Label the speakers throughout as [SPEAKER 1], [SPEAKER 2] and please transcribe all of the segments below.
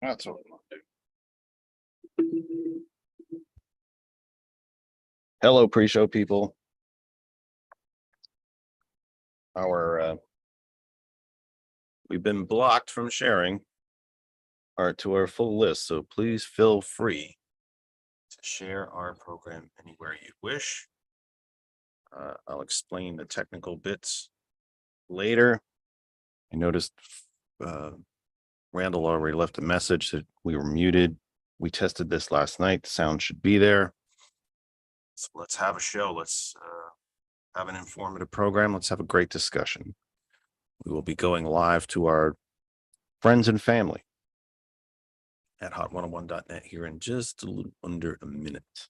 [SPEAKER 1] That's what we want to do. Hello, pre-show people. We've been blocked from sharing to our full list, so please feel free to share our program anywhere you wish. I'll explain the technical bits later. I noticed Randall already left a message that we were muted. We tested this last night. The sound should be there. So let's have a show. Let's have an informative program. Let's have a great discussion. We will be going live to our friends and family at hot101.net here in just a little under a minute.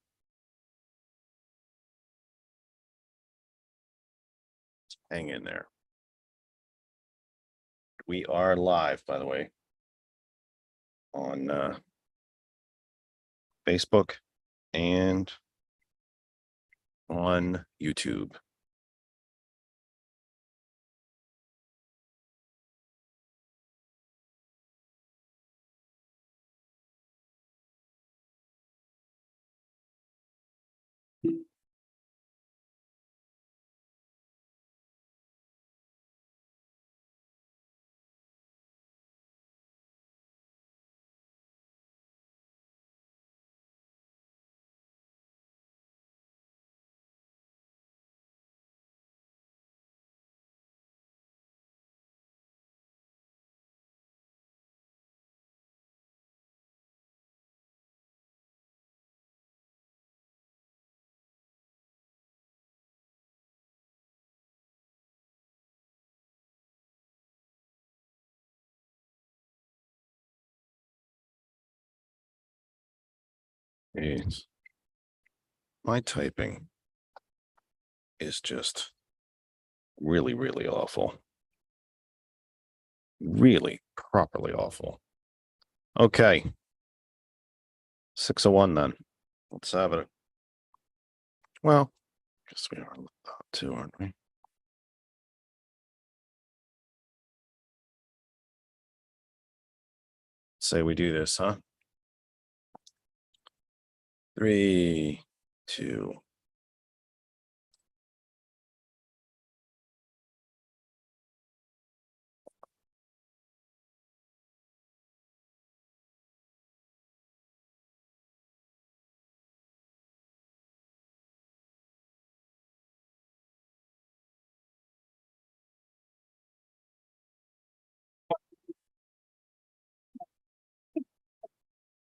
[SPEAKER 1] Hang in there. We are live, by the way, on Facebook and on YouTube. Jeez. My typing is just really, really awful. Really properly awful. Okay. 6:01 then. Let's have it. Well, I guess we are about to, aren't we? Say we do this, huh? 3, 2.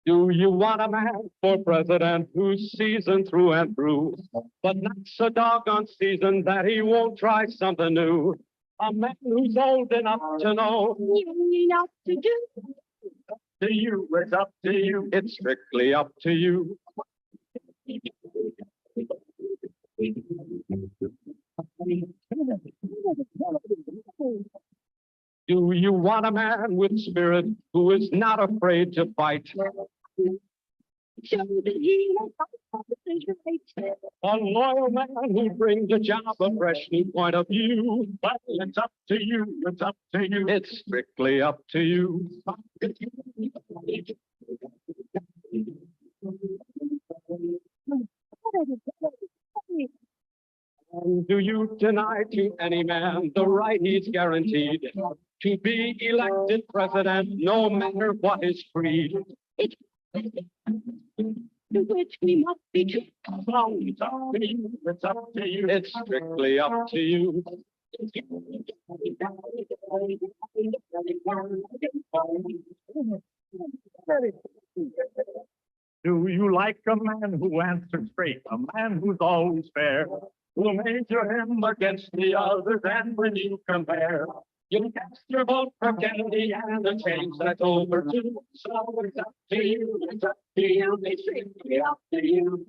[SPEAKER 2] Do you want a man for president who's seasoned through and through, but not so doggone seasoned that he won't try something new? A man who's old enough to know enough to do. To you, it's up to you. It's strictly up to you. Do you want a man with spirit who is not afraid to fight? A loyal man who brings a job a fresh new point of view. But it's up to you, it's up to you. It's strictly up to you. And do you deny to any man the right he's guaranteed to be elected president, no matter what his creed? To which we must be true. It's up to you, it's up to you. It's strictly up to you. Do you like a man who answers straight, a man who's always fair? Who'll measure him against the others, and when you compare, you cast your vote for Kennedy and the change that's over too. So it's up to you, it's up to you, it's strictly up to you.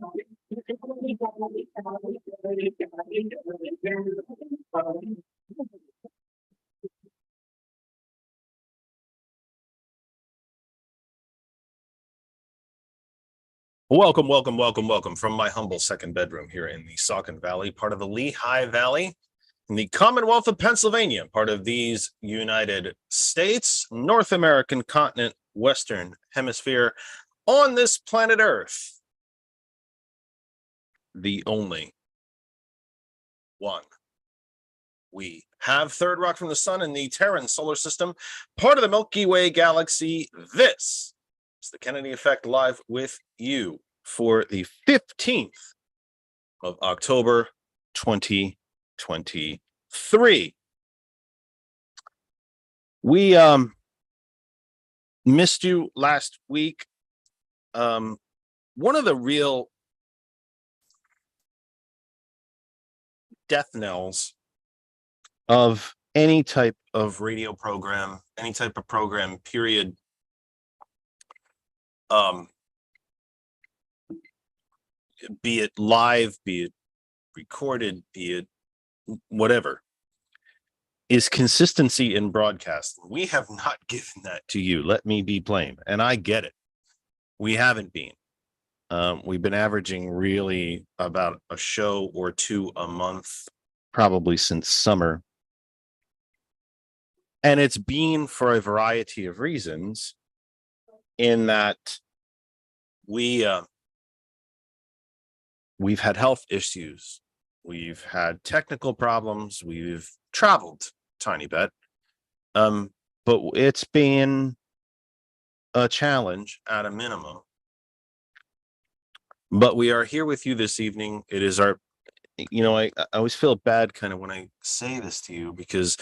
[SPEAKER 1] Welcome from my humble second bedroom here in the Saucon Valley, part of the Lehigh Valley. in the Commonwealth of Pennsylvania, part of these United States, North American continent, Western Hemisphere, on this planet Earth, the only one. We have third rock from the sun in the Terran solar system, part of the Milky Way galaxy. This is the Kennedy Effect live with you for the 15th of October, 2023. We missed you last week. One of the real death knells of any type of radio program, any type of program, period, be it live, be it recorded, be it whatever, is consistency in broadcasting. We have not given that to you. Let me be plain. And I get it. We haven't been. We've been averaging really about a show or two a month, probably since summer. And it's been for a variety of reasons, in that we've had health issues. We've had technical problems. We've traveled a tiny bit. But it's been a challenge at a minimum. But we are here with you this evening. It is our, I always feel bad kind of when I say this to you, because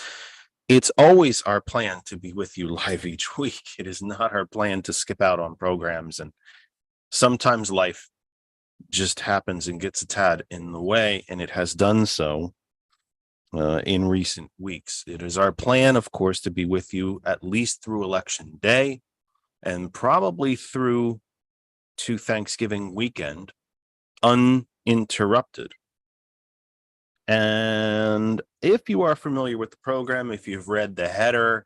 [SPEAKER 1] it's always our plan to be with you live each week. It is not our plan to skip out on programs. And sometimes life just happens and gets a tad in the way, and it has done so in recent weeks. It is our plan, of course, to be with you at least through Election Day and probably through to Thanksgiving weekend, uninterrupted. And if you are familiar with the program, if you've read the header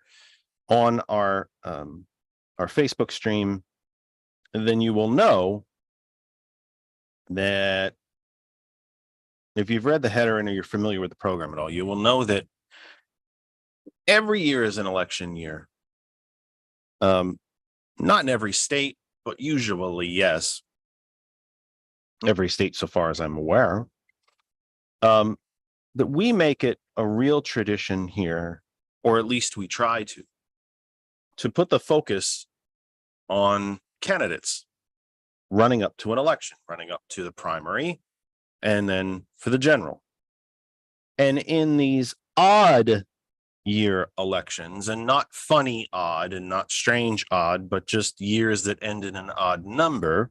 [SPEAKER 1] on our Facebook stream, then you will know that if you've read the header and you're familiar with the program at all, you will know that every year is an election year. Not in every state, but usually, yes. Every state, so far as I'm aware. That we make it a real tradition here, or at least we try to put the focus on candidates running up to an election, running up to the primary, and then for the general. And in these odd year elections, and not funny odd and not strange odd, but just years that end in an odd number,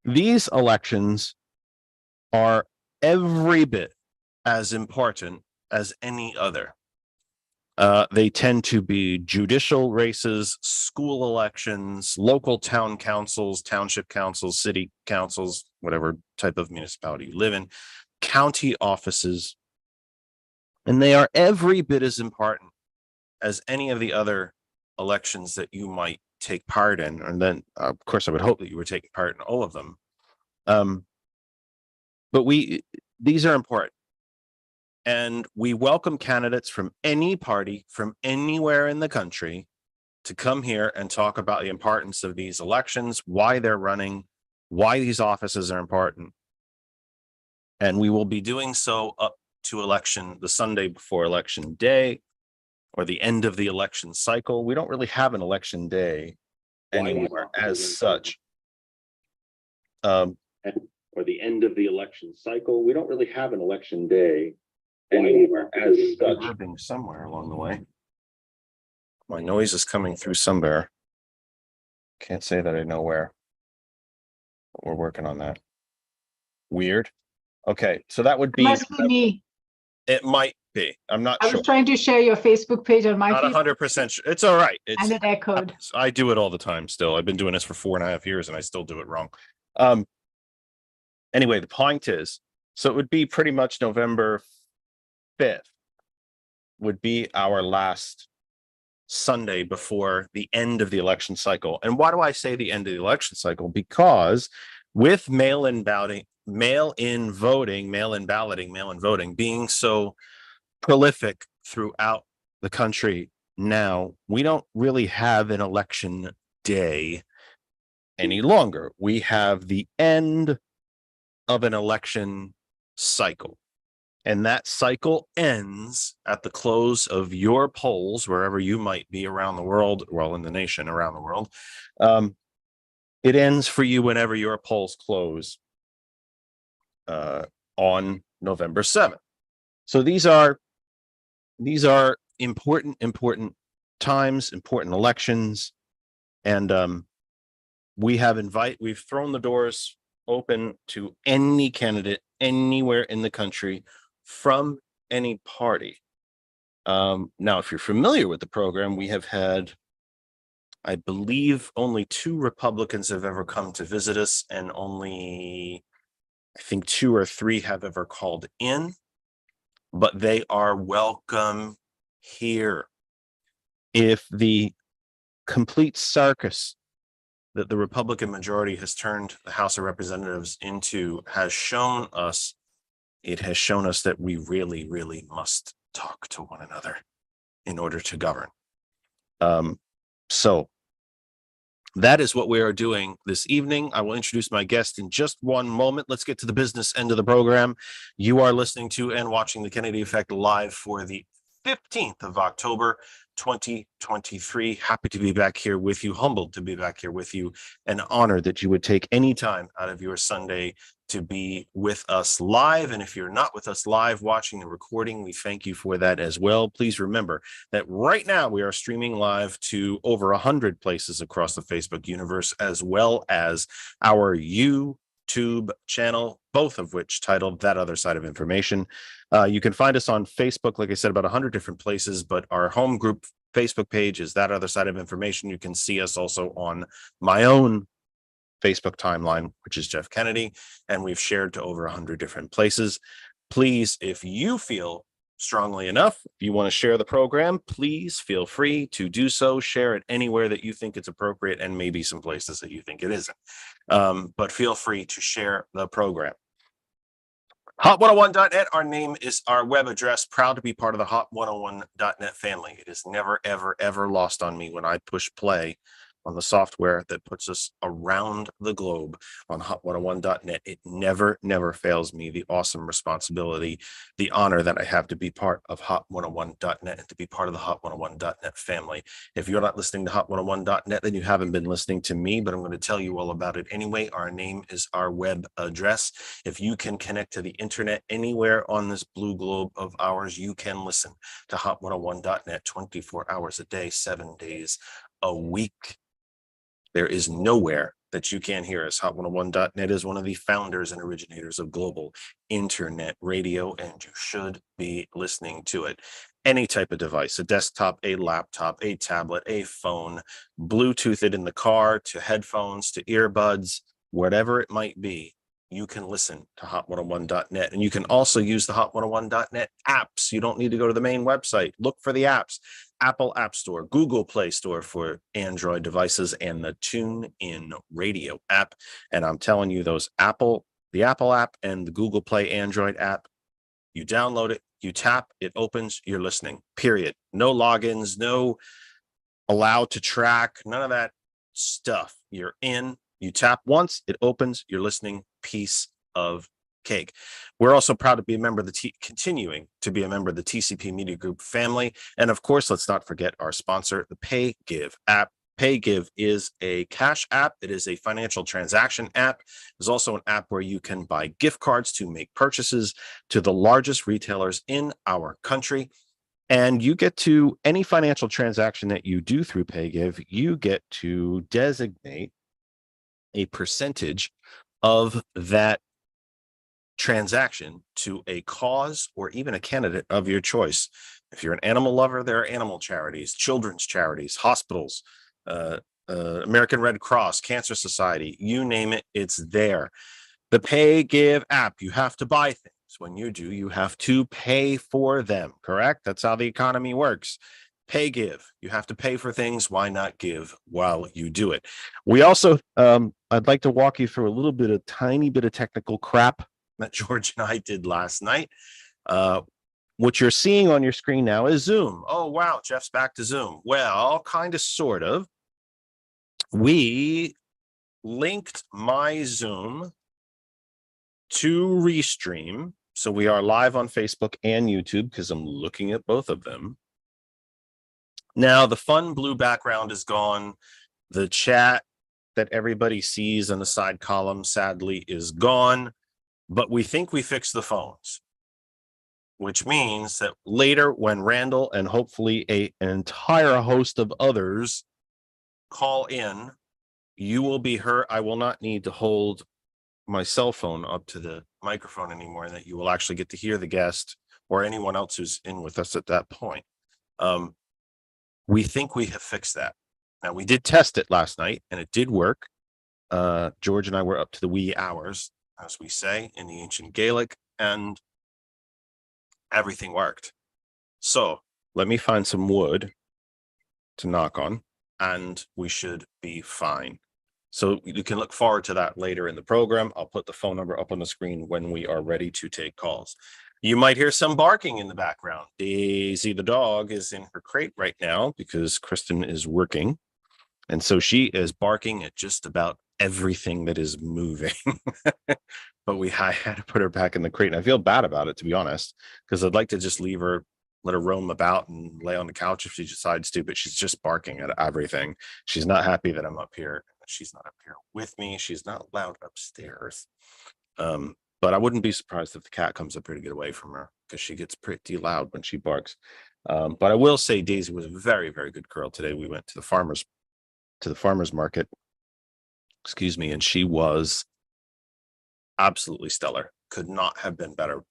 [SPEAKER 1] these elections are every bit as important as any other. They tend to be judicial races, school elections, local town councils, township councils, city councils, whatever type of municipality you live in, county offices, and they are every bit as important as any of the other elections that you might take part in. And then, of course, I would hope that you were taking part in all of them. But these are important. And we welcome candidates from any party, from anywhere in the country, to come here and talk about the importance of these elections, why they're running, why these offices are important. And we will be doing so up to the Sunday before Election Day, or the end of the election cycle. We don't really have an election day anymore as such. Or the end of the election cycle. We don't really have an election day anywhere as such. Somewhere along the way. My noise is coming through somewhere. Can't say that I know where. But we're working on that. Weird. Okay, so that would be.
[SPEAKER 3] It must be me.
[SPEAKER 1] It might be. I'm not
[SPEAKER 3] I
[SPEAKER 1] sure.
[SPEAKER 3] was trying to share your Facebook page on my
[SPEAKER 1] Not
[SPEAKER 3] Facebook
[SPEAKER 1] 100% sure. It's all right.
[SPEAKER 3] and it echoed.
[SPEAKER 1] I do it all the time still. I've been doing this for 4.5 years and I still do it wrong. Anyway, the point is, so it would be pretty much November 5th would be our last Sunday before the end of the election cycle. And why do I say the end of the election cycle? Because with mail-in voting being so prolific throughout the country now. We don't really have an election day any longer. We have the end of an election cycle. And that cycle ends at the close of your polls, wherever you might be around the world, well, in the nation, around the world. It ends for you whenever your polls close on November 7th. So these are important times, important elections. And we've thrown the doors open to any candidate anywhere in the country from any party. Now, if you're familiar with the program, we have had, I believe, only 2 Republicans have ever come to visit us, and only, I think, 2 or 3 have ever called in, but they are welcome here. If the complete circus that the Republican majority has turned the House of Representatives into has shown us, it has shown us that we really, really must talk to one another in order to govern. So that is what we are doing this evening. I will introduce my guest in just one moment. Let's get to the business end of the program. You are listening to and watching the Kennedy Effect live for the 15th of October, 2023. Happy to be back here with you, humbled to be back here with you, and honored that you would take any time out of your Sunday to be with us live. And if you're not with us live watching the recording, we thank you for that as well. Please remember that right now we are streaming live to over 100 places across the Facebook universe, as well as our YouTube channel, both of which titled That Other Side of Information. You can find us on Facebook, like I said, about 100 different places, but our home group Facebook page is That Other Side of Information. You can see us also on my own Facebook timeline, which is Jeff Kennedy, and we've shared to over 100 different places. Please, if you feel strongly enough, if you want to share the program, please feel free to do so. Share it anywhere that you think it's appropriate, and maybe some places that you think it isn't. But feel free to share the program. Hot101.net, our name is our web address. Proud to be part of the Hot101.net family. It is never, ever, ever lost on me when I push play on the software that puts us around the globe on Hot101.net. It never, never fails me the awesome responsibility, the honor that I have to be part of Hot101.net and to be part of the Hot101.net family. If you're not listening to Hot101.net, then you haven't been listening to me, but I'm going to tell you all about it anyway. Our name is our web address. If you can connect to the internet anywhere on this blue globe of ours, you can listen to Hot101.net 24 hours a day, 7 days a week. There is nowhere that you can't hear us. Hot101.net is one of the founders and originators of global internet radio, and you should be listening to it. Any type of device, a desktop, a laptop, a tablet, a phone, Bluetooth it in the car, to headphones, to earbuds, whatever it might be, you can listen to Hot101.net. And you can also use the Hot101.net apps. You don't need to go to the main website. Look for the apps. Apple App Store, Google Play Store for Android devices, and the TuneIn Radio app. And I'm telling you, the Apple app and the Google Play Android app, you download it, you tap, it opens, you're listening, period. No logins, no allowed to track, none of that stuff. You're in, you tap once, it opens, you're listening, piece of cake. We're also proud to be a member of continuing to be a member of the TCP Media Group family. And of course, let's not forget our sponsor, the PayGive app. PayGive is a cash app. It is a financial transaction app. There's also an app where you can buy gift cards to make purchases to the largest retailers in our country. And you get to, any financial transaction that you do through PayGive, you get to designate a percentage of that transaction to a cause or even a candidate of your choice. If you're an animal lover, there are animal charities, children's charities, hospitals, American Red Cross, Cancer Society, you name it, it's there. The PayGive app, you have to buy things. When you do, you have to pay for them, correct? That's how the economy works. PayGive, you have to pay for things. Why not give while you do it? We also, I'd like to walk you through a tiny bit of technical crap that George and I did last night. What you're seeing on your screen now is Zoom. Oh, wow, Jeff's back to Zoom. Well, kind of, sort of. We linked my Zoom to Restream. So we are live on Facebook and YouTube because I'm looking at both of them. Now, the fun blue background is gone. The chat that everybody sees in the side column, sadly, is gone. But we think we fixed the phones, which means that later when Randall and hopefully an entire host of others call in, you will be heard. I will not need to hold my cell phone up to the microphone anymore, and that you will actually get to hear the guest or anyone else who's in with us at that point. We think we have fixed that. Now, we did test it last night and it did work. George and I were up to the wee hours, as we say in the ancient Gaelic, and everything worked. So let me find some wood to knock on and we should be fine. So you can look forward to that later in the program. I'll put the phone number up on the screen when we are ready to take calls. You might hear some barking in the background. Daisy the dog is in her crate right now because Kristen is working. And so she is barking at just about everything that is moving. But I had to put her back in the crate. And I feel bad about it, to be honest, because I'd like to just leave her, let her roam about and lay on the couch if she decides to, but she's just barking at everything. She's not happy that I'm up here. She's not up here with me. She's not allowed upstairs. But I wouldn't be surprised if the cat comes up here to get away from her because she gets pretty loud when she barks. But I will say Daisy was a very, very good girl today. We went to the farmer's market, excuse me, and she was absolutely stellar. Could not have been better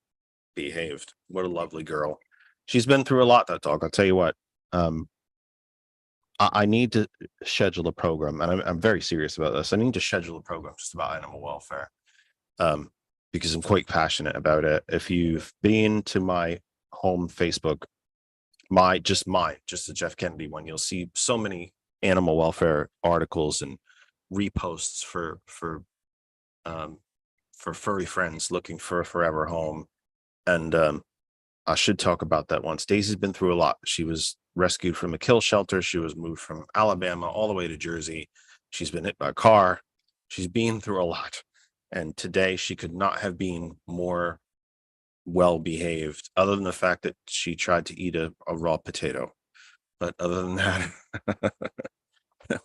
[SPEAKER 1] behaved. What a lovely girl. She's been through a lot, that dog. I'll tell you what. I need to schedule a program, and I'm very serious about this. I need to schedule a program just about animal welfare, because I'm quite passionate about it. If you've been to my home Facebook, just the Jeff Kennedy one, you'll see so many animal welfare articles and reposts for furry friends looking for a forever home. And I should talk about that once. Daisy's been through a lot. She was rescued from a kill shelter. She was moved from Alabama all the way to Jersey. She's been hit by a car. She's been through a lot. And today she could not have been more well behaved, other than the fact that she tried to eat a raw potato. But other than that,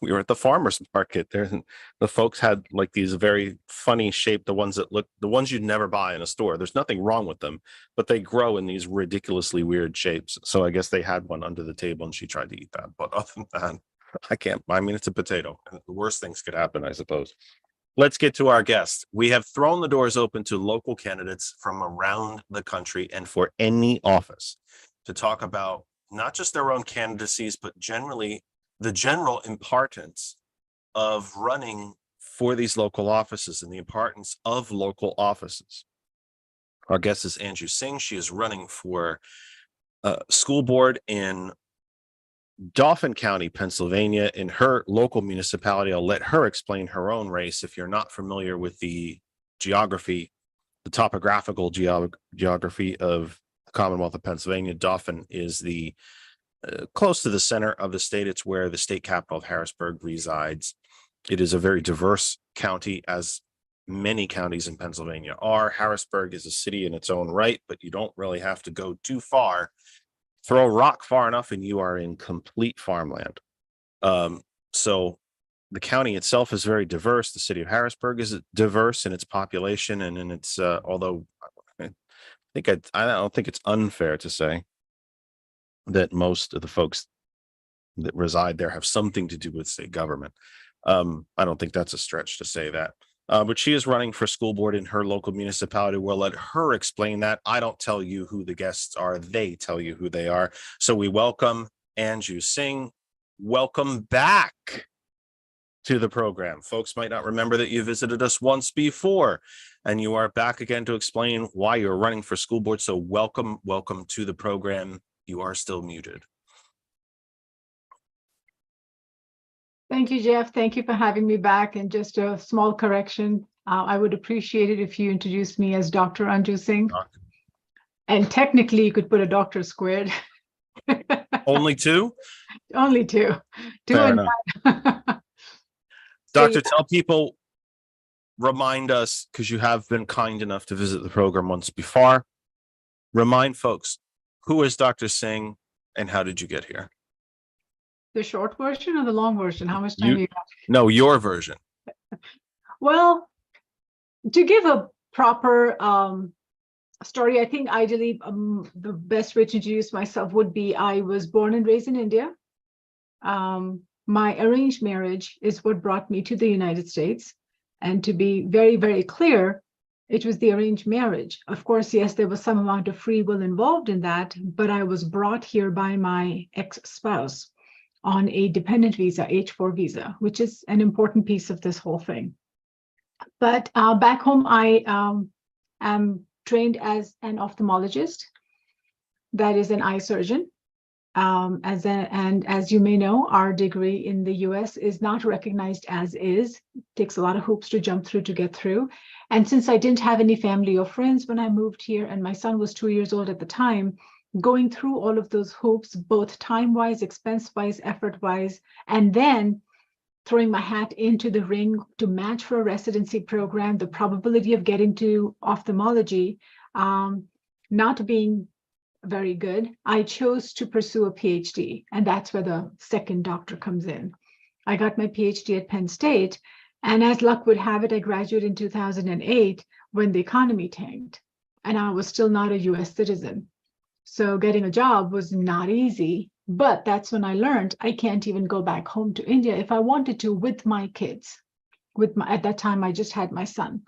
[SPEAKER 1] we were at the farmer's market there, and the folks had like these very funny shaped, the ones you'd never buy in a store. There's nothing wrong with them, but they grow in these ridiculously weird shapes. So I guess they had one under the table and she tried to eat that. But other than that, I mean, it's a potato. The worst things could happen, I suppose. Let's get to our guest. We have thrown the doors open to local candidates from around the country and for any office to talk about not just their own candidacies, but generally the general importance of running for these local offices and the importance of local offices. Our guest is Anju Singh. She is running for school board in Dauphin County, Pennsylvania, in her local municipality. I'll let her explain her own race. If you're not familiar with the geography, the topographical geography of the Commonwealth of Pennsylvania, Dauphin is the close to the center of the state. It's where the state capital of Harrisburg resides. It is a very diverse county, as many counties in Pennsylvania are. Harrisburg is a city in its own right, but you don't really have to go too far. Throw a rock far enough and you are in complete farmland. So the county itself is very diverse. The city of Harrisburg is diverse in its population and in its, although I don't think it's unfair to say that most of the folks that reside there have something to do with state government. I don't think that's a stretch to say that. But she is running for school board in her local municipality. We'll let her explain that. I don't tell you who the guests are. They tell you who they are. So we welcome Anju Singh. Welcome back to the program. Folks might not remember that you visited us once before, and you are back again to explain why you're running for school board. So welcome to the program. You are still muted.
[SPEAKER 3] Thank you, Jeff. Thank you for having me back. And just a small correction. I would appreciate it if you introduced me as Dr. Anju Singh. And technically, you could put a doctor squared.
[SPEAKER 1] Only two?
[SPEAKER 3] Only two. Two
[SPEAKER 1] Fair
[SPEAKER 3] and
[SPEAKER 1] enough.
[SPEAKER 3] So,
[SPEAKER 1] Doctor, tell people, remind us, because you have been kind enough to visit the program once before. Remind folks, who is Dr. Singh and how did you get here?
[SPEAKER 3] the short version or the long version? How much time you got?
[SPEAKER 1] No, your version.
[SPEAKER 3] Well, to give a proper story, I think ideally the best way to introduce myself would be I was born and raised in India. My arranged marriage is what brought me to the United States. And to be very, very clear, it was the arranged marriage. Of course, yes, there was some amount of free will involved in that, but I was brought here by my ex-spouse on a dependent visa, H-4 visa, which is an important piece of this whole thing. But back home, I am trained as an ophthalmologist, that is an eye surgeon. And as you may know, our degree in the US is not recognized as is. It takes a lot of hoops to jump through to get through. And since I didn't have any family or friends when I moved here, and my son was 2 years old at the time, going through all of those hoops, both time-wise, expense-wise, effort-wise, and then throwing my hat into the ring to match for a residency program, the probability of getting to ophthalmology not being very good, I chose to pursue a PhD, and that's where the second doctor comes in. I got my PhD at Penn State, and as luck would have it, I graduated in 2008 when the economy tanked, and I was still not a US citizen. So getting a job was not easy, but that's when I learned I can't even go back home to India if I wanted to with my kids. At that time, I just had my son.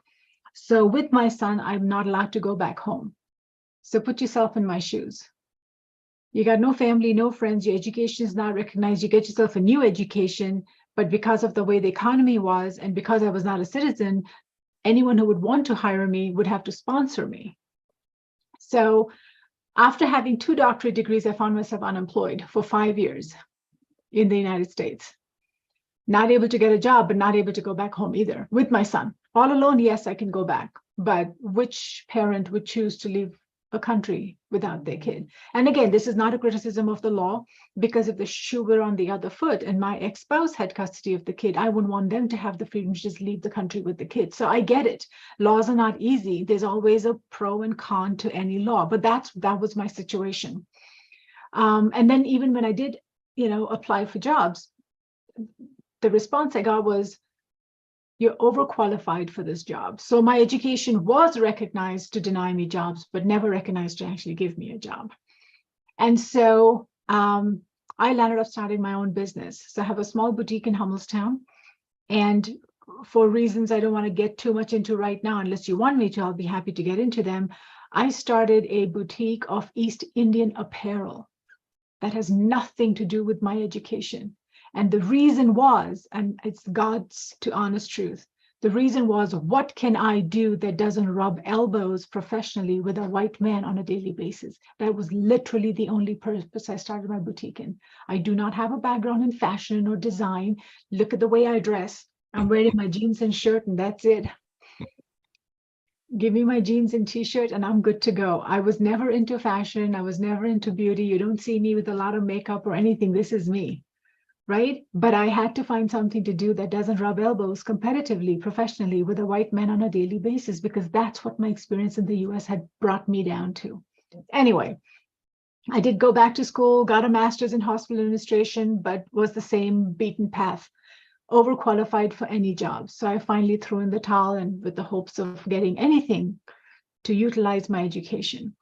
[SPEAKER 3] So with my son, I'm not allowed to go back home. So put yourself in my shoes. You got no family, no friends, your education is not recognized, you get yourself a new education, but because of the way the economy was, and because I was not a citizen, anyone who would want to hire me would have to sponsor me. So after having 2 doctorate degrees, I found myself unemployed for 5 years in the United States. Not able to get a job, but not able to go back home either with my son. All alone, yes, I can go back, but which parent would choose to leave a country without their kid? And again, this is not a criticism of the law, because if the shoe were on the other foot and my ex-spouse had custody of the kid, I wouldn't want them to have the freedom to just leave the country with the kid. So I get it. Laws are not easy. There's always a pro and con to any law, but that was my situation. And then even when I did, apply for jobs, the response I got was, you're overqualified for this job. So my education was recognized to deny me jobs, but never recognized to actually give me a job. And so I landed up starting my own business. So I have a small boutique in Hummelstown. And for reasons I don't want to get too much into right now, unless you want me to, I'll be happy to get into them. I started a boutique of East Indian apparel that has nothing to do with my education. And the reason was, and it's God's to honest truth, the reason was, what can I do that doesn't rub elbows professionally with a white man on a daily basis? That was literally the only purpose I started my boutique in. I do not have a background in fashion or design. Look at the way I dress. I'm wearing my jeans and shirt, and that's it. Give me my jeans and t-shirt and I'm good to go. I was never into fashion. I was never into beauty. You don't see me with a lot of makeup or anything. This is me. Right? But I had to find something to do that doesn't rub elbows competitively, professionally with a white man on a daily basis, because that's what my experience in the US had brought me down to. Anyway, I did go back to school, got a master's in hospital administration, but was the same beaten path, overqualified for any job. So I finally threw in the towel, and with the hopes of getting anything to utilize my education.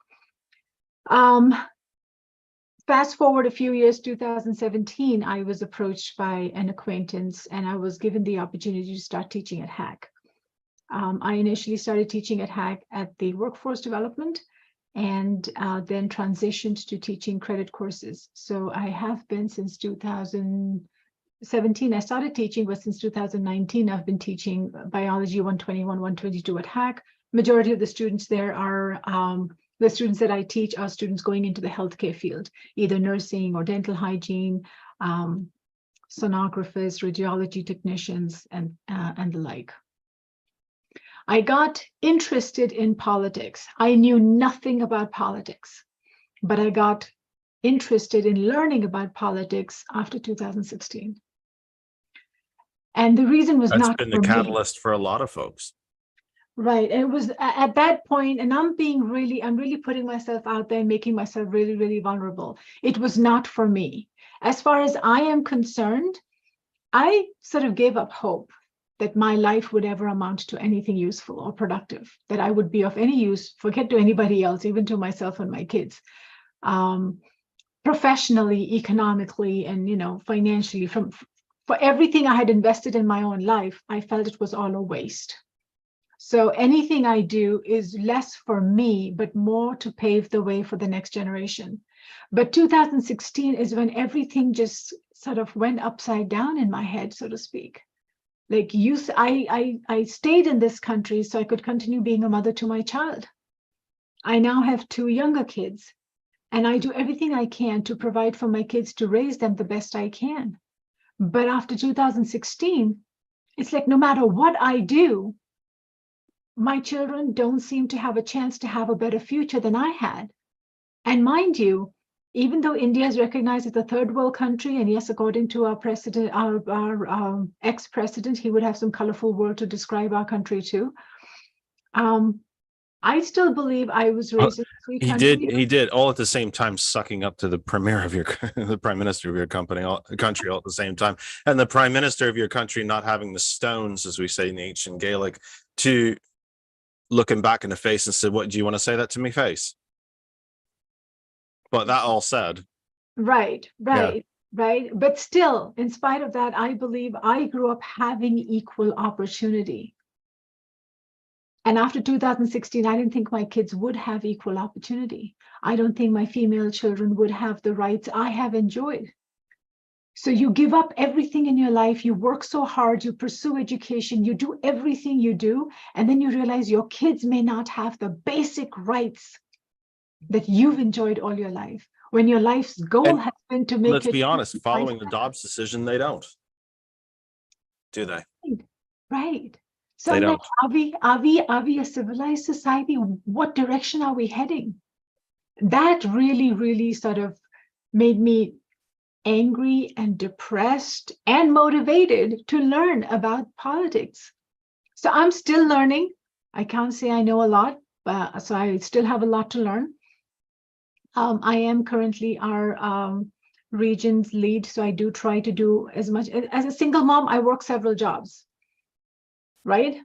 [SPEAKER 3] Fast forward a few years, 2017, I was approached by an acquaintance and I was given the opportunity to start teaching at HAC. I initially started teaching at HAC at the workforce development, and then transitioned to teaching credit courses. So I have been since 2017. I started teaching, but since 2019, I've been teaching biology 121, 122 at HAC. Majority of the students there are the students that I teach are students going into the healthcare field, either nursing or dental hygiene, sonographers, radiology technicians, and the like. I got interested in politics. I knew nothing about politics, but I got interested in learning about politics after 2016. And the reason was
[SPEAKER 1] That's
[SPEAKER 3] not
[SPEAKER 1] been the
[SPEAKER 3] for me.
[SPEAKER 1] catalyst for a lot of folks.
[SPEAKER 3] Right. And it was at that point, and I'm really putting myself out there and making myself really, really vulnerable. It was not for me. As far as I am concerned, I sort of gave up hope that my life would ever amount to anything useful or productive, that I would be of any use, forget to anybody else, even to myself and my kids, professionally, economically, and, financially. For everything I had invested in my own life, I felt it was all a waste. So anything I do is less for me, but more to pave the way for the next generation. But 2016 is when everything just sort of went upside down in my head, so to speak. Like I stayed in this country so I could continue being a mother to my child. I now have 2 younger kids, and I do everything I can to provide for my kids, to raise them the best I can. But after 2016, it's like no matter what I do, my children don't seem to have a chance to have a better future than I had. And mind you, even though India is recognized as a third world country, and yes, according to our president, our ex-president, he would have some colorful word to describe our country too. I still believe I was raised in a free country.
[SPEAKER 1] He did all at the same time, sucking up to the premier of your, the prime minister of your country all at the same time. And the prime minister of your country not having the stones, as we say in ancient Gaelic, to look him back in the face and said, "What do you want to say that to me face?" But that all said.
[SPEAKER 3] Right. But still, in spite of that, I believe I grew up having equal opportunity. And after 2016, I didn't think my kids would have equal opportunity. I don't think my female children would have the rights I have enjoyed. So you give up everything in your life, you work so hard, you pursue education, you do everything you do, and then you realize your kids may not have the basic rights that you've enjoyed all your life, when your life's goal has been to make.
[SPEAKER 1] Let's be honest, following the Dobbs decision, they don't. Do they?
[SPEAKER 3] Right. So
[SPEAKER 1] They
[SPEAKER 3] I'm like,
[SPEAKER 1] don't.
[SPEAKER 3] are we a civilized society? What direction are we heading? That really, really sort of made me angry and depressed and motivated to learn about politics. So I'm still learning. I can't say I know a lot, but so I still have a lot to learn. I am currently our region's lead, so I do try to do as much. As a single mom, I work several jobs, right?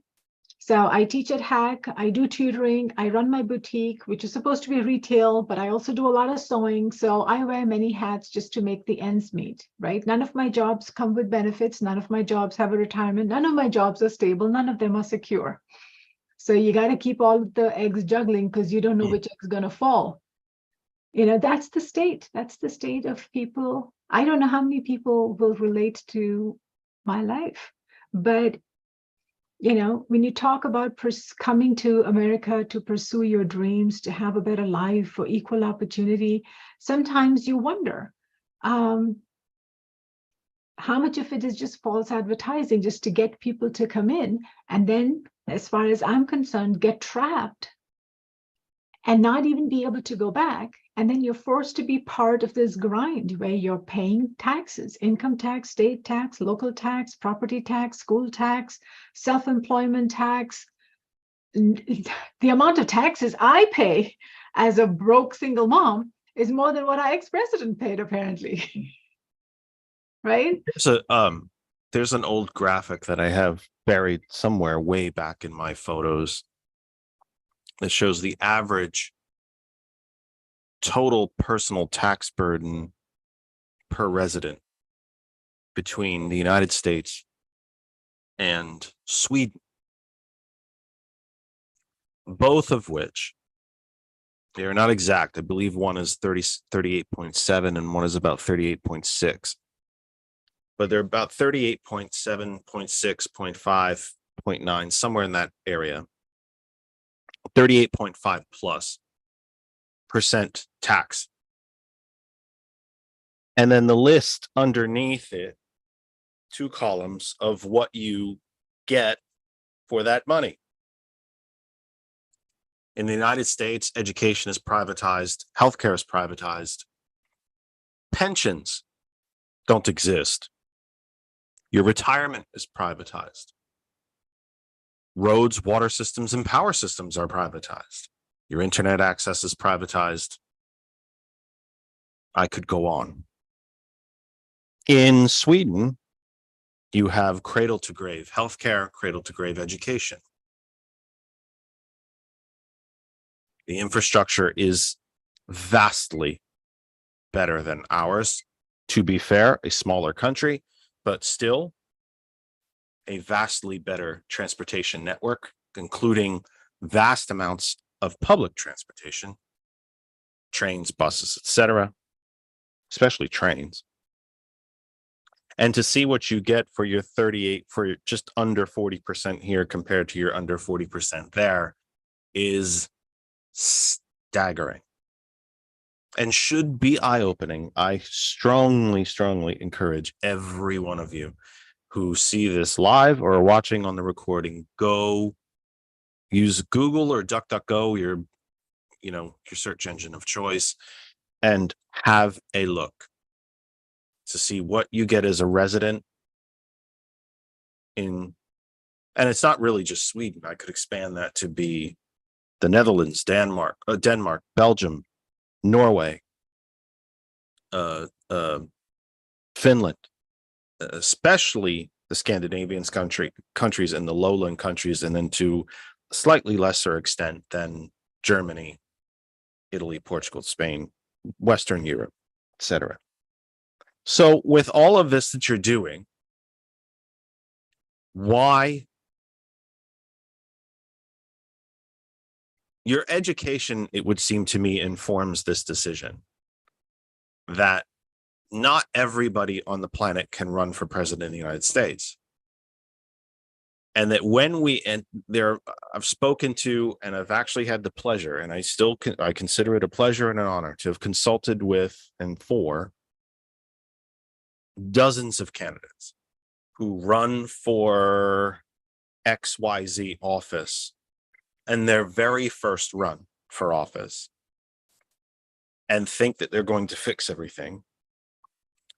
[SPEAKER 3] So I teach at Hack, I do tutoring, I run my boutique, which is supposed to be retail, but I also do a lot of sewing. So I wear many hats just to make the ends meet, right? None of my jobs come with benefits. None of my jobs have a retirement. None of my jobs are stable. None of them are secure. So you got to keep all the eggs juggling because you don't know which egg's going to fall. That's the state. That's the state of people. I don't know how many people will relate to my life, but when you talk about coming to America to pursue your dreams, to have a better life, for equal opportunity, sometimes you wonder how much of it is just false advertising just to get people to come in, and then, as far as I'm concerned, get trapped and not even be able to go back. And then you're forced to be part of this grind where you're paying taxes, income tax, state tax, local tax, property tax, school tax, self-employment tax. The amount of taxes I pay as a broke single mom is more than what our ex-president paid, apparently. Right?
[SPEAKER 1] There's an old graphic that I have buried somewhere way back in my photos that shows the average total personal tax burden per resident between the United States and Sweden, both of which they are not exact. I believe one is 38.7 and one is about 38.6, but they're about 38.7, 0.6, 0.5, 0.9, somewhere in that area. 38.5 plus % tax. And then the list underneath it, 2 columns of what you get for that money. In the United States, education is privatized, healthcare is privatized, pensions don't exist. Your retirement is privatized. Roads, water systems, and power systems are privatized. Your internet access is privatized. I could go on. In Sweden, you have cradle to grave healthcare, cradle to grave education. The infrastructure is vastly better than ours. To be fair, a smaller country, but still a vastly better transportation network, including vast amounts of public transportation, trains, buses, etc., especially trains. And to see what you get for your 38, for just under 40% here compared to your under 40% there is staggering and should be eye-opening. I strongly, strongly encourage every one of you who see this live or are watching on the recording, go use Google or DuckDuckGo, your search engine of choice, and have a look to see what you get as a resident in, and it's not really just Sweden. I could expand that to be the Netherlands, Denmark, Belgium, Norway, Finland, especially the Scandinavian countries and the lowland countries, and then to a slightly lesser extent than Germany, Italy, Portugal, Spain, Western Europe, etc. So with all of this that you're doing, why your education, it would seem to me, informs this decision that not everybody on the planet can run for president of the United States. And that when I've spoken to, and I've actually had the pleasure, and I consider it a pleasure and an honor to have consulted with and for dozens of candidates who run for XYZ office and their very first run for office and think that they're going to fix everything,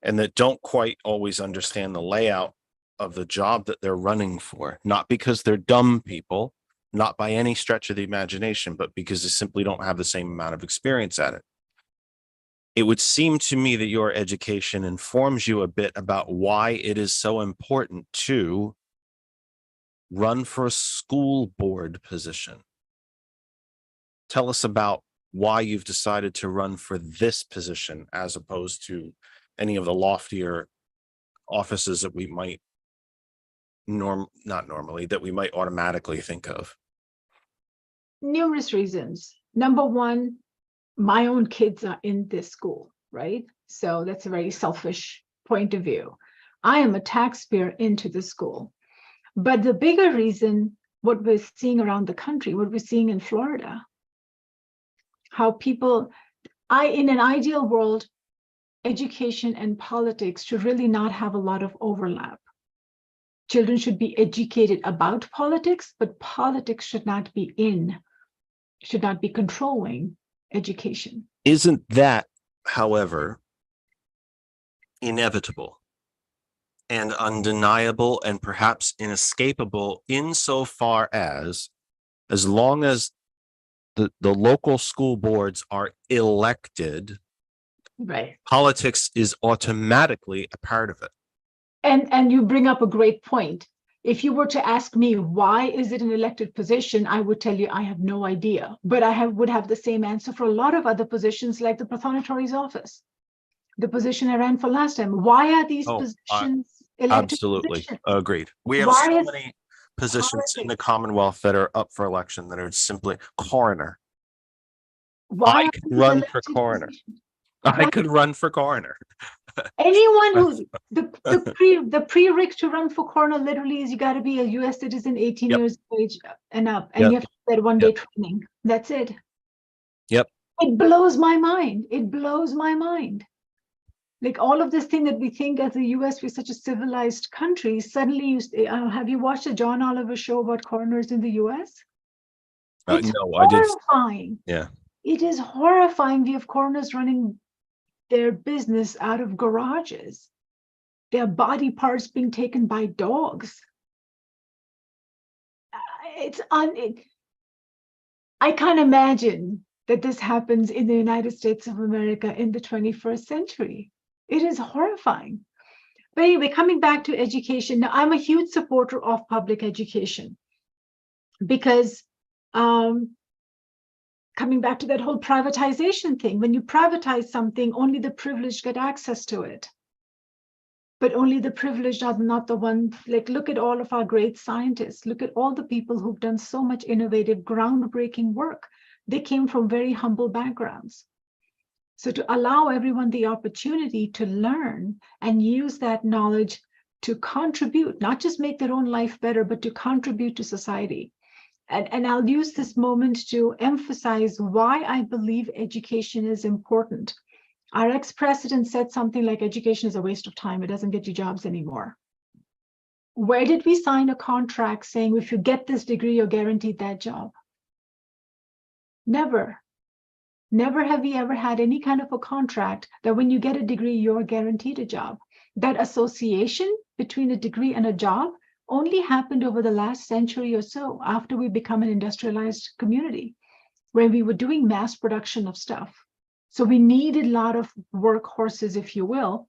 [SPEAKER 1] and that don't quite always understand the layout of the job that they're running for, not because they're dumb people, not by any stretch of the imagination, but because they simply don't have the same amount of experience at it. It would seem to me that your education informs you a bit about why it is so important to run for a school board position. Tell us about why you've decided to run for this position as opposed to any of the loftier offices that we might that we might automatically think of.
[SPEAKER 3] Numerous reasons. Number one, my own kids are in this school, right? So that's a very selfish point of view. I am a taxpayer into the school. But the bigger reason, what we're seeing around the country, what we're seeing in Florida, how people, in an ideal world, education and politics should really not have a lot of overlap. Children should be educated about politics, but politics should not be controlling education.
[SPEAKER 1] Isn't that, however, inevitable and undeniable and perhaps inescapable insofar as long as the local school boards are elected,
[SPEAKER 3] right?
[SPEAKER 1] Politics is automatically a part of it.
[SPEAKER 3] And you bring up a great point. If you were to ask me, why is it an elected position? I would tell you, I have no idea, but would have the same answer for a lot of other positions like the Prothonotary's office, the position I ran for last time. Why are these positions elected?
[SPEAKER 1] Absolutely.
[SPEAKER 3] Positions?
[SPEAKER 1] Agreed. We have so many positions in the Commonwealth that are up for election that are simply coroner. I could run for coroner. I could run for coroner.
[SPEAKER 3] Anyone who's the prereq to run for coroner literally is you got to be a U.S. citizen, 18 years of age and up, and you have to get one-day training. That's it.
[SPEAKER 1] Yep.
[SPEAKER 3] It blows my mind. It blows my mind. Like all of this thing that we think as the U.S. we're such a civilized country. Suddenly, have you watched a John Oliver show about coroners in the U.S.? It's
[SPEAKER 1] No, I did.
[SPEAKER 3] horrifying.
[SPEAKER 1] Yeah.
[SPEAKER 3] It is horrifying. We have coroners running their business out of garages, their body parts being taken by dogs. I can't imagine that this happens in the United States of America in the 21st century. It is horrifying. But anyway, coming back to education, now I'm a huge supporter of public education because coming back to that whole privatization thing, when you privatize something, only the privileged get access to it. But only the privileged are not the one, like, look at all of our great scientists, look at all the people who've done so much innovative, groundbreaking work. They came from very humble backgrounds. So to allow everyone the opportunity to learn and use that knowledge to contribute, not just make their own life better, but to contribute to society. And I'll use this moment to emphasize why I believe education is important. Our ex-president said something like education is a waste of time. It doesn't get you jobs anymore. Where did we sign a contract saying if you get this degree, you're guaranteed that job? Never. Never have we ever had any kind of a contract that when you get a degree, you're guaranteed a job. That association between a degree and a job only happened over the last century or so after we become an industrialized community, where we were doing mass production of stuff. So we needed a lot of workhorses, if you will,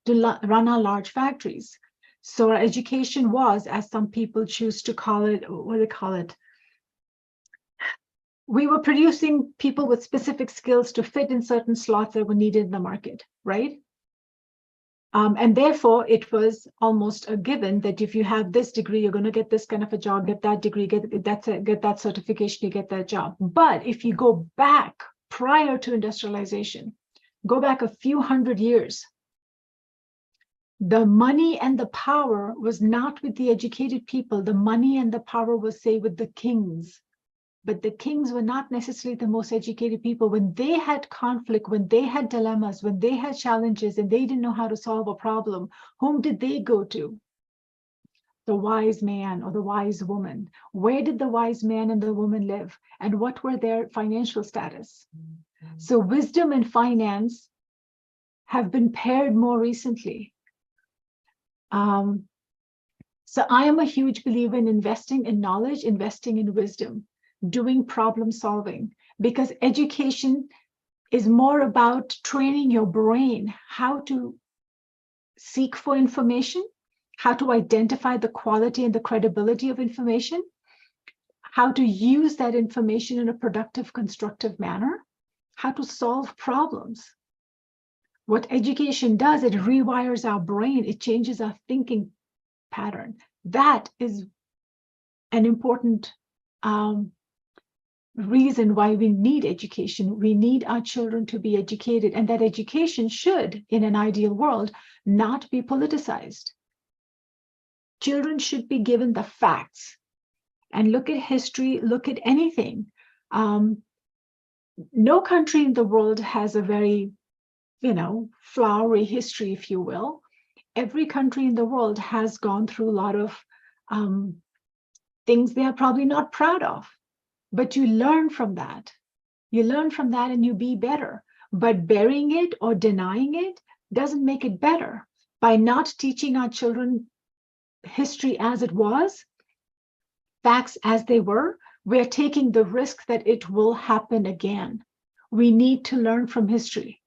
[SPEAKER 3] to run our large factories. So our education was, as some people choose to call it, what do they call it? We were producing people with specific skills to fit in certain slots that were needed in the market, right? And therefore, it was almost a given that if you have this degree, you're going to get this kind of a job, get that degree, get that certification, you get that job. But if you go back prior to industrialization, go back a few hundred years, the money and the power was not with the educated people. The money and the power was, say, with the kings. But the kings were not necessarily the most educated people. When they had conflict, when they had dilemmas, when they had challenges and they didn't know how to solve a problem, whom did they go to? The wise man or the wise woman. Where did the wise man and the woman live? And what were their financial status? So wisdom and finance have been paired more recently. So I am a huge believer in investing in knowledge, investing in wisdom, doing problem solving, because education is more about training your brain how to seek for information, how to identify the quality and the credibility of information, how to use that information in a productive, constructive manner, how to solve problems. What education does, it rewires our brain, it changes our thinking pattern. That is an important reason why we need education. We need our children to be educated, and that education should, in an ideal world, not be politicized. Children should be given the facts. And look at history, look at anything. No country in the world has a very, flowery history, if you will. Every country in the world has gone through a lot of things they are probably not proud of. But you learn from that. You learn from that and you be better. But burying it or denying it doesn't make it better. By not teaching our children history as it was, facts as they were, we're taking the risk that it will happen again. We need to learn from history.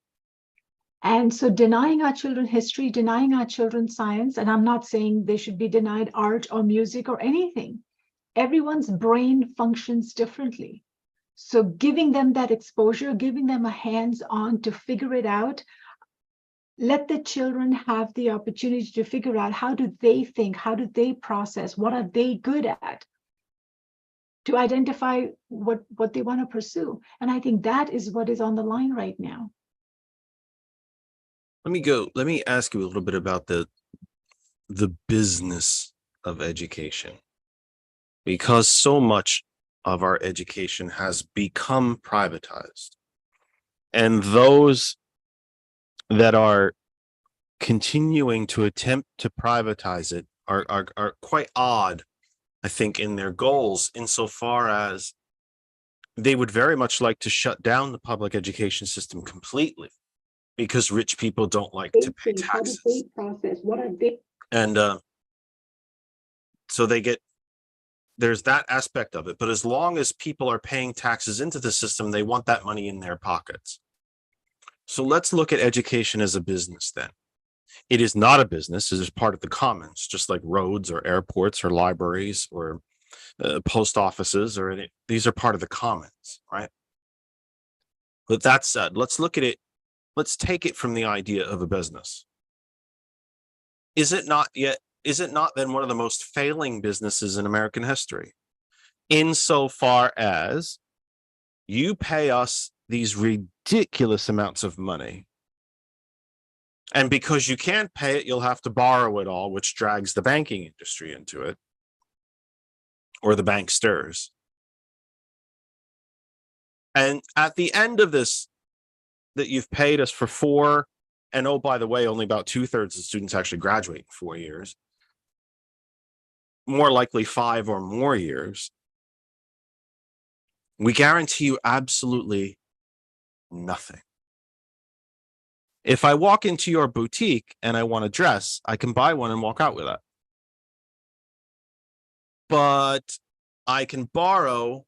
[SPEAKER 3] And so denying our children history, denying our children science, and I'm not saying they should be denied art or music or anything. Everyone's brain functions differently. So giving them that exposure, giving them a hands-on to figure it out, let the children have the opportunity to figure out how do they think, how do they process, what are they good at, to identify what they want to pursue. And I think that is what is on the line right now.
[SPEAKER 1] Let me ask you a little bit about the business of education. Because so much of our education has become privatized. And those that are continuing to attempt to privatize it are quite odd I think, in their goals, insofar as they would very much like to shut down the public education system completely because rich people don't like to pay taxes.
[SPEAKER 3] Process? What are they?
[SPEAKER 1] And so there's that aspect of it. But as long as people are paying taxes into the system, they want that money in their pockets. So let's look at education as a business then. It is not a business. It is part of the commons, just like roads or airports or libraries or post offices, or these are part of the commons, right? But that said, let's look at it. Let's take it from the idea of a business. Is it not then one of the most failing businesses in American history? Insofar as you pay us these ridiculous amounts of money, and because you can't pay it, you'll have to borrow it all, which drags the banking industry into it, or the banksters. And at the end of this, that you've paid us for 4, and oh, by the way, only about 2/3 of students actually graduate in 4 years, more likely 5 or more years. We guarantee you absolutely nothing. If I walk into your boutique and I want a dress, I can buy one and walk out with it. But I can borrow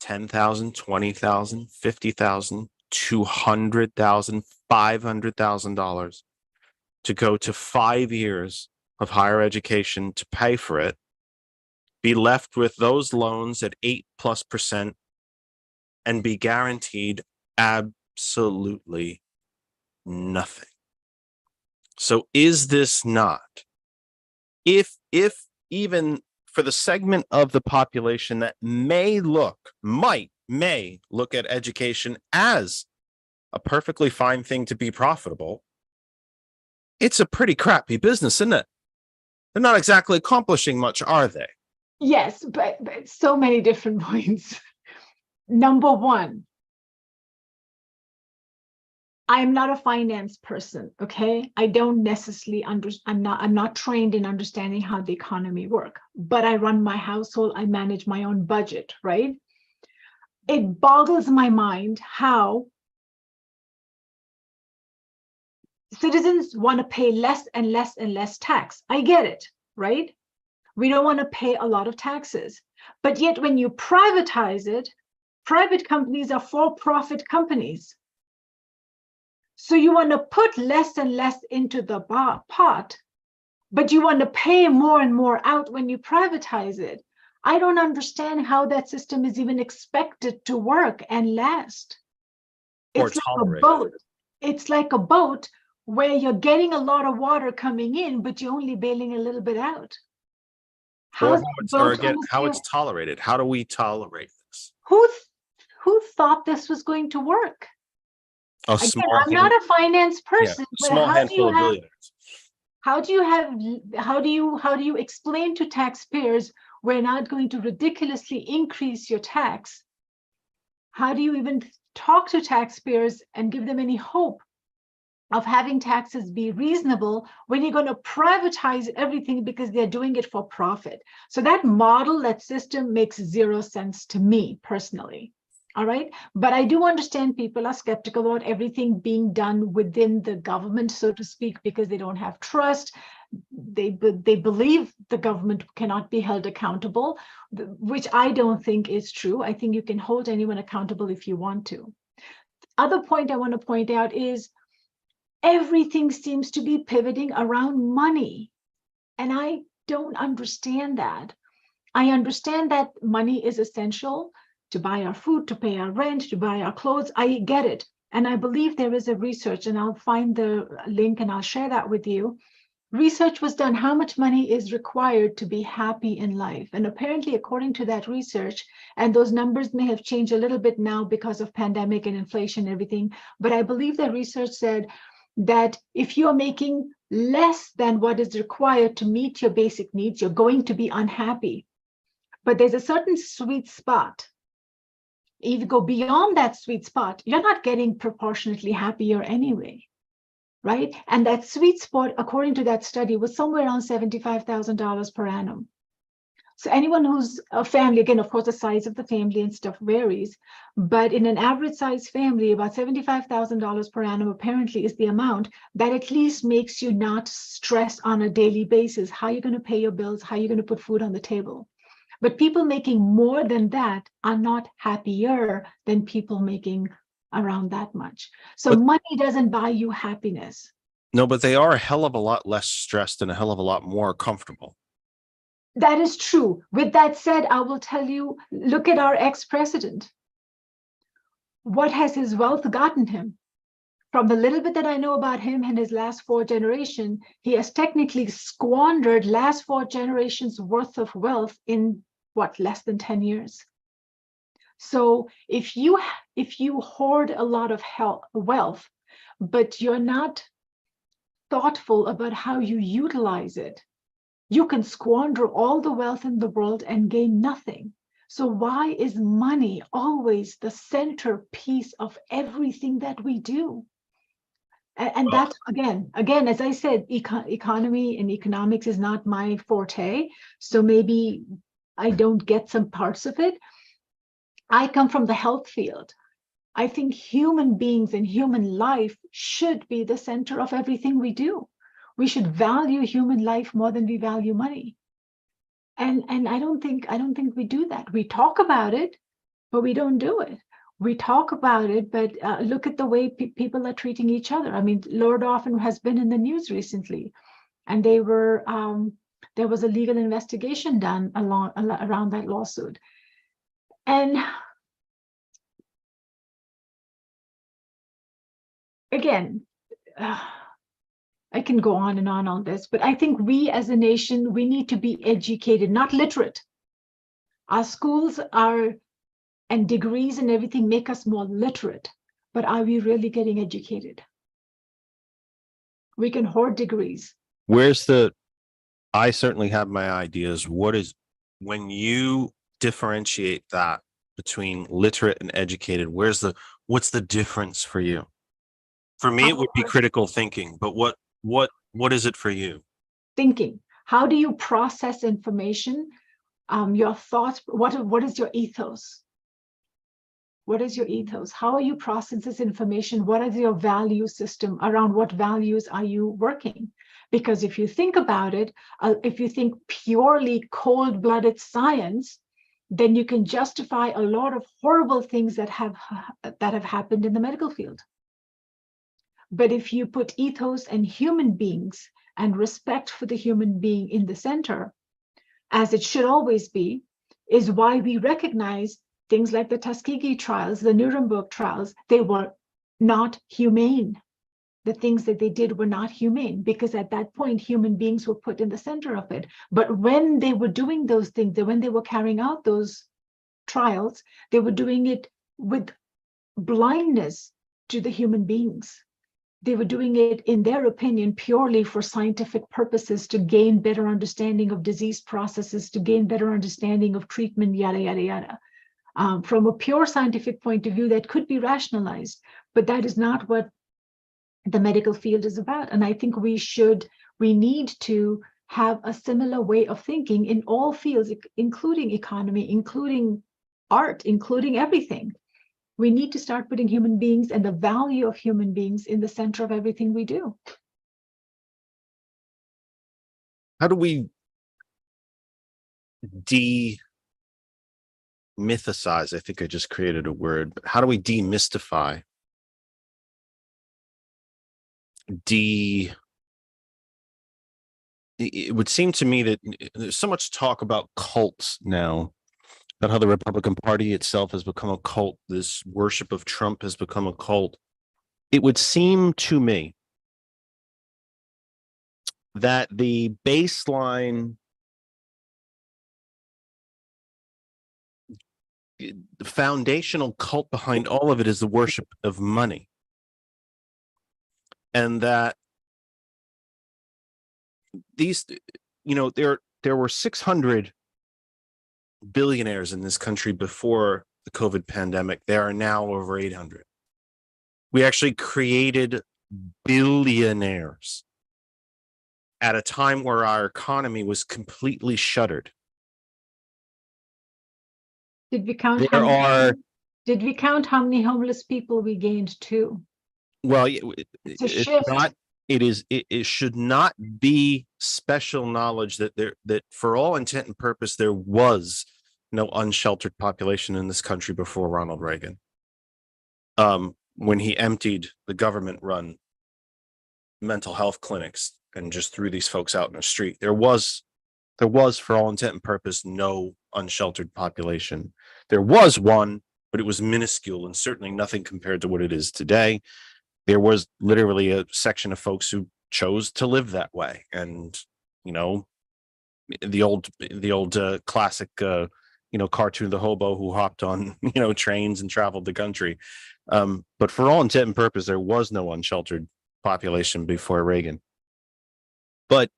[SPEAKER 1] $10,000, $20,000, $50,000, $200,000, $500,000 to go to 5 years of higher education to pay for it, be left with those loans at 8+%, and be guaranteed absolutely nothing. So is this not, if even for the segment of the population that may look at education as a perfectly fine thing to be profitable, it's a pretty crappy business, isn't it? They're not exactly accomplishing much, are they?
[SPEAKER 3] Yes, but so many different points. Number one, I'm not a finance person, okay? I don't necessarily understand. I'm not trained in understanding how the economy works, but I run my household, I manage my own budget, right? It boggles my mind how citizens want to pay less and less and less tax. I get it, right? We don't want to pay a lot of taxes. But yet when you privatize it, private companies are for-profit companies. So you want to put less and less into the pot, but you want to pay more and more out when you privatize it. I don't understand how that system is even expected to work and last. It's like a boat. It's like a boat where you're getting a lot of water coming in, but you're only bailing a little bit out.
[SPEAKER 1] How it's tolerated. How do we tolerate this?
[SPEAKER 3] Who thought this was going to work? Again, I'm not a finance person, but how do you explain to taxpayers we're not going to ridiculously increase your tax? How do you even talk to taxpayers and give them any hope of having taxes be reasonable when you're going to privatize everything because they're doing it for profit? So that model, that system makes zero sense to me personally. All right. But I do understand people are skeptical about everything being done within the government, so to speak, because they don't have trust. They believe the government cannot be held accountable, which I don't think is true. I think you can hold anyone accountable if you want to. Other point I want to point out is everything seems to be pivoting around money. And I don't understand that. I understand that money is essential to buy our food, to pay our rent, to buy our clothes. I get it. And I believe there is a research, and I'll find the link and I'll share that with you. Research was done, how much money is required to be happy in life. And apparently, according to that research, and those numbers may have changed a little bit now because of pandemic and inflation and everything, but I believe that research said that if you're making less than what is required to meet your basic needs, you're going to be unhappy. But there's a certain sweet spot. If you go beyond that sweet spot, you're not getting proportionately happier anyway, right? And that sweet spot, according to that study, was somewhere around $75,000 per annum. So anyone who's a family, again, of course, the size of the family and stuff varies, but in an average size family, about $75,000 per annum apparently is the amount that at least makes you not stress on a daily basis how you're going to pay your bills, how you're going to put food on the table. But people making more than that are not happier than people making around that much. So
[SPEAKER 1] But-
[SPEAKER 3] money doesn't buy you happiness.
[SPEAKER 1] No, but they are a hell of a lot less stressed and a hell of a lot more comfortable.
[SPEAKER 3] That is true. With that said, I will tell you, look at our ex-president. What has his wealth gotten him? From the little bit that I know about him and his last 4 generations, he has technically squandered last 4 generations worth of wealth in what, less than 10 years. So if you hoard a lot of wealth, but you're not thoughtful about how you utilize it, you can squander all the wealth in the world and gain nothing. So why is money always the centerpiece of everything that we do? And
[SPEAKER 1] Well-
[SPEAKER 3] that, again, as I said, economy and economics is not my forte. So maybe I don't get some parts of it. I come from the health field. I think human beings and human life should be the center of everything we do. We should value human life more than we value money. And I don't think we do that. We talk about it, but we don't do it. We talk about it, but look at the way people are treating each other. I mean, Lord Orphan has been in the news recently, and there was a legal investigation done around that lawsuit. And again, I can go on and on this, but I think we as a nation, we need to be educated, not literate. Our schools are, and degrees and everything make us more literate, but are we really getting educated? We can hoard degrees.
[SPEAKER 1] I certainly have my ideas. When you differentiate that between literate and educated, what's the difference for you? For me, it would be critical thinking, but what is it for you?
[SPEAKER 3] Thinking. How do you process information? Your thoughts, what is your ethos? What is your ethos? How are you processing this information? What is your value system? Around what values are you working? Because if you think about it, if you think purely cold-blooded science, then you can justify a lot of horrible things that have happened in the medical field. But if you put ethos and human beings and respect for the human being in the center, as it should always be, is why we recognize things like the Tuskegee trials, the Nuremberg trials. They were not humane. The things that they did were not humane, because at that point, human beings were put in the center of it. But when they were doing those things, when they were carrying out those trials, they were doing it with blindness to the human beings. They were doing it, in their opinion, purely for scientific purposes, to gain better understanding of disease processes, to gain better understanding of treatment, yada, yada, yada. From a pure scientific point of view, that could be rationalized, but that is not what the medical field is about. And I think we need to have a similar way of thinking in all fields, including economy, including art, including everything. We need to start putting human beings and the value of human beings in the center of everything we do.
[SPEAKER 1] How do we demythicize? I think I just created a word, but how do we demystify? It would seem to me that there's so much talk about cults now, about how the Republican Party itself has become a cult. This worship of Trump has become a cult. It would seem to me that the baseline, the foundational cult behind all of it is the worship of money. And that there were 600 billionaires in this country before the COVID pandemic. There are now over 800. We actually created billionaires at a time where our economy was completely shuttered.
[SPEAKER 3] Did we count
[SPEAKER 1] There
[SPEAKER 3] how many,
[SPEAKER 1] are,
[SPEAKER 3] did we count how many homeless people we gained too?
[SPEAKER 1] well,
[SPEAKER 3] It's a
[SPEAKER 1] it's
[SPEAKER 3] shift.
[SPEAKER 1] not, it should not be special knowledge that that for all intent and purpose, there was no unsheltered population in this country before Ronald Reagan. When he emptied the government run mental health clinics and just threw these folks out in the street, there was, for all intent and purpose, no unsheltered population. There was one, but it was minuscule and certainly nothing compared to what it is today. There was literally a section of folks who chose to live that way. And, you know, the old classic, cartoon, the hobo who hopped on, trains and traveled the country. But for all intent and purpose, there was no unsheltered population before Reagan. But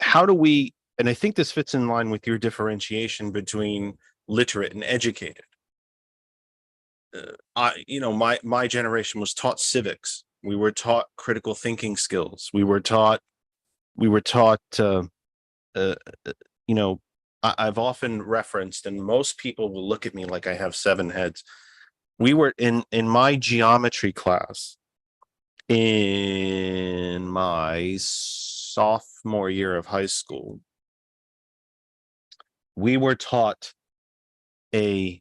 [SPEAKER 1] how do we, and I think this fits in line with your differentiation between literate and educated. My generation was taught civics. We were taught critical thinking skills. We were taught, I've often referenced, and most people will look at me like I have 7 heads. We were in my geometry class in my sophomore year of high school. We were taught a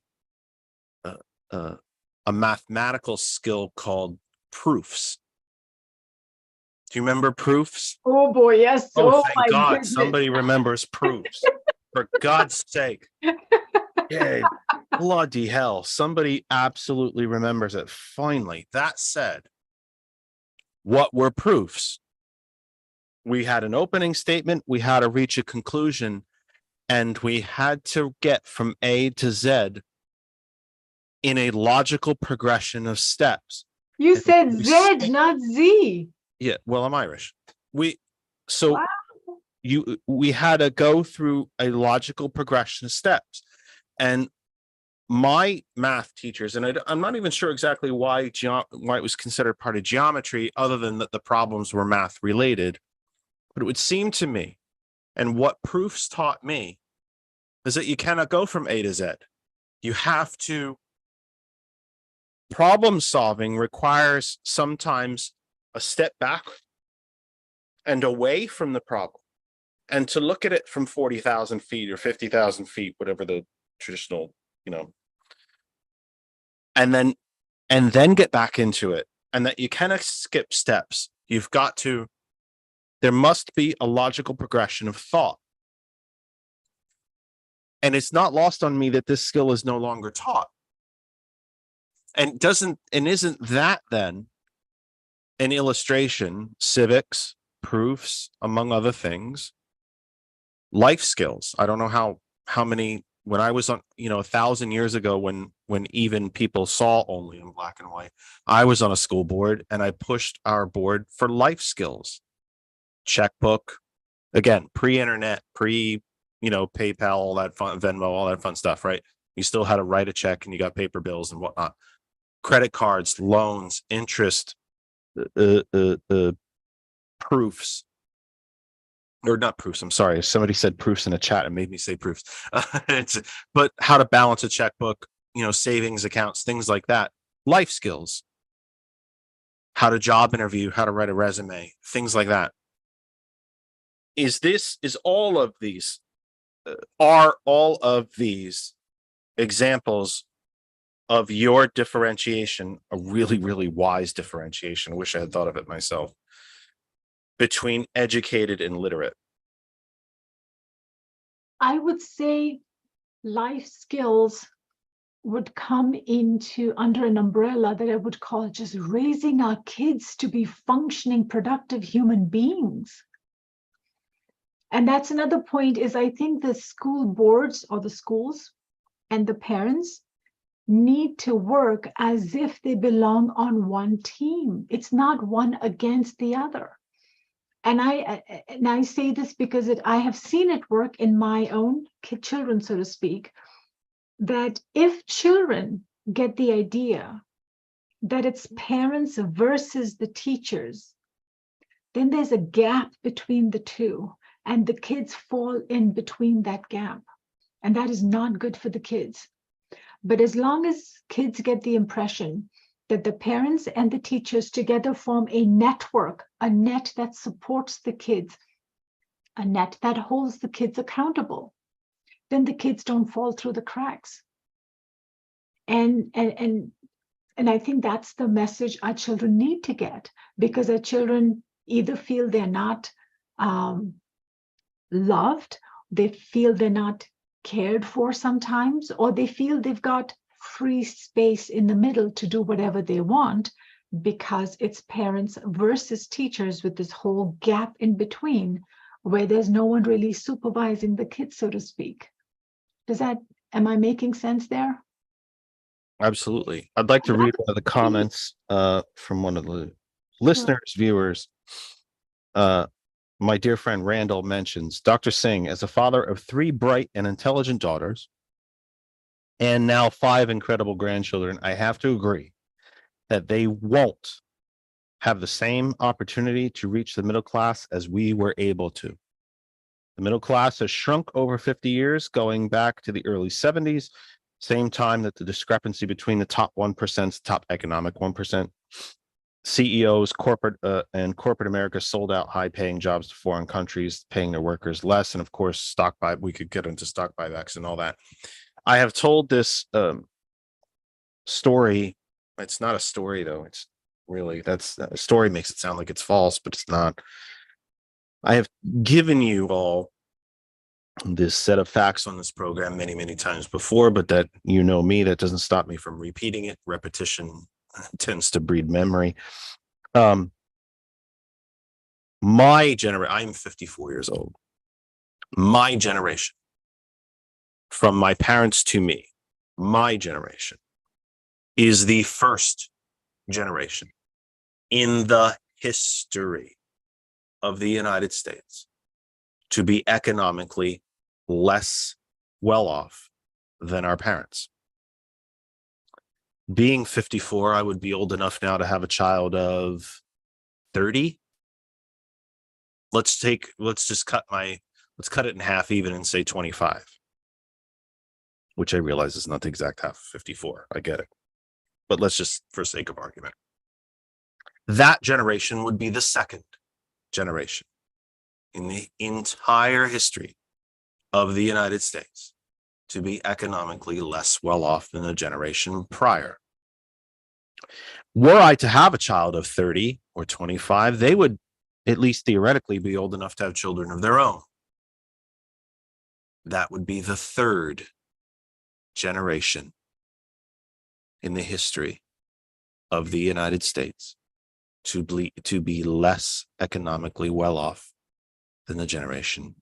[SPEAKER 1] mathematical skill called proofs. Do you remember proofs?
[SPEAKER 3] Oh boy, yes.
[SPEAKER 1] Oh,
[SPEAKER 3] Oh
[SPEAKER 1] thank
[SPEAKER 3] my
[SPEAKER 1] God,
[SPEAKER 3] goodness.
[SPEAKER 1] somebody remembers proofs. For God's sake. Yeah, bloody hell. Somebody absolutely remembers it. Finally, that said, what were proofs? We had an opening statement, we had to reach a conclusion, and we had to get from A to Z in a logical progression of steps.
[SPEAKER 3] You
[SPEAKER 1] And
[SPEAKER 3] said
[SPEAKER 1] we
[SPEAKER 3] Z,
[SPEAKER 1] spent-
[SPEAKER 3] not Z.
[SPEAKER 1] Yeah, well, I'm Irish. We
[SPEAKER 3] Wow.
[SPEAKER 1] had to go through a logical progression of steps. And my math teachers, and I'm not even sure exactly why it was considered part of geometry, other than that the problems were math related. But it would seem to me, and what proofs taught me, is that you cannot go from A to Z. You have to, problem solving requires sometimes a step back and away from the problem, and to look at it from 40,000 feet or 50,000 feet, whatever the traditional, and then get back into it. And that you cannot skip steps. There must be a logical progression of thought. And it's not lost on me that this skill is no longer taught. And isn't that then an illustration, civics, proofs, among other things, life skills? I don't know how many, when I was on, 1,000 years ago, when even people saw only in black and white, I was on a school board and I pushed our board for life skills, checkbook, again, pre-internet, PayPal, all that fun, Venmo, all that fun stuff, right? You still had to write a check and you got paper bills and whatnot. Credit cards, loans, interest, proofs, or not proofs. I'm sorry. Somebody said proofs in the chat and made me say proofs. But how to balance a checkbook, savings accounts, things like that. Life skills, how to job interview, how to write a resume, things like that. Are all of these examples of your differentiation a really, really wise differentiation? I wish I had thought of it myself, between educated and literate.
[SPEAKER 3] I would say life skills would come into under an umbrella that I would call just raising our kids to be functioning, productive human beings. And that's another point, is I think the school boards or the schools and the parents need to work as if they belong on one team. It's not one against the other. And I say this because I have seen it work in my own children, so to speak, that if children get the idea that it's parents versus the teachers, then there's a gap between the two, and the kids fall in between that gap. And that is not good for the kids. But as long as kids get the impression that the parents and the teachers together form a network, a net that supports the kids, a net that holds the kids accountable, then the kids don't fall through the cracks. And I think that's the message our children need to get, because our children either feel they're not loved, they feel they're not cared for sometimes, or they feel they've got free space in the middle to do whatever they want, because it's parents versus teachers with this whole gap in between where there's no one really supervising the kids, so to speak. Am I making sense there?
[SPEAKER 1] Absolutely. I'd like to read one of the comments from one of the listeners, viewers. My dear friend Randall mentions, Dr. Singh, as a father of 3 bright and intelligent daughters, and now 5 incredible grandchildren, I have to agree that they won't have the same opportunity to reach the middle class as we were able to. The middle class has shrunk over 50 years, going back to the early 70s, same time that the discrepancy between the top 1%, top economic 1%, CEOs, corporate America sold out high-paying jobs to foreign countries, paying their workers less, and of course, we could get into stock buybacks and all that. I have told this story. It's not a story, though. It's really, that's a story makes it sound like it's false, but it's not. I have given you all this set of facts on this program many, many times before, but that, you know me, that doesn't stop me from repeating it. Repetition tends to breed memory. My generation, I'm 54 years old. My generation, from my parents to me, my generation is the first generation in the history of the United States to be economically less well off than our parents. Being 54, I would be old enough now to have a child of 30. Let's cut it in half even and say 25, which I realize is not the exact half of 54. I get it. But let's just, for sake of argument, that generation would be the second generation in the entire history of the United States to be economically less well off than the generation prior. Were I to have a child of 30 or 25, they would at least theoretically be old enough to have children of their own. That would be the third generation in the history of the United States to be less economically well off than the generation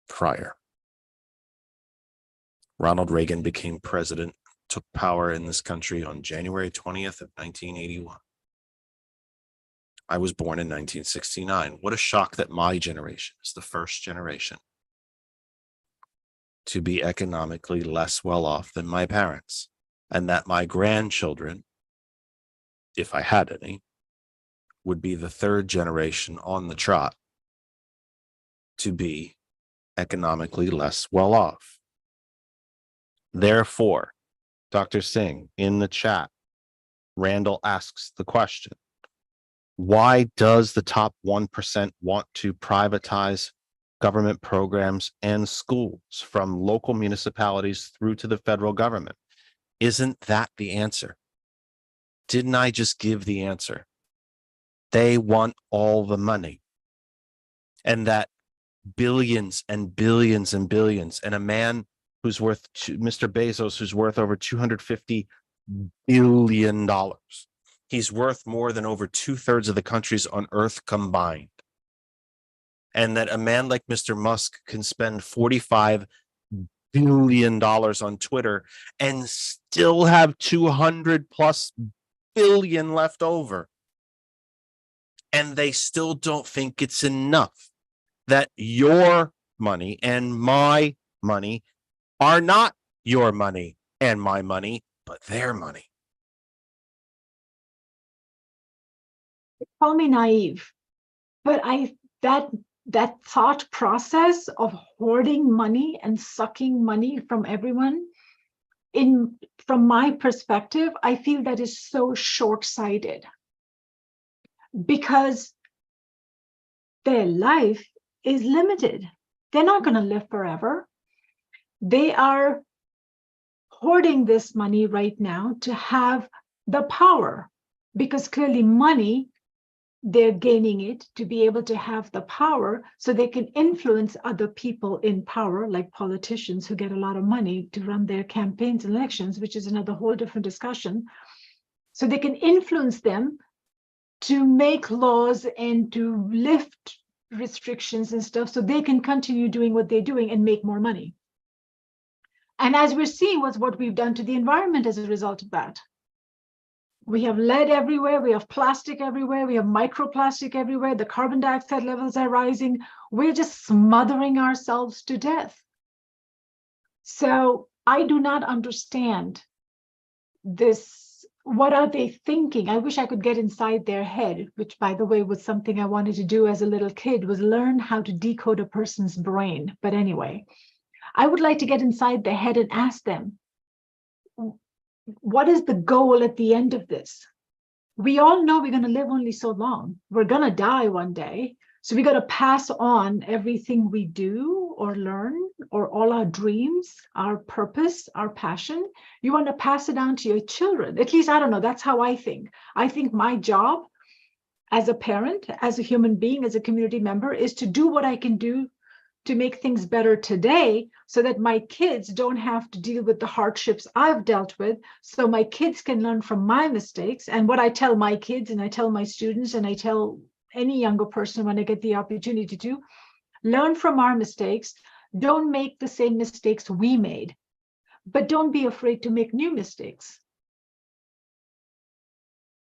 [SPEAKER 1] prior. Ronald Reagan became president, took power in this country on January 20th of 1981. I was born in 1969. What a shock that my generation is the first generation to be economically less well off than my parents, and that my grandchildren, if I had any, would be the third generation on the trot to be economically less well off. Therefore, Dr. Singh, in the chat, Randall asks the question, why does the top 1% want to privatize government programs and schools from local municipalities through to the federal government? Isn't that the answer? Didn't I just give the answer? They want all the money. And that billions and billions and billions, and a man who's worth, Mr. Bezos, who's worth over $250 billion. He's worth more than over 2/3 of the countries on earth combined. And that a man like Mr. Musk can spend $45 billion on Twitter and still have 200+ billion left over. And they still don't think it's enough. That your money and my money are not your money and my money, but their money.
[SPEAKER 3] Call me naive, but that thought process of hoarding money and sucking money from everyone, from my perspective, I feel that is so short-sighted, because their life is limited. They're not going to live forever. They are hoarding this money right now to have the power, because clearly money, they're gaining it to be able to have the power so they can influence other people in power, like politicians who get a lot of money to run their campaigns and elections, which is another whole different discussion. So they can influence them to make laws and to lift restrictions and stuff so they can continue doing what they're doing and make more money. And as we're seeing, what we've done to the environment as a result of that. We have lead everywhere, we have plastic everywhere, we have microplastic everywhere, the carbon dioxide levels are rising. We're just smothering ourselves to death. So I do not understand this. What are they thinking? I wish I could get inside their head, which, by the way, was something I wanted to do as a little kid, was learn how to decode a person's brain. But anyway, I would like to get inside their head and ask them, what is the goal at the end of this? We all know we're going to live only so long. We're going to die one day. So we got to pass on everything we do or learn, or all our dreams, our purpose, our passion. You want to pass it on to your children. At least, I don't know, that's how I think. I think my job as a parent, as a human being, as a community member, is to do what I can do to make things better today so that my kids don't have to deal with the hardships I've dealt with, so my kids can learn from my mistakes. And what I tell my kids, and I tell my students, and I tell any younger person when I get the opportunity to, learn from our mistakes. Don't make the same mistakes we made, but don't be afraid to make new mistakes.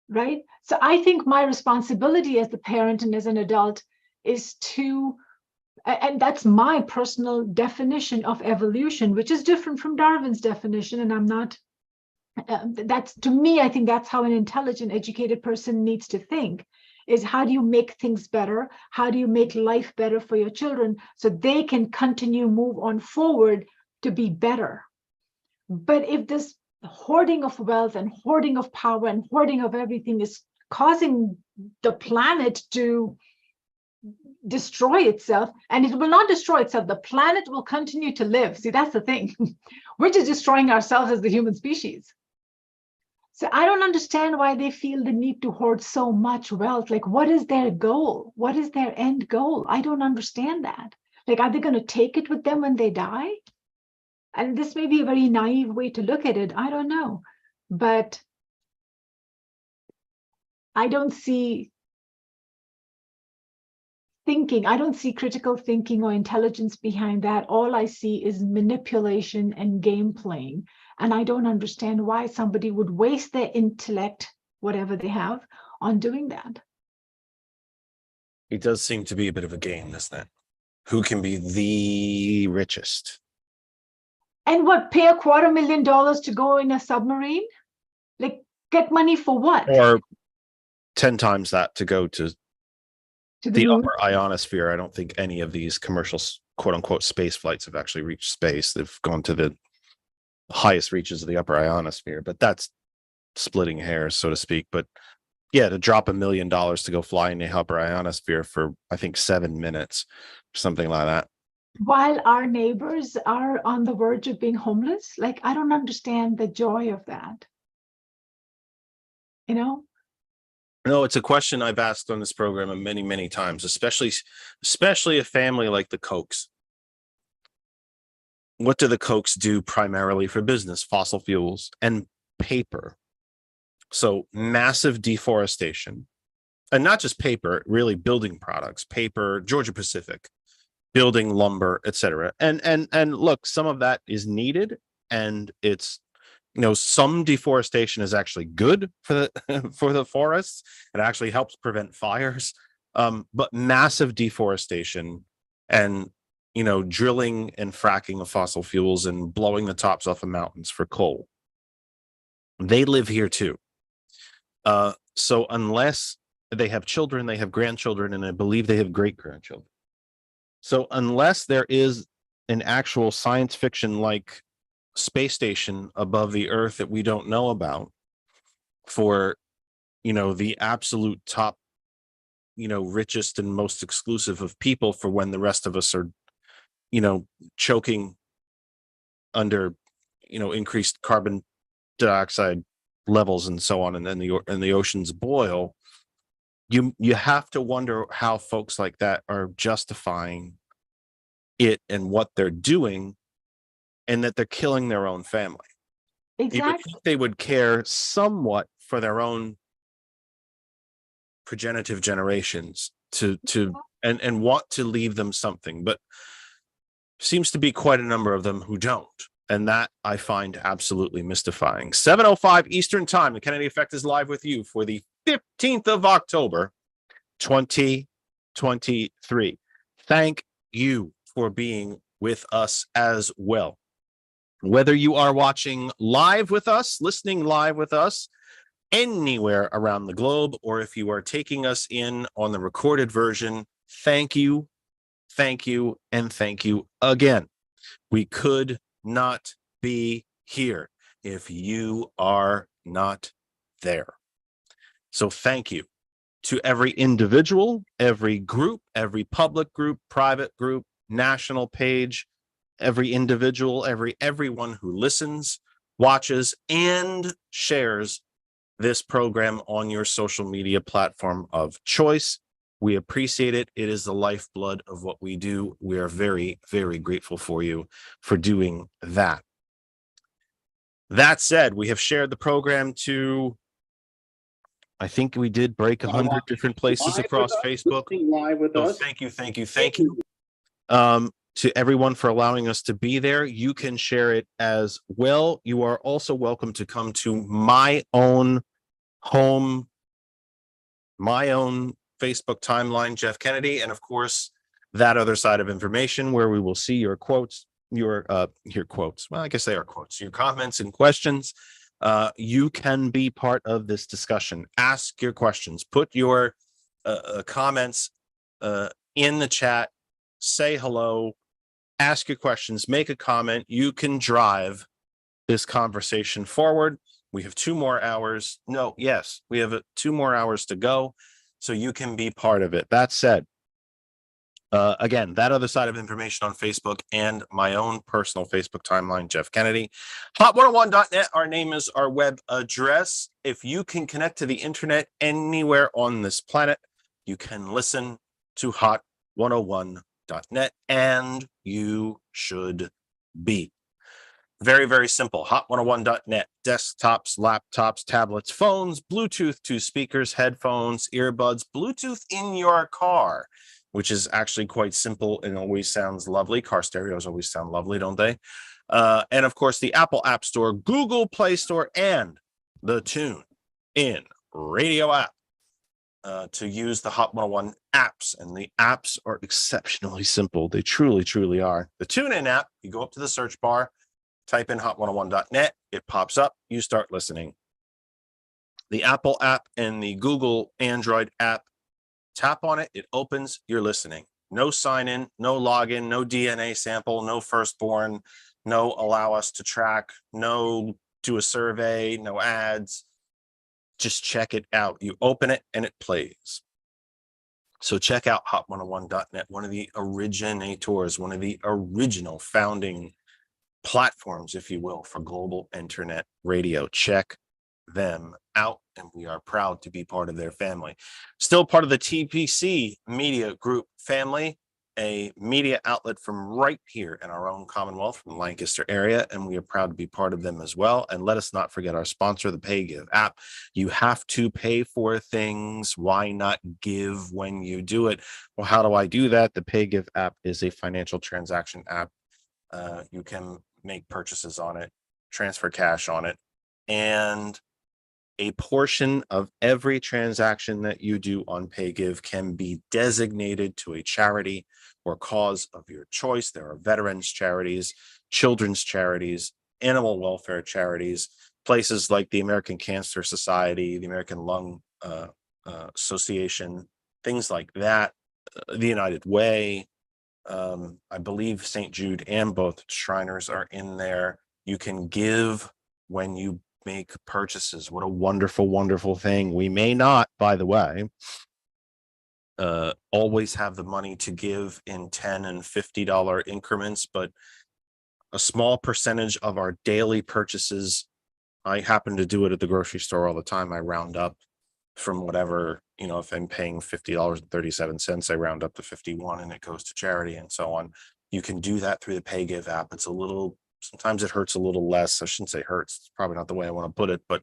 [SPEAKER 3] Right? So I think my responsibility as the parent and as an adult is to, and that's my personal definition of evolution, which is different from Darwin's definition. And I'm not, that's, to me, I think that's how an intelligent, educated person needs to think, is how do you make things better? How do you make life better for your children so they can continue, move on forward to be better? But if this hoarding of wealth and hoarding of power and hoarding of everything is causing the planet to destroy itself, and it will not destroy itself, the planet will continue to live. See, that's the thing. We're just destroying ourselves as the human species. So I don't understand why they feel the need to hoard so much wealth. Like, what is their goal? What is their end goal? I don't understand that. Like, are they going to take it with them when they die? And this may be a very naive way to look at it. I don't know. But I don't see thinking. I don't see critical thinking or intelligence behind that. All I see is manipulation and game playing. And I don't understand why somebody would waste their intellect, whatever they have, on doing that.
[SPEAKER 1] It does seem to be a bit of a game, doesn't it? Who can be the richest?
[SPEAKER 3] And what, pay $250,000 to go in a submarine? Like, get money for what?
[SPEAKER 1] Or 10 times that to go to the
[SPEAKER 3] moon?
[SPEAKER 1] upper ionosphere. I don't think any of these commercial, quote unquote, space flights have actually reached space. They've gone to the highest reaches of the upper ionosphere, but that's splitting hairs, so to speak. But yeah, to drop $1 million to go fly in the upper ionosphere for, I think, 7 minutes, something like that.
[SPEAKER 3] While our neighbors are on the verge of being homeless, like, I don't understand the joy of that. You know?
[SPEAKER 1] No, it's a question I've asked on this program many, many times, especially a family like the Kochs. What do the Kochs do primarily for business? Fossil fuels and paper. So massive deforestation, and not just paper, really building products, paper, Georgia Pacific, building lumber, etc. And look, some of that is needed, and it's, you know, some deforestation is actually good for the for the forests. It actually helps prevent fires. But massive deforestation and, you know, drilling and fracking of fossil fuels and blowing the tops off of mountains for coal. They live here too. So unless they have children, they have grandchildren, and I believe they have great grandchildren. So unless there is an actual science fiction like space station above the earth that we don't know about for, the absolute top, richest and most exclusive of people, for when the rest of us are, choking under, increased carbon dioxide levels and so on, and then the oceans boil, you have to wonder how folks like that are justifying it and what they're doing, and that they're killing their own family. You would
[SPEAKER 3] Exactly.
[SPEAKER 1] think they would care somewhat for their own progenitive generations and want to leave them something, but seems to be quite a number of them who don't. And that I find absolutely mystifying. 7:05 Eastern Time. The Kennedy Effect is live with you for the 15th of October, 2023. Thank you for being with us as well. Whether you are watching live with us, listening live with us, anywhere around the globe, or if you are taking us in on the recorded version, thank you, and thank you again. We could not be here if you are not there. So thank you to every individual, every group, every public group, private group, national page, every individual, everyone who listens, watches, and shares this program on your social media platform of choice. We appreciate it. It is the lifeblood of what we do. We are very, very grateful for you for doing that. That said, we have shared the program to, I think we did break 100 different places across Facebook. So thank you. To everyone for allowing us to be there. You can share it as well. You are also welcome to come to my own home, my own Facebook timeline, Jeff Kennedy, and of course, that other side of information where we will see your quotes, your quotes. Well, I guess they are quotes, your comments and questions. You can be part of this discussion. Ask your questions, put your comments in the chat, say hello, ask your questions, make a comment. You can drive this conversation forward. We have 2 more hours. No, yes, we have 2 more hours to go, so you can be part of it. That said, again, that other side of information on Facebook and my own personal Facebook timeline, Jeff Kennedy. Hot101.net, our name is our web address. If you can connect to the internet anywhere on this planet, you can listen to Hot101.net, and you should be. Very, very simple. Hot101.net. Desktops, laptops, tablets, phones, Bluetooth to speakers, headphones, earbuds, Bluetooth in your car, which is actually quite simple and always sounds lovely. Car stereos always sound lovely, don't they? And of course, the Apple App Store, Google Play Store, and the Tune In Radio app to use the Hot 101 apps. And the apps are exceptionally simple. They truly, truly are. The Tune In app, you go up to the search bar, type in hot101.net, it pops up, you start listening. The Apple app and the Google Android app, tap on it, it opens, you're listening. No sign in, no login, no DNA sample, no firstborn, no allow us to track, no do a survey, no ads. Just check it out. You open it and it plays. So check out hot101.net, one of the originators, one of the original founding platforms, if you will, for global internet radio. Check them out, and we are proud to be part of their family. Still part of the TPC Media Group family, a media outlet from right here in our own Commonwealth, from the Lancaster area, and we are proud to be part of them as well. And let us not forget our sponsor, the PayGive app. You have to pay for things. Why not give when you do it? Well, how do I do that? The PayGive app is a financial transaction app. You can make purchases on it, transfer cash on it, and a portion of every transaction that you do on PayGive can be designated to a charity or cause of your choice. There are veterans charities, children's charities, animal welfare charities, places like the American Cancer Society, the American Lung Association, things like that, the United Way, I believe St. Jude and both Shriners are in there. You can give when you make purchases. What a wonderful, wonderful thing. We may not, by the way, always have the money to give in $10 and $50 increments, but a small percentage of our daily purchases, I happen to do it at the grocery store all the time. I round up from whatever, if I'm paying $50.37, I round up to 51 and it goes to charity and so on. You can do that through the PayGive app. Sometimes it hurts a little less. I shouldn't say hurts. It's probably not the way I want to put it, but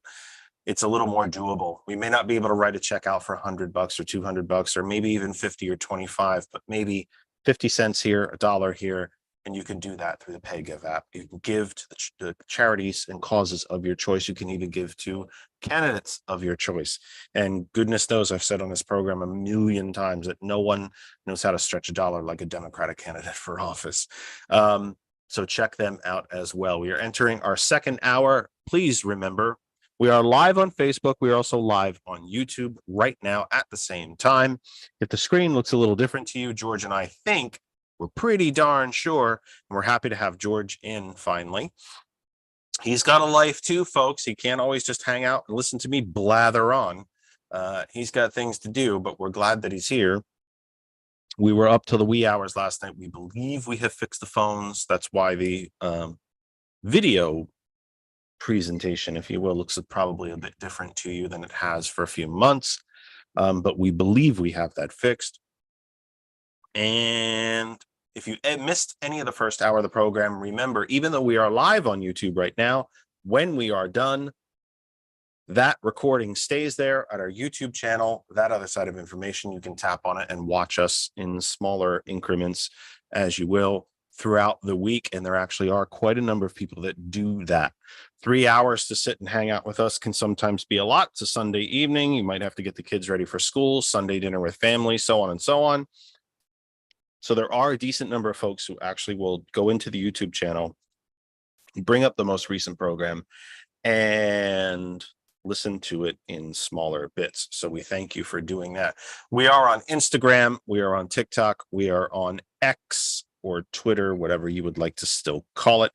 [SPEAKER 1] it's a little more doable. We may not be able to write a check out for $100 or $200 or maybe even 50 or 25, but maybe 50 cents here, $1 here. And you can do that through the PayGive app. You can give to the charities and causes of your choice. You can even give to candidates of your choice. And goodness knows, I've said on this program a million times that no one knows how to stretch a dollar like a Democratic candidate for office. So check them out as well. We are entering our second hour. Please remember, we are live on Facebook. We are also live on YouTube right now at the same time. If the screen looks a little different to you, George and I think we're pretty darn sure, and we're happy to have George in finally. He's got a life too, folks. He can't always just hang out and listen to me blather on. He's got things to do, but we're glad that he's here. We were up till the wee hours last night. We believe we have fixed the phones. That's why the video presentation, if you will, looks probably a bit different to you than it has for a few months. But we believe we have that fixed. And if you missed any of the first hour of the program, remember, even though we are live on YouTube right now, when we are done, that recording stays there at our YouTube channel. That other side of information, you can tap on it and watch us in smaller increments as you will throughout the week. And there actually are quite a number of people that do that. 3 hours to sit and hang out with us can sometimes be a lot. It's a Sunday evening. You might have to get the kids ready for school, Sunday dinner with family, so on and so on. So there are a decent number of folks who actually will go into the YouTube channel, bring up the most recent program, and listen to it in smaller bits. So we thank you for doing that. We are on Instagram. We are on TikTok. We are on X or Twitter, whatever you would like to still call it.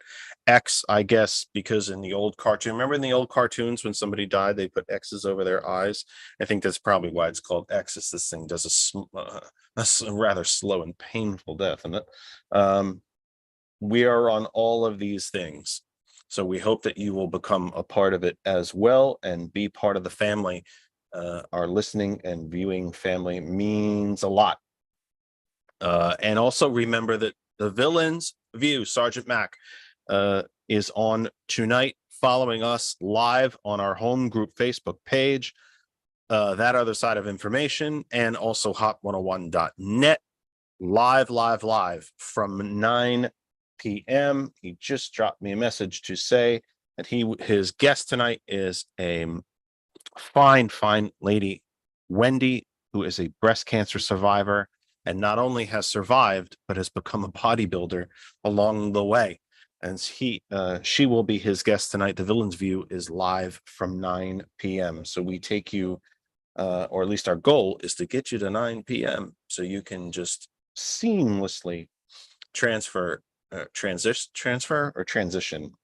[SPEAKER 1] X, I guess, because in the old cartoon, remember in the old cartoons when somebody died, they put X's over their eyes? I think that's probably why it's called X. This thing does a rather slow and painful death, isn't it? We are on all of these things. So we hope that you will become a part of it as well and be part of the family. Our listening and viewing family means a lot. And also remember that the Villains View, Sergeant Mac, is on tonight, following us live on our home group Facebook page. That other side of information, and also hot101.net, live from 9 p.m. He just dropped me a message to say that his guest tonight is a fine lady, Wendy, who is a breast cancer survivor and not only has survived, but has become a bodybuilder along the way. And she will be his guest tonight. The Villains View is live from 9 p.m. So we take you, or at least our goal is to get you to 9 p.m. so you can just seamlessly transition.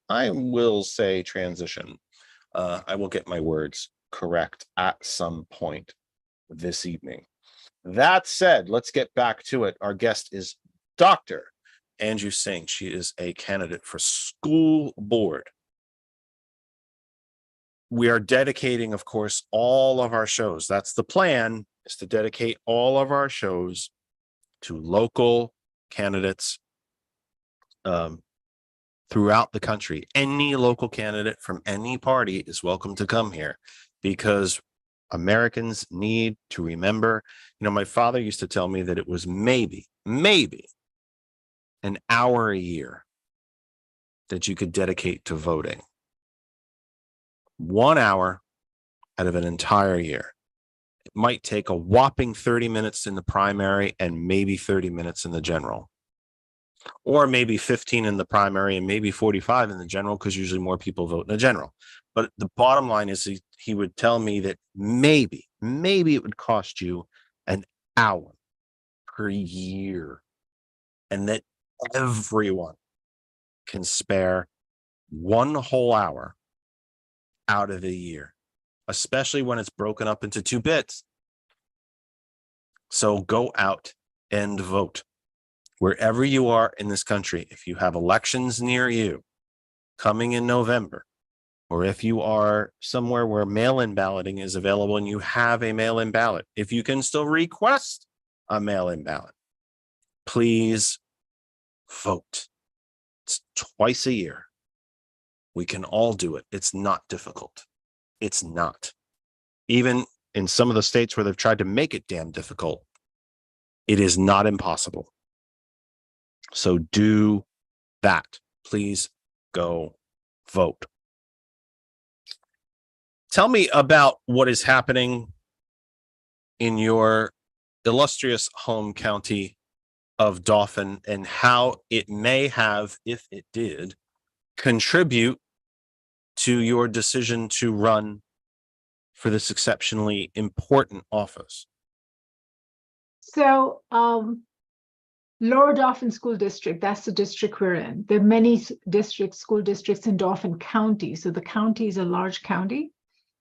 [SPEAKER 1] I will say transition. I will get my words correct at some point this evening. That said, let's get back to it. Our guest is Dr. Anju Singh. She is a candidate for school board. We are dedicating, of course, all of our shows. That's the plan, is to dedicate all of our shows to local candidates throughout the country. Any local candidate from any party is welcome to come here, because Americans need to remember. My father used to tell me that it was maybe an hour a year that you could dedicate to voting. 1 hour out of an entire year. It might take a whopping 30 minutes in the primary and maybe 30 minutes in the general, or maybe 15 in the primary and maybe 45 in the general, because usually more people vote in the general. But the bottom line is he would tell me that maybe it would cost you an hour per year and that everyone can spare 1 whole hour out of the year, especially when it's broken up into 2 bits. So go out and vote. Wherever you are in this country, if you have elections near you coming in November, or if you are somewhere where mail-in balloting is available and you have a mail-in ballot, if you can still request a mail-in ballot, please vote. It's twice a year. We can all do it. It's not difficult. It's not. Even in some of the states where they've tried to make it damn difficult, it is not impossible. So do that. Please go vote. Tell me about what is happening in your illustrious home county of Dauphin and how it may have, if it did, contribute to your decision to run for this exceptionally important office.
[SPEAKER 3] So, Lower Dauphin School District, that's the district we're in. There are many school districts in Dauphin County. So the county is a large county.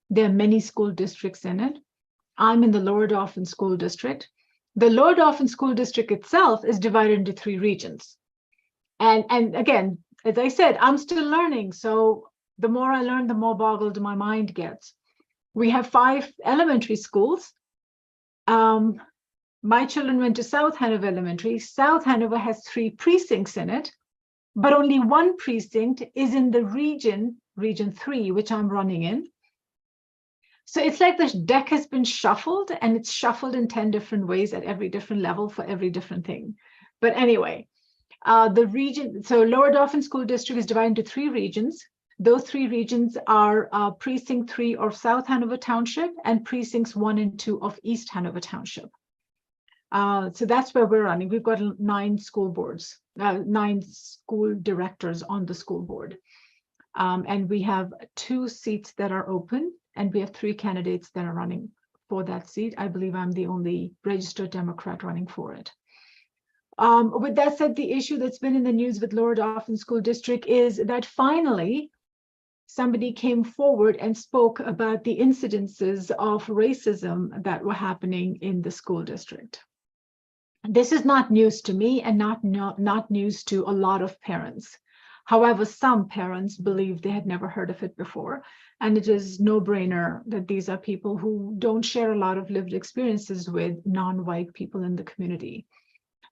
[SPEAKER 3] There are many school districts in it. I'm in the Lower Dauphin School District. The Lower Dauphin School District itself is divided into 3 regions. And again, as I said, I'm still learning. So the more I learn, the more boggled my mind gets. We have 5 elementary schools. My children went to South Hanover Elementary. South Hanover has 3 precincts in it, but only 1 precinct is in the region 3, which I'm running in. So it's like the deck has been shuffled, and it's shuffled in 10 different ways at every different level for every different thing. But anyway, the region, so Lower Dauphin School District is divided into 3 regions. Those 3 regions are Precinct 3 of South Hanover Township and Precincts 1 and 2 of East Hanover Township. So that's where we're running. We've got 9 school boards, 9 school directors on the school board. And we have 2 seats that are open, and we have 3 candidates that are running for that seat. I believe I'm the only registered Democrat running for it. With that said, the issue that's been in the news with Lower Dauphin School District is that finally somebody came forward and spoke about the incidences of racism that were happening in the school district. This is not news to me and not news to a lot of parents. However, some parents believe they had never heard of it before, and it is no-brainer that these are people who don't share a lot of lived experiences with non-white people in the community.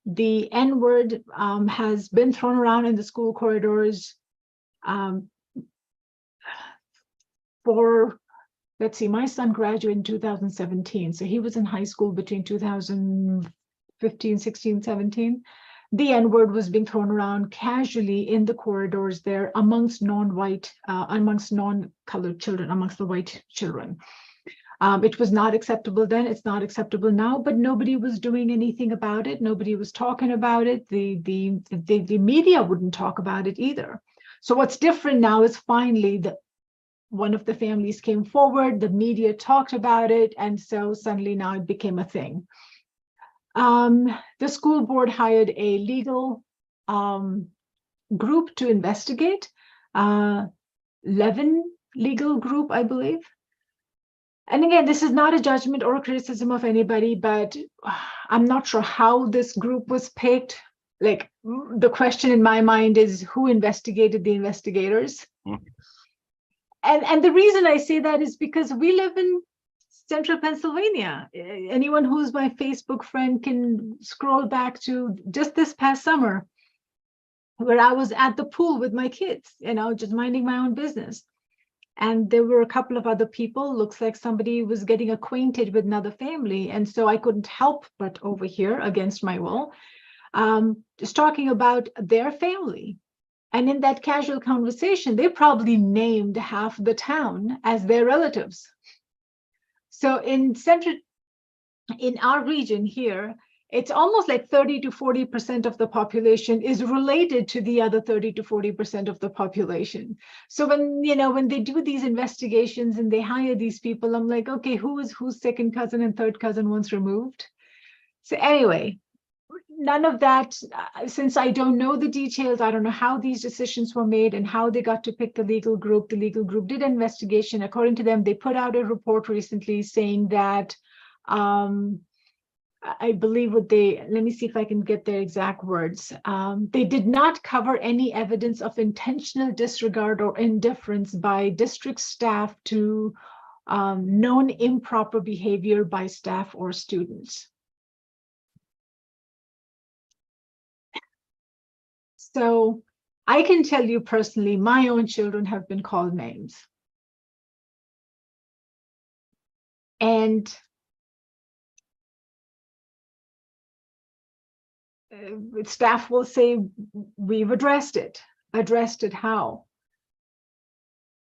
[SPEAKER 3] The N-word has been thrown around in the school corridors for, let's see, my son graduated in 2017, so he was in high school between 2015, 16, 17. The N-word was being thrown around casually in the corridors there amongst non-white, amongst non-colored children, amongst the white children. It was not acceptable then, it's not acceptable now, but nobody was doing anything about it. Nobody was talking about it. The media wouldn't talk about it either. So what's different now is finally one of the families came forward, the media talked about it, and so suddenly now it became a thing. The school board hired a legal group to investigate, Levin legal group, I believe. And again, this is not a judgment or a criticism of anybody, but I'm not sure how this group was picked. Like, the question in my mind is who investigated the investigators? Mm-hmm. And the reason I say that is because we live in Central Pennsylvania. Anyone who's my Facebook friend can scroll back to just this past summer, where I was at the pool with my kids, just minding my own business. And there were a couple of other people. Looks like somebody was getting acquainted with another family. And so I couldn't help but overhear, against my will, just talking about their family. And in that casual conversation, they probably named half the town as their relatives. So in our region here, it's almost like 30 to 40% of the population is related to the other 30 to 40% of the population. So when they do these investigations and they hire these people, I'm like, okay, who's second cousin and third cousin once removed? So anyway, none of that, since I don't know the details, I don't know how these decisions were made and how they got to pick the legal group. The legal group did investigation. According to them, they put out a report recently saying that, I believe what they, let me see if I can get their exact words. They did not cover any evidence of intentional disregard or indifference by district staff to known improper behavior by staff or students. So I can tell you personally, my own children have been called names. And staff will say, we've addressed it. Addressed it how?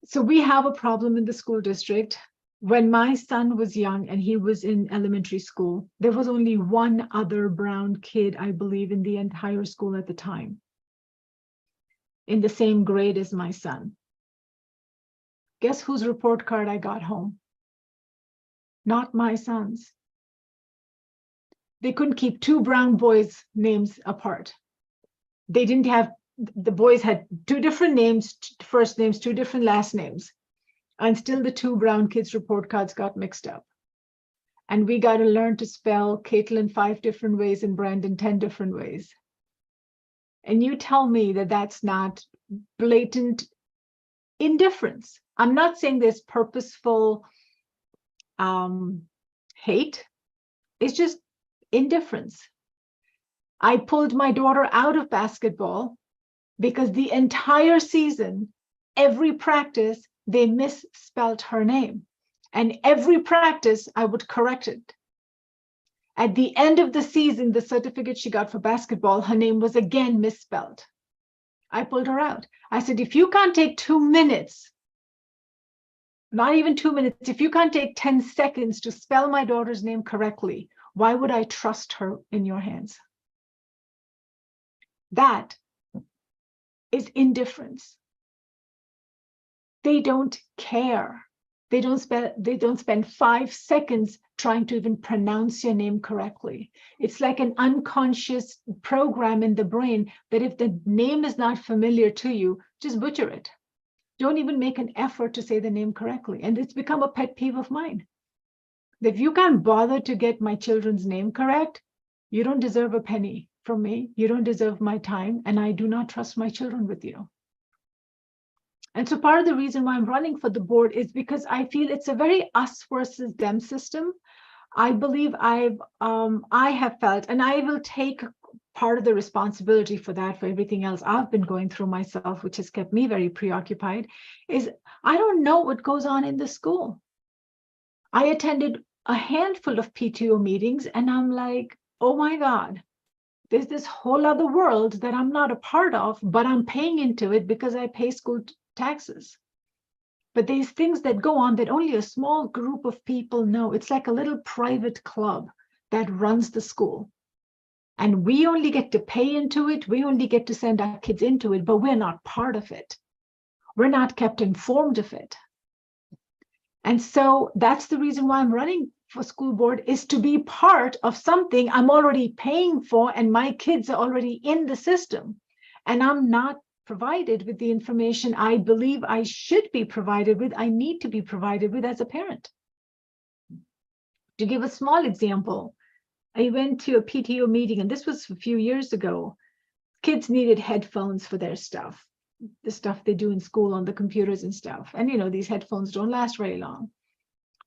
[SPEAKER 3] So we have a problem in the school district. When my son was young and he was in elementary school, there was only one other brown kid, I believe, in the entire school at the time, in the same grade as my son. Guess whose report card I got home? Not my son's. They couldn't keep two brown boys' names apart. They didn't have, the boys had two different names, first names, two different last names. And still the two brown kids' report cards got mixed up. And we got to learn to spell Caitlin 5 different ways and Brandon 10 different ways. And you tell me that that's not blatant indifference. I'm not saying there's purposeful hate. It's just indifference. I pulled my daughter out of basketball because the entire season, every practice, they misspelled her name. And every practice, I would correct it. At the end of the season, the certificate she got for basketball, her name was again misspelled. I pulled her out. I said, if you can't take 2 minutes, not even 2 minutes, if you can't take 10 seconds to spell my daughter's name correctly, why would I trust her in your hands? That is indifference. They don't care. They don't spend 5 seconds trying to even pronounce your name correctly. It's like an unconscious program in the brain that if the name is not familiar to you, just butcher it. Don't even make an effort to say the name correctly. And it's become a pet peeve of mine. If you can't bother to get my children's name correct, you don't deserve a penny from me. You don't deserve my time, and I do not trust my children with you. And so part of the reason why I'm running for the board is because I feel it's a very us versus them system. I believe I have felt, and I will take part of the responsibility for that, for everything else I've been going through myself, which has kept me very preoccupied, is I don't know what goes on in the school. I attended a handful of PTO meetings and I'm like, oh my God, there's this whole other world that I'm not a part of, but I'm paying into it because I pay school taxes. But there's things that go on that only a small group of people know. It's like a little private club that runs the school. And we only get to pay into it. We only get to send our kids into it, but we're not part of it. We're not kept informed of it. And so that's the reason why I'm running for school board, is to be part of something I'm already paying for, and my kids are already in the system. And I'm not provided with the information I believe I should be provided with, I need to be provided with as a parent. To give a small example, I went to a PTO meeting, and this was a few years ago. Kids needed headphones for their stuff, the stuff they do in school on the computers and stuff. And you know, these headphones don't last very long.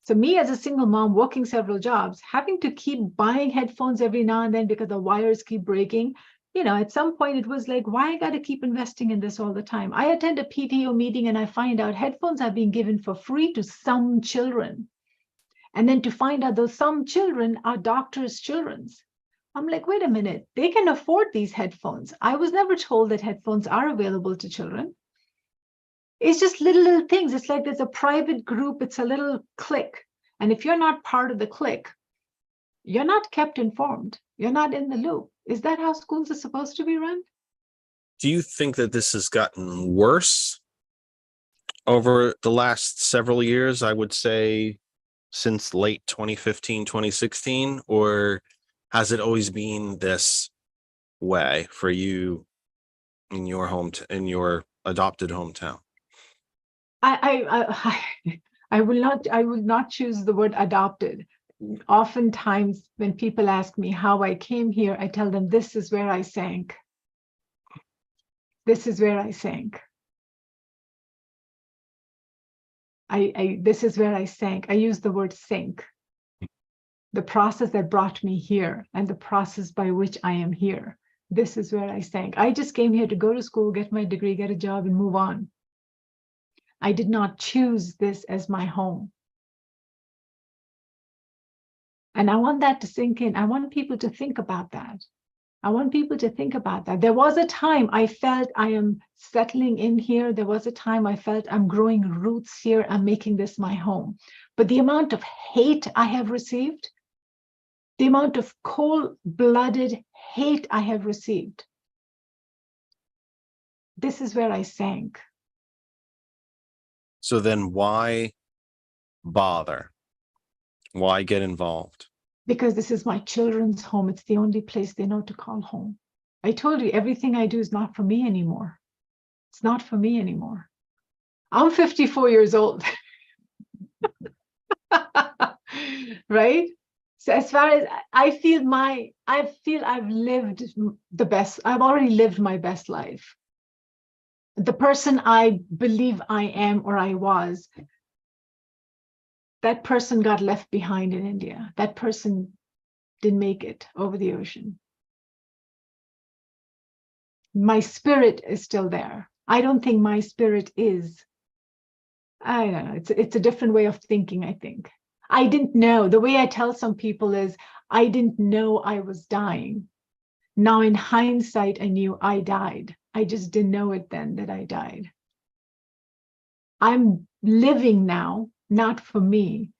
[SPEAKER 3] So me as a single mom working several jobs, having to keep buying headphones every now and then because the wires keep breaking, you know, at some point it was like, why I got to keep investing in this all the time? I attend a PTO meeting and I find out headphones are being given for free to some children. And then to find out those some children are doctors' children's. I'm like, wait a minute, they can afford these headphones. I was never told that headphones are available to children. It's just little things. It's like there's a private group, it's a little clique. And if you're not part of the clique, you're not kept informed. You're not in the loop. Is that how schools are supposed to be run?
[SPEAKER 1] Do you think that this has gotten worse over the last several years? I would say since late 2015, 2016, or has it always been this way for you in your in your adopted hometown?
[SPEAKER 3] I will not choose the word adopted. Oftentimes when people ask me how I came here, I tell them this is where I sank. This is where I sank. This is where I sank. I use the word sink. The process that brought me here and the process by which I am here. This is where I sank. I just came here to go to school, get my degree, get a job, and move on. I did not choose this as my home. And I want that to sink in. I want people to think about that. I want people to think about that. There was a time I felt I am settling in here. There was a time I felt I'm growing roots here. I'm making this my home. But the amount of hate I have received, the amount of cold-blooded hate I have received, this is where I sank.
[SPEAKER 1] So then why bother? Why get involved?
[SPEAKER 3] Because this is my children's home. It's the only place they know to call home. I told you, everything I do is not for me anymore. It's not for me anymore. I'm 54 years old. Right? So as far as I feel I've lived the best. I've already lived my best life. The person I believe I am or I was, that person got left behind in India. That person didn't make it over the ocean. My spirit is still there. I don't think my spirit is. I don't know. It's a different way of thinking, I think. I didn't know. The way I tell some people is, I didn't know I was dying. Now in hindsight, I knew I died. I just didn't know it then that I died. I'm living now, not for me.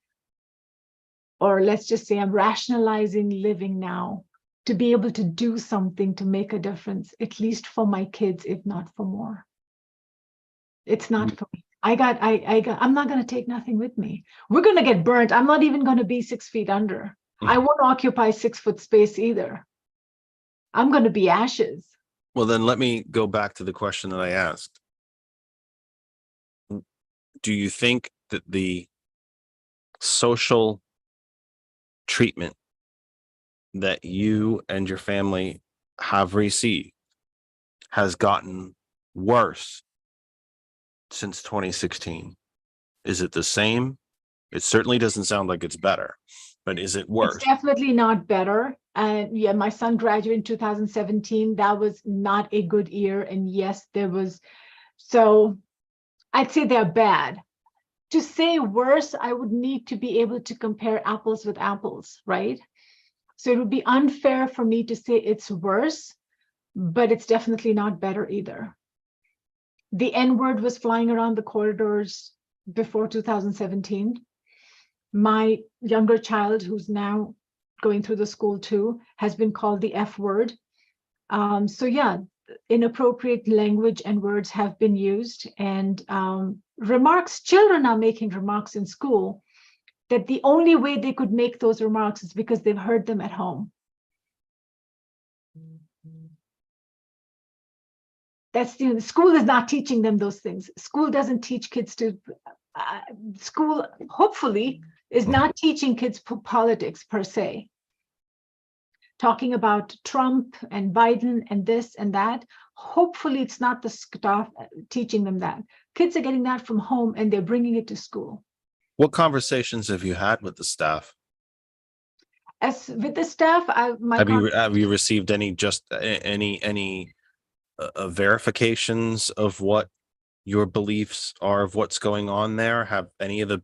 [SPEAKER 3] Or let's just say I'm rationalizing living now to be able to do something to make a difference, at least for my kids, if not for more. It's not for me. I'm not going to take nothing with me. We're going to get burnt. I'm not even going to be 6 feet under. I won't occupy 6 foot space either. I'm going to be ashes.
[SPEAKER 1] Well, then let me go back to the question that I asked. Do you think that the social treatment that you and your family have received has gotten worse since 2016? Is it the same? It certainly doesn't sound like it's better, but is it worse?
[SPEAKER 3] It's definitely not better. And yeah, my son graduated in 2017. That was not a good year. And yes, there was. So I'd say they're bad. To say worse, I would need to be able to compare apples with apples, right? So it would be unfair for me to say it's worse, but it's definitely not better either. The N-word was flying around the corridors before 2017. My younger child, who's now going through the school too, has been called the F word. So yeah, inappropriate language and words have been used, and children are making remarks in school that the only way they could make those remarks is because they've heard them at home. The school is not teaching them those things. School doesn't teach kids to, school hopefully is not teaching kids politics per se. Talking about Trump and Biden and this and that. Hopefully it's not the staff teaching them that. Kids are getting that from home and they're bringing it to school.
[SPEAKER 1] What conversations have you had with the staff?
[SPEAKER 3] As with the staff,
[SPEAKER 1] Have you received any verifications of what your beliefs are, of what's going on there? Have any of the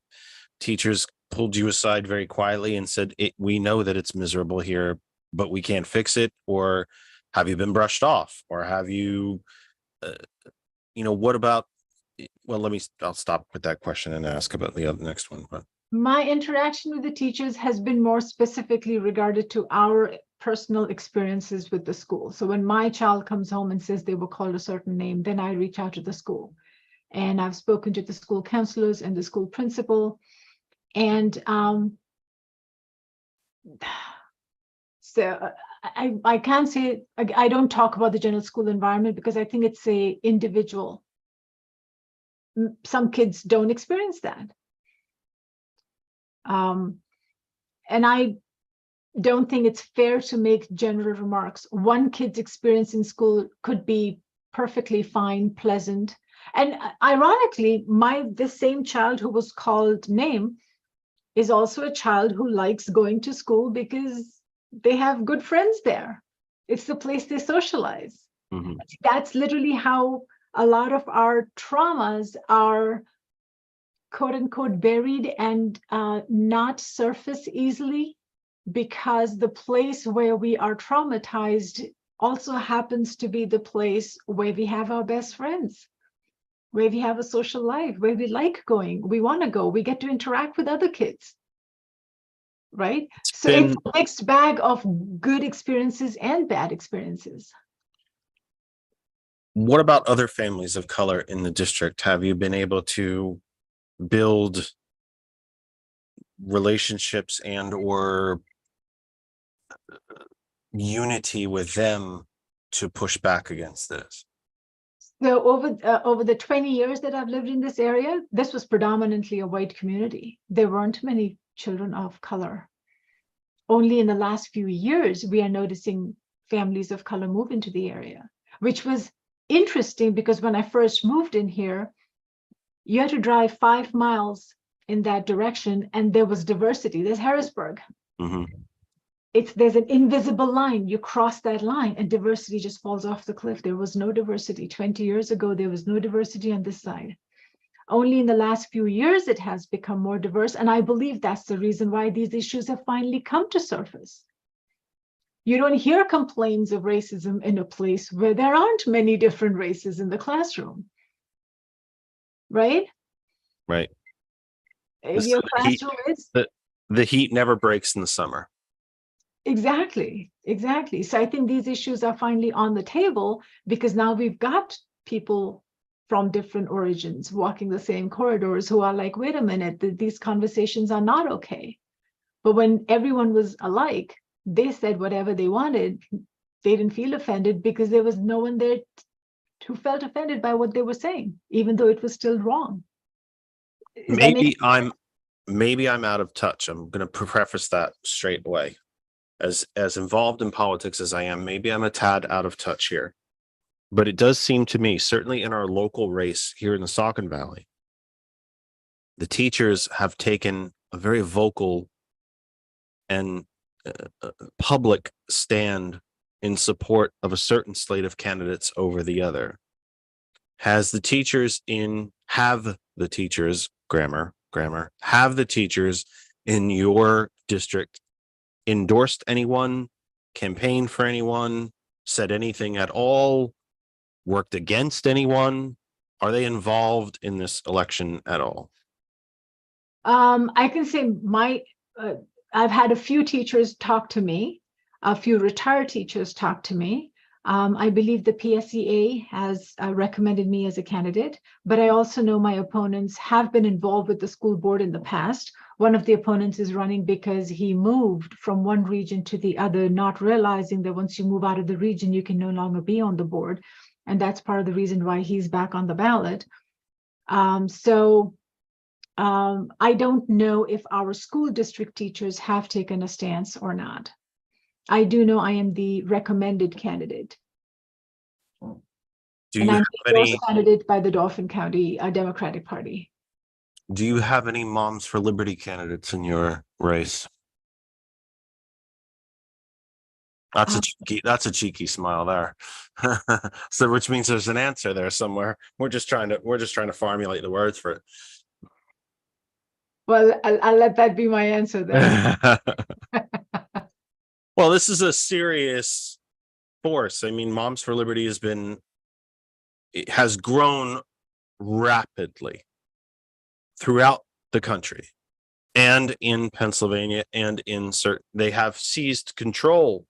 [SPEAKER 1] teachers pulled you aside very quietly and said, we know that it's miserable here, but we can't fix it? Or have you been brushed off? Or have you, what about, well, I'll stop with that question and ask about the next one. But
[SPEAKER 3] my interaction with the teachers has been more specifically regarded to our personal experiences with the school. So when my child comes home and says they were called a certain name, then I reach out to the school. And I've spoken to the school counselors and the school principal. And so I can't say, I don't talk about the general school environment because I think it's a individual. Some kids don't experience that. And I don't think it's fair to make general remarks. One kid's experience in school could be perfectly fine, pleasant. And ironically, this same child who was called name is also a child who likes going to school because they have good friends there. It's the place they socialize.
[SPEAKER 1] Mhm.
[SPEAKER 3] That's literally how a lot of our traumas are quote unquote buried and not surface easily, because the place where we are traumatized also happens to be the place where we have our best friends, where we have a social life, where we like going, we want to go, we get to interact with other kids, right? So it's a mixed bag of good experiences and bad experiences.
[SPEAKER 1] What about other families of color in the district? Have you been able to build relationships and or unity with them to push back against this?
[SPEAKER 3] So over the 20 years that I've lived in this area, this was predominantly a white community. There weren't many children of color. Only in the last few years, we are noticing families of color move into the area, which was interesting because when I first moved in here, you had to drive 5 miles in that direction and there was diversity. There's Harrisburg.
[SPEAKER 1] Mhm.
[SPEAKER 3] There's an invisible line. You cross that line and diversity just falls off the cliff. There was no diversity. 20 years ago, there was no diversity on this side. Only in the last few years, it has become more diverse. And I believe that's the reason why these issues have finally come to surface. You don't hear complaints of racism in a place where there aren't many different races in the classroom, right?
[SPEAKER 1] Right.
[SPEAKER 3] If your classroom is
[SPEAKER 1] The heat never breaks in the summer.
[SPEAKER 3] exactly. So I think these issues are finally on the table because now we've got people from different origins walking the same corridors who are like, wait a minute, these conversations are not okay. But when everyone was alike, they said whatever they wanted. They didn't feel offended because there was no one there who felt offended by what they were saying, even though it was still wrong.
[SPEAKER 1] Maybe I'm out of touch. I'm going to preface that straight away. As involved in politics as I am, maybe I'm a tad out of touch here. But it does seem to me, certainly in our local race here in the Saucon Valley, the teachers have taken a very vocal and public stand in support of a certain slate of candidates over the other. Have the teachers in your district endorsed anyone, campaigned for anyone, said anything at all, worked against anyone? Are they involved in this election at all?
[SPEAKER 3] I can say I've had a few teachers talk to me, a few retired teachers talk to me. I believe the PSEA has recommended me as a candidate, but I also know my opponents have been involved with the school board in the past. One of the opponents is running because he moved from one region to the other, not realizing that once you move out of the region, you can no longer be on the board. And that's part of the reason why he's back on the ballot. I don't know if our school district teachers have taken a stance or not. I do know I am the recommended candidate.
[SPEAKER 1] Do
[SPEAKER 3] And
[SPEAKER 1] you
[SPEAKER 3] I'm
[SPEAKER 1] have
[SPEAKER 3] the endorsed
[SPEAKER 1] any?
[SPEAKER 3] candidate by the Dauphin County Democratic Party.
[SPEAKER 1] Do you have any Moms for Liberty candidates in your race? That's a cheeky smile there. So, which means there's an answer there somewhere. We're just trying to formulate the words for it.
[SPEAKER 3] Well, I'll let that be my answer then.
[SPEAKER 1] Well, this is a serious force. I mean, Moms for Liberty has grown rapidly throughout the country and in Pennsylvania, and they have seized control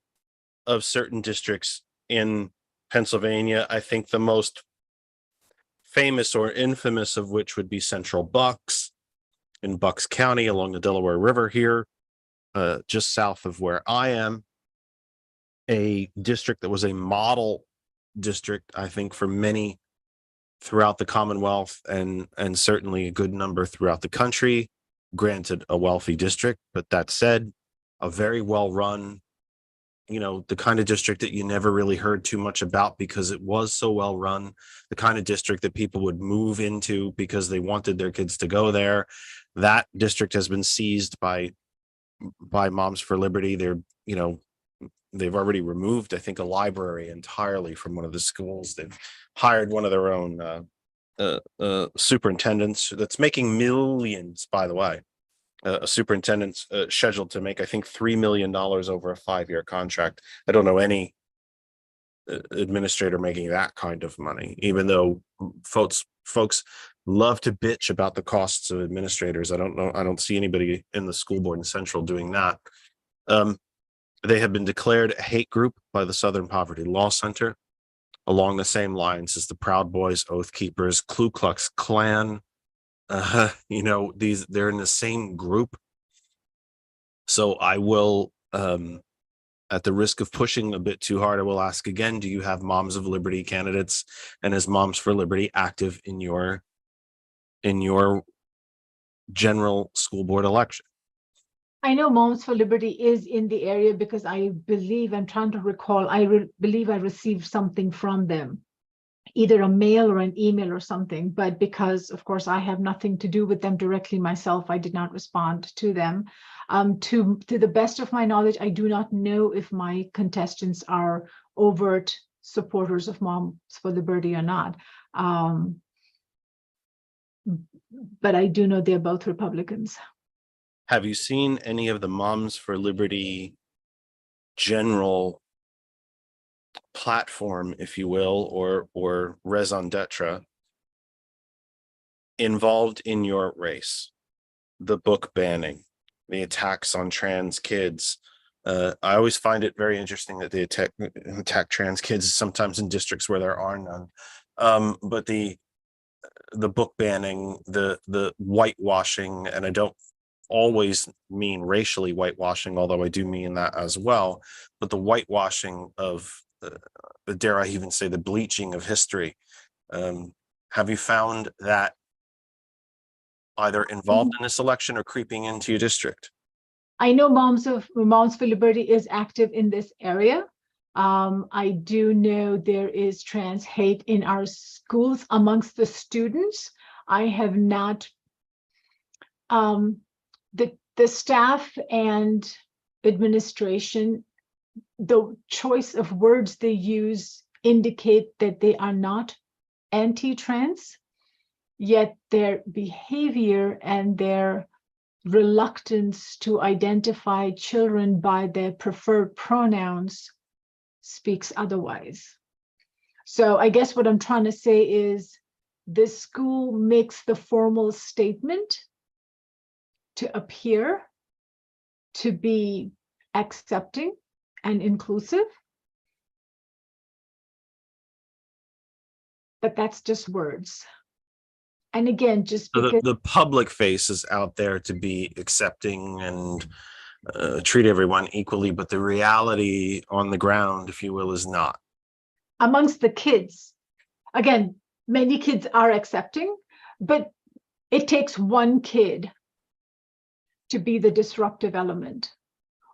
[SPEAKER 1] of certain districts in Pennsylvania. I think the most famous or infamous of which would be Central Bucks in Bucks County along the Delaware River here, just south of where I am. a district that was a model district, I think, for many throughout the Commonwealth and certainly a good number throughout the country. Granted, a wealthy district, but that said, a very well run, the kind of district that you never really heard too much about because it was so well run, the kind of district that people would move into because they wanted their kids to go there. That district has been seized by Moms for Liberty. They've already removed, I think, a library entirely from one of the schools. They've hired one of their own superintendents that's making millions, by the way. A superintendent's scheduled to make, I think, $3 million over a 5-year contract. I don't know any administrator making that kind of money, even though folks love to bitch about the costs of administrators. I don't see anybody in the school board in Central doing that. They have been declared a hate group by the Southern Poverty Law Center, along the same lines as the Proud Boys, Oath Keepers, Ku Klux Klan. They're in the same group. So I will, at the risk of pushing a bit too hard, I will ask again, do you have Moms of Liberty candidates, and is Moms for Liberty active in your general school board election?
[SPEAKER 3] I know Moms for Liberty is in the area because I believe, I'm trying to recall, believe I received something from them, either a mail or an email or something, but because, of course, I have nothing to do with them directly myself, I did not respond to them. To the best of my knowledge, I do not know if my contestants are overt supporters of Moms for Liberty or not. But I do know they're both Republicans.
[SPEAKER 1] Have you seen any of the Moms for Liberty general platform, if you will, or raison d'etre involved in your race? The book banning, the attacks on trans kids. I always find it very interesting that they attack trans kids sometimes in districts where there are none. But the book banning, the whitewashing, and I don't always mean racially whitewashing, although I do mean that as well, but the whitewashing of, dare I even say, the bleaching of history. Have you found that either involved in this election or creeping into your district?
[SPEAKER 3] I know Moms for Liberty is active in this area. I do know there is trans hate in our schools amongst the students. I have not, the staff and administration, the choice of words they use indicate that they are not anti-trans, yet their behavior and their reluctance to identify children by their preferred pronouns speaks otherwise. So I guess what I'm trying to say is this school makes the formal statement to appear to be accepting and inclusive, but that's just words. And again, just because
[SPEAKER 1] the public face is out there to be accepting and treat everyone equally, but the reality on the ground, if you will, is not.
[SPEAKER 3] Amongst the kids, again, many kids are accepting, but it takes one kid to be the disruptive element,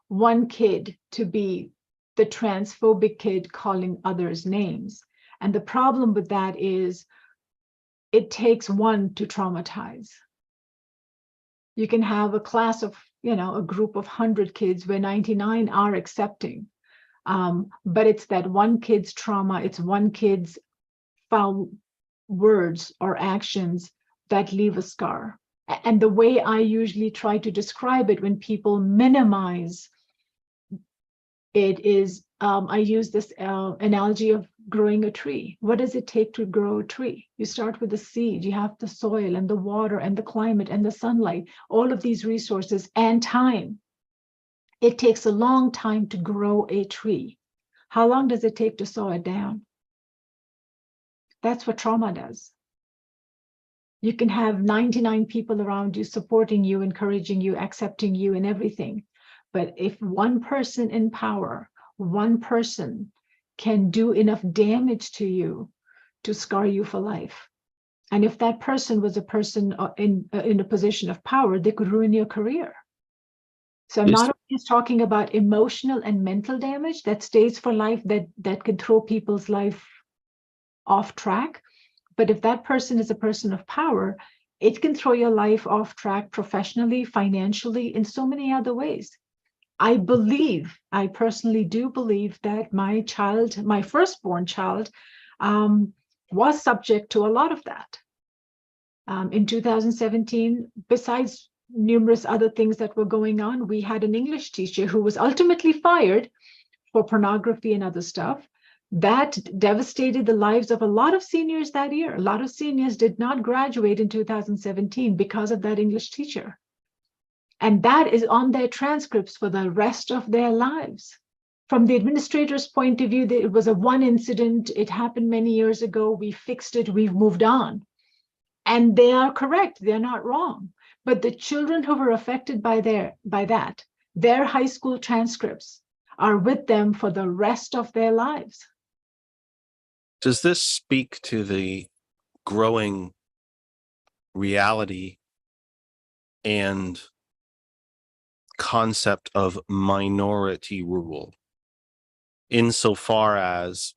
[SPEAKER 3] one kid to be the transphobic kid calling others names. And the problem with that is it takes one to traumatize. You can have a class of, a group of 100 kids where 99 are accepting. But it's that one kid's trauma, it's one kid's foul words or actions that leave a scar. And the way I usually try to describe it when people minimize it is, I use this analogy of growing a tree. What does it take to grow a tree? You start with the seed, you have the soil and the water and the climate and the sunlight, all of these resources and time. It takes a long time to grow a tree. How long does it take to saw it down? That's what trauma does. You can have 99 people around you supporting you, encouraging you, accepting you and everything. But if one person in power, one person can do enough damage to you to scar you for life. And if that person was a person in a position of power, they could ruin your career. So I'm
[SPEAKER 1] Is-
[SPEAKER 3] not always talking about emotional and mental damage that stays for life, that can throw people's life off track. But if that person is a person of power, it can throw your life off track professionally, financially, in so many other ways. I personally do believe that my child, my firstborn child, was subject to a lot of that. In 2017, besides numerous other things that were going on, we had an English teacher who was ultimately fired for pornography and other stuff. That devastated the lives of a lot of seniors that year. A lot of seniors did not graduate in 2017 because of that English teacher. And that is on their transcripts for the rest of their lives. From the administrator's point of view, it was a one incident. It happened many years ago. We fixed it. We've moved on. And they are correct. They're not wrong. But the children who were affected by that, their high school transcripts are with them for the rest of their lives.
[SPEAKER 1] Does this speak to the growing reality and concept of minority rule, insofar as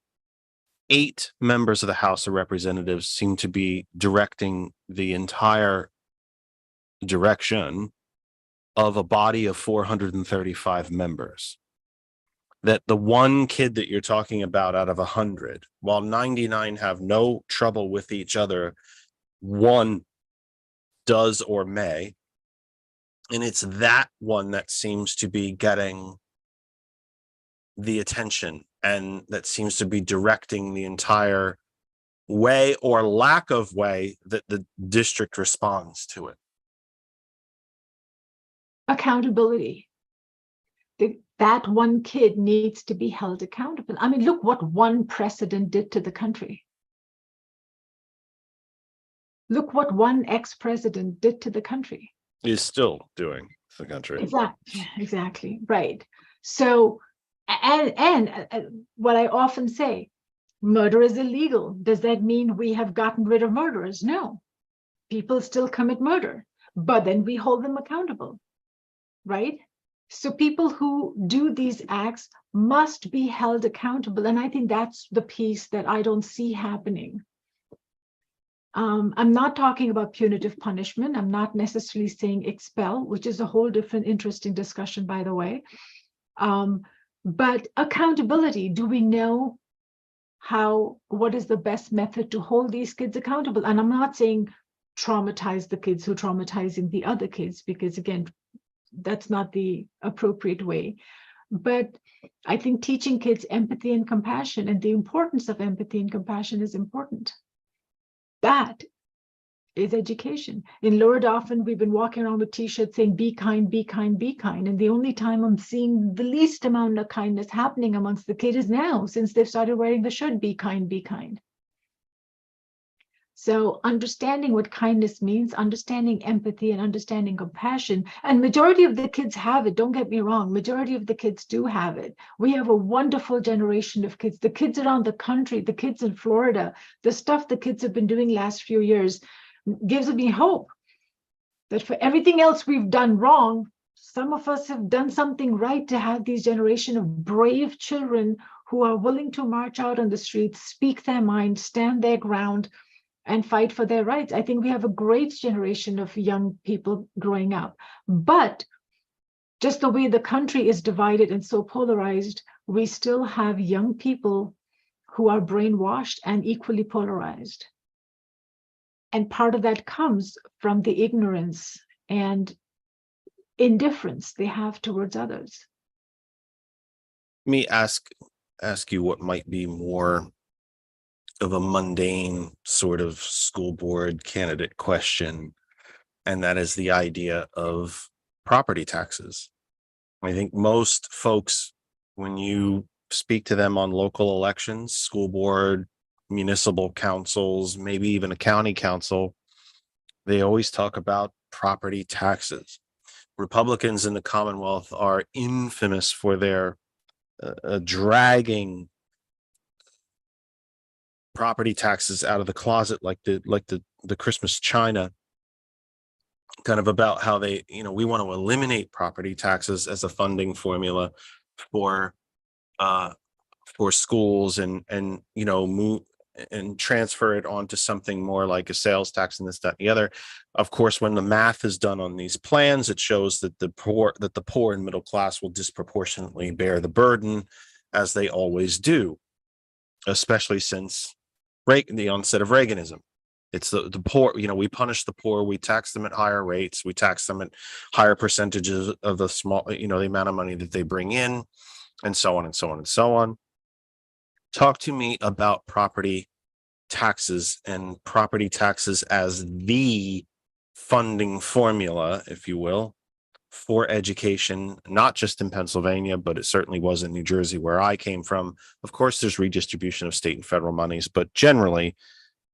[SPEAKER 1] 8 members of the House of Representatives seem to be directing the entire direction of a body of 435 members? That the one kid that you're talking about out of 100, while 99 have no trouble with each other, one does or may, and it's that one that seems to be getting the attention and that seems to be directing the entire way or lack of way that the district responds to it.
[SPEAKER 3] Accountability. That one kid needs to be held accountable. I mean, look what one precedent did to the country. Look what one ex-president did to the country.
[SPEAKER 1] Is still doing the country.
[SPEAKER 3] Exactly, right. So, and what I often say, murder is illegal. Does that mean we have gotten rid of murderers? No. People still commit murder, but then we hold them accountable, right? So people who do these acts must be held accountable. And I think that's the piece that I don't see happening. I'm not talking about punitive punishment. I'm not necessarily saying expel, which is a whole different interesting discussion, by the way. But accountability, do we know what is the best method to hold these kids accountable? And I'm not saying traumatize the kids who are traumatizing the other kids, because again, that's not the appropriate way. But I think teaching kids empathy and compassion, and the importance of empathy and compassion, is important. That is education. In Lower Dauphin, we've been walking around with T-shirts saying, be kind, be kind, be kind. And the only time I'm seeing the least amount of kindness happening amongst the kids is now, since they've started wearing the shirt, be kind, be kind. So understanding what kindness means, understanding empathy and understanding compassion, and majority of the kids have it, don't get me wrong, majority of the kids do have it. We have a wonderful generation of kids, the kids around the country, the kids in Florida, the stuff the kids have been doing last few years gives me hope that for everything else we've done wrong, some of us have done something right to have these generation of brave children who are willing to march out on the streets, speak their mind, stand their ground, and fight for their rights. I think we have a great generation of young people growing up. But just the way the country is divided and so polarized, we still have young people who are brainwashed and equally polarized. And part of that comes from the ignorance and indifference they have towards others.
[SPEAKER 1] Let me ask you what might be more of a mundane sort of school board candidate question, and that is the idea of property taxes. I think most folks, when you speak to them on local elections, school board, municipal councils, maybe even a county council, they always talk about property taxes. Republicans in the Commonwealth are infamous for their dragging property taxes out of the closet like the Christmas china, kind of about how they, we want to eliminate property taxes as a funding formula for schools, and move and transfer it onto something more like a sales tax and this, that, and the other. Of course, when the math is done on these plans, it shows that the poor and middle class will disproportionately bear the burden, as they always do, especially since the onset of Reaganism. It's the poor, we punish the poor, we tax them at higher rates, we tax them at higher percentages of the small, the amount of money that they bring in, and so on and so on and so on. Talk to me about property taxes and property taxes as the funding formula, if you will, for education, not just in Pennsylvania, but it certainly was in New Jersey, where I came from. Of course, there's redistribution of state and federal monies, but generally,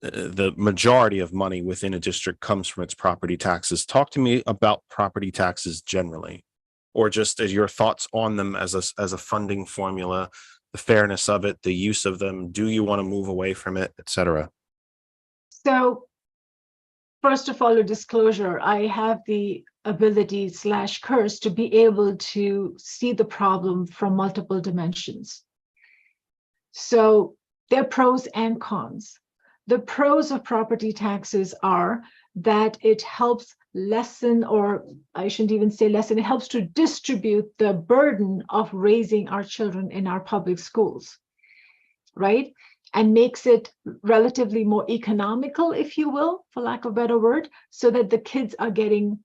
[SPEAKER 1] the majority of money within a district comes from its property taxes. Talk to me about property taxes generally, or just as your thoughts on them as a funding formula, the fairness of it, the use of them. Do you want to move away from it, etc.?
[SPEAKER 3] So, first of all, a disclosure, I have the ability / curse to be able to see the problem from multiple dimensions. So there are pros and cons. The pros of property taxes are that it helps lessen, or I shouldn't even say lessen, it helps to distribute the burden of raising our children in our public schools, right? And makes it relatively more economical, if you will, for lack of a better word, so that the kids are getting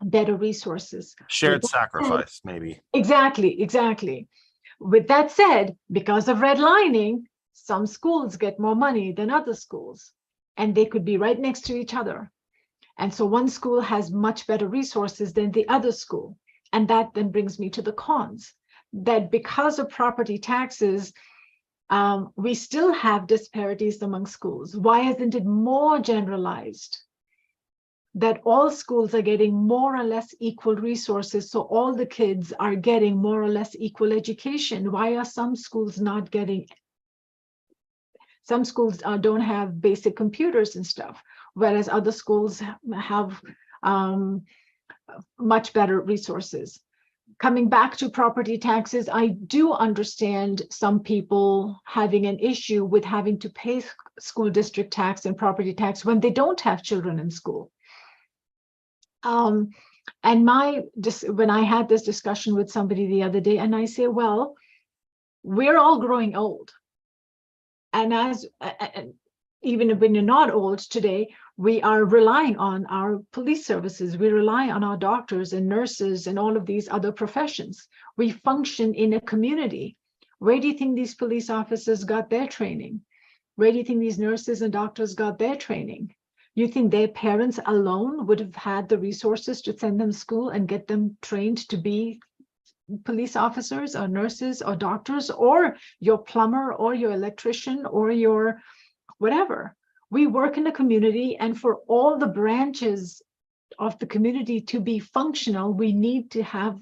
[SPEAKER 3] better resources.
[SPEAKER 1] Shared sacrifice, maybe.
[SPEAKER 3] Exactly. With that said, because of redlining, some schools get more money than other schools, and they could be right next to each other. And so one school has much better resources than the other school. And that then brings me to the cons, that because of property taxes, we still have disparities among schools. Why isn't it more generalized that all schools are getting more or less equal resources, so all the kids are getting more or less equal education? Why are some schools not getting? Some schools don't have basic computers and stuff, whereas other schools have much better resources. Coming back to property taxes, I do understand some people having an issue with having to pay school district tax and property tax when they don't have children in school. And when I had this discussion with somebody the other day, and I say, well, we're all growing old. And even when you're not old today, we are relying on our police services. We rely on our doctors and nurses and all of these other professions. We function in a community. Where do you think these police officers got their training? Where do you think these nurses and doctors got their training? You think their parents alone would have had the resources to send them to school and get them trained to be police officers or nurses or doctors, or your plumber or your electrician or your whatever? We work in a community, and for all the branches of the community to be functional, we need to have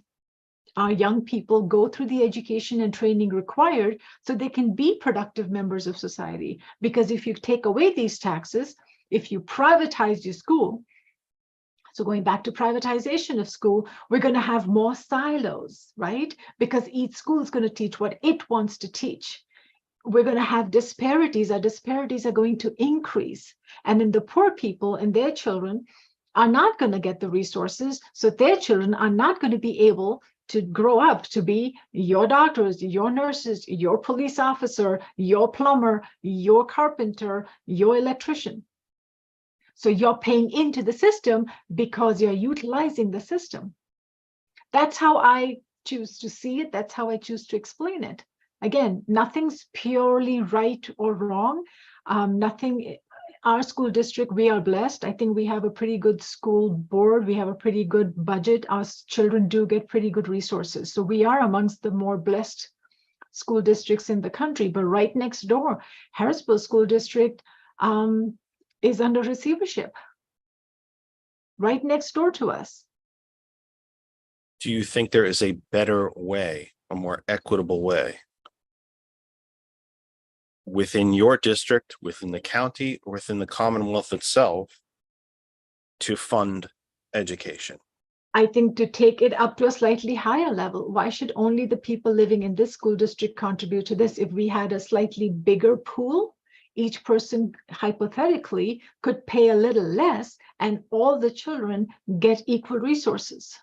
[SPEAKER 3] our young people go through the education and training required so they can be productive members of society. Because if you take away these taxes, if you privatize your school, so going back to privatization of school, we're going to have more silos, right? Because each school is going to teach what it wants to teach. We're going to have disparities. Our disparities are going to increase. And then the poor people and their children are not going to get the resources. So their children are not going to be able to grow up to be your doctors, your nurses, your police officer, your plumber, your carpenter, your electrician. So you're paying into the system because you're utilizing the system. That's how I choose to see it. That's how I choose to explain it. Again, nothing's purely right or wrong. Our school district, we are blessed. I think we have a pretty good school board. We have a pretty good budget. Our children do get pretty good resources. So we are amongst the more blessed school districts in the country. But right next door, Harrisburg School District is under receivership. Right next door to us.
[SPEAKER 1] Do you think there is a better way a more equitable way within your district, within the county, or within the Commonwealth itself to fund education?
[SPEAKER 3] I think to take it up to a slightly higher level, why should only the people living in this school district contribute to this? If we had a slightly bigger pool, each person hypothetically could pay a little less and all the children get equal resources.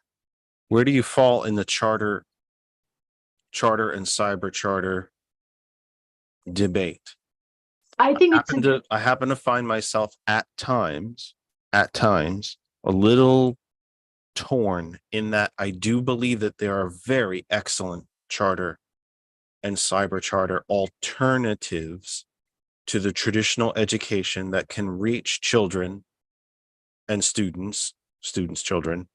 [SPEAKER 1] Where do you fall in the charter and cyber charter debate?
[SPEAKER 3] I think
[SPEAKER 1] I happen to find myself at times, a little torn in that I do believe that there are very excellent charter and cyber charter alternatives to the traditional education that can reach children and children,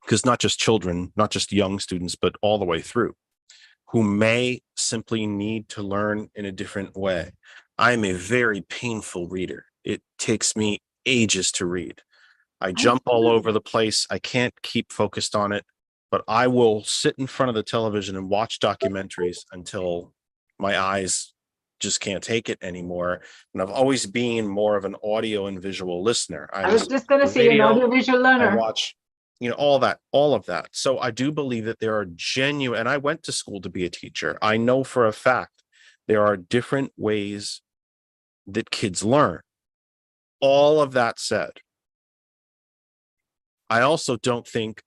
[SPEAKER 1] because not just children, not just young students, but all the way through, who may simply need to learn in a different way. I'm a very painful reader. It takes me ages to read. I jump all over the place. I can't keep focused on it, but I will sit in front of the television and watch documentaries until my eyes just can't take it anymore. And I've always been more of an audio and visual listener.
[SPEAKER 3] I was just going to say, you're an audiovisual
[SPEAKER 1] I
[SPEAKER 3] learner.
[SPEAKER 1] watch, all of that. So I do believe that there are genuine, and I went to school to be a teacher. I know for a fact there are different ways that kids learn. All of that said, I also don't think,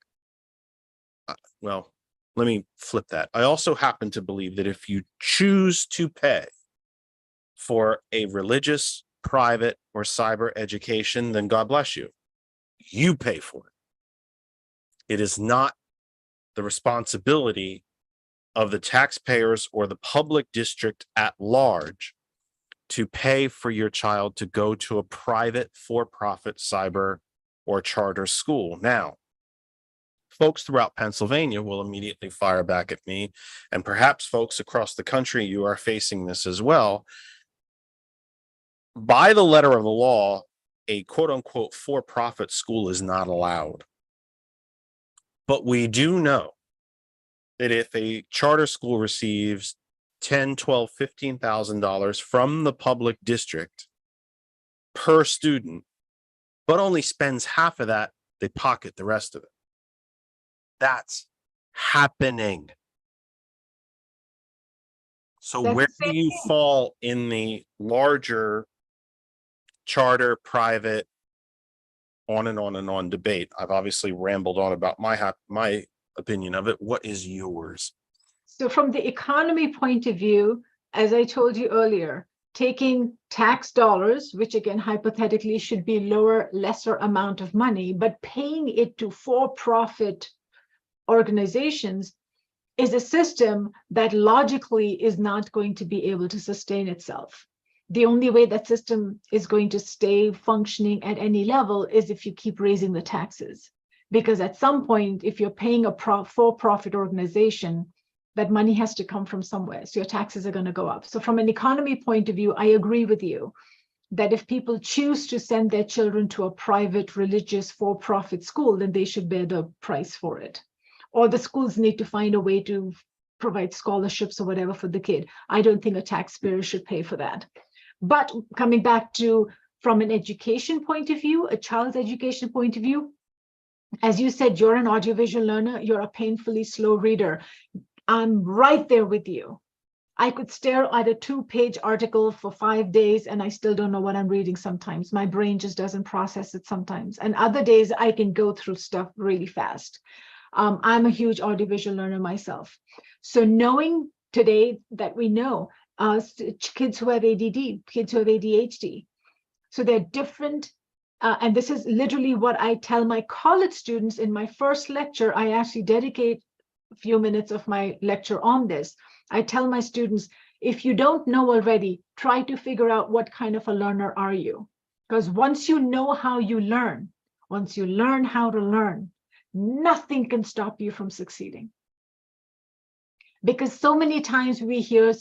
[SPEAKER 1] well, let me flip that. I also happen to believe that if you choose to pay for a religious, private, or cyber education, then God bless you. You pay for it. It is not the responsibility of the taxpayers or the public district at large to pay for your child to go to a private for-profit cyber or charter school. Now, folks throughout Pennsylvania will immediately fire back at me, and perhaps folks across the country, you are facing this as well. By the letter of the law, a quote unquote for-profit school is not allowed. But we do know that if a charter school receives $10, $12, $15,000 from the public district per student, but only spends half of that, they pocket the rest of it. That's happening. So where do you fall in the larger charter, private, on and on and on debate? I've obviously rambled on about my opinion of it. What is yours?
[SPEAKER 3] So from the economy point of view, as I told you earlier, taking tax dollars, which again, hypothetically should be lesser amount of money, but paying it to for-profit organizations is a system that logically is not going to be able to sustain itself. The only way that system is going to stay functioning at any level is if you keep raising the taxes. Because at some point, if you're paying a for-profit organization, that money has to come from somewhere. So your taxes are going to go up. So from an economy point of view, I agree with you that if people choose to send their children to a private, religious, for-profit school, then they should bear the price for it. Or the schools need to find a way to provide scholarships or whatever for the kid. I don't think a taxpayer should pay for that. But coming back to, from an education point of view, a child's education point of view, as you said, you're an audiovisual learner, you're a painfully slow reader. I'm right there with you. I could stare at a 2-page article for 5 days and I still don't know what I'm reading sometimes. My brain just doesn't process it sometimes. And other days I can go through stuff really fast. I'm a huge audiovisual learner myself. So knowing today that we know kids who have ADD, kids who have ADHD, so they're different. And this is literally what I tell my college students in my first lecture. I actually dedicate a few minutes of my lecture on this. I tell my students, if you don't know already, try to figure out what kind of a learner are you? Because once you know how you learn, once you learn how to learn, nothing can stop you from succeeding. Because so many times we hear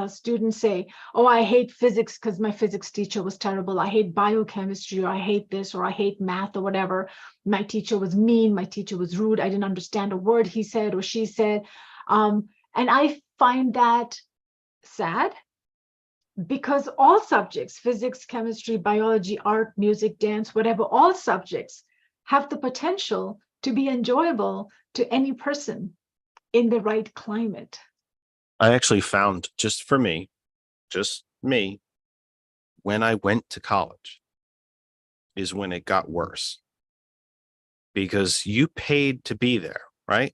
[SPEAKER 3] students say, oh, I hate physics because my physics teacher was terrible. I hate biochemistry, or I hate this, or I hate math, or whatever. My teacher was mean. My teacher was rude. I didn't understand a word he said or she said. And I find that sad, because all subjects, physics, chemistry, biology, art, music, dance, whatever, all subjects have the potential to be enjoyable to any person in the right climate.
[SPEAKER 1] I actually found, just me, when I went to college is when it got worse, because you paid to be there, right?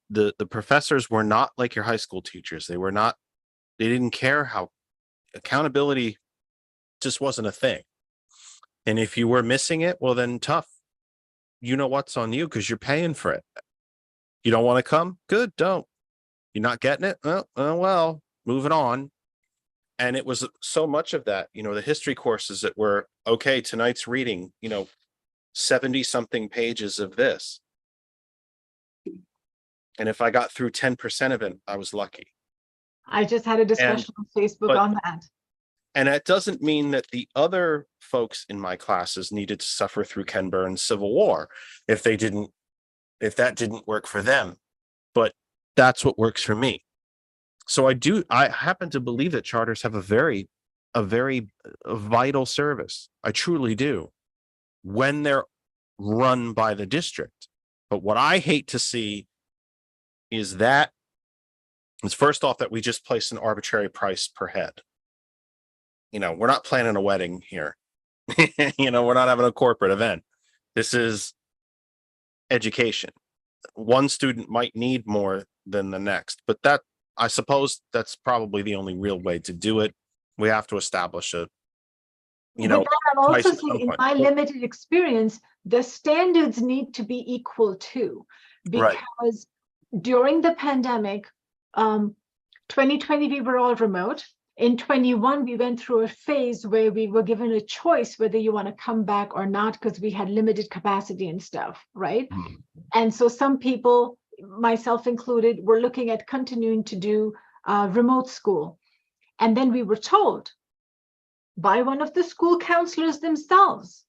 [SPEAKER 1] The professors were not like your high school teachers. They didn't care how accountability just wasn't a thing. And if you were missing it, well, then tough. You know what's on you because you're paying for it. You don't want to come? Good, don't. You're not getting it? Well, moving on. And it was so much of that, the history courses that were, okay, tonight's reading, 70 something pages of this. And if I got through 10% of it, I was lucky.
[SPEAKER 3] I just had a discussion on Facebook
[SPEAKER 1] but-
[SPEAKER 3] on that.
[SPEAKER 1] And that doesn't mean that the other folks in my classes needed to suffer through Ken Burns' Civil War if that didn't work for them. But that's what works for me. So I happen to believe that charters have a very vital service. I truly do, when they're run by the district. But what I hate to see is first off, that we just place an arbitrary price per head. We're not planning a wedding here. We're not having a corporate event. This is education. One student might need more than the next, but I suppose that's probably the only real way to do it. We have to establish
[SPEAKER 3] But then I'm also
[SPEAKER 1] price at
[SPEAKER 3] saying,
[SPEAKER 1] some
[SPEAKER 3] in
[SPEAKER 1] point.
[SPEAKER 3] my limited experience, the standards need to be equal too,
[SPEAKER 1] Right.
[SPEAKER 3] because during the pandemic, 2020, we were all remote. In 21, we went through a phase where we were given a choice whether you want to come back or not, because we had limited capacity and stuff, right?
[SPEAKER 1] Mhm.
[SPEAKER 3] And so some people, myself included, were looking at continuing to do remote school. And then we were told by one of the school counselors themselves,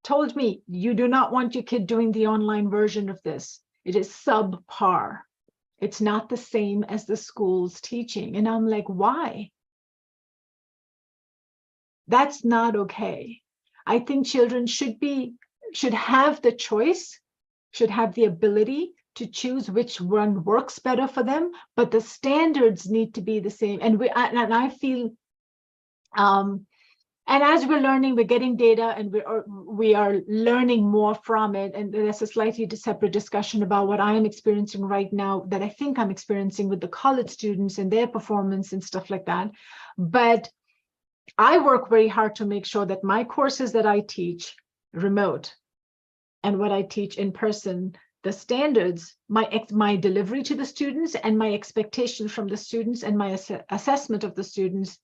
[SPEAKER 3] told me, you do not want your kid doing the online version of this. It is subpar. It's not the same as the school's teaching. And I'm like, why? That's not okay. I think children should have the choice, should have the ability to choose which one works better for them, but the standards need to be the same. And I feel, and as we're learning, we're getting data, and we are learning more from it. And there's a slightly separate discussion about what I am experiencing right now, that I think I'm experiencing with the college students and their performance and stuff like that. But I work very hard to make sure that my courses that I teach remote and what I teach in person, the standards, my delivery to the students and my expectation from the students and my assessment of the students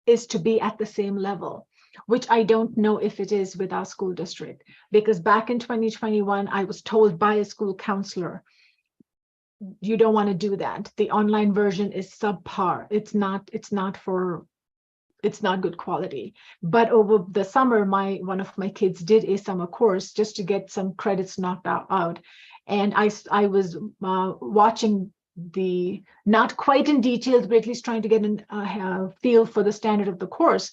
[SPEAKER 3] is to be at the same level, which I don't know if it is with our school district. Because back in 2021, I was told by a school counselor, you don't want to do that. The online version is subpar. It's not good quality. But over the summer, one of my kids did a summer course just to get some credits knocked out. And I was watching not quite in details, but at least trying to get a feel for the standard of the course.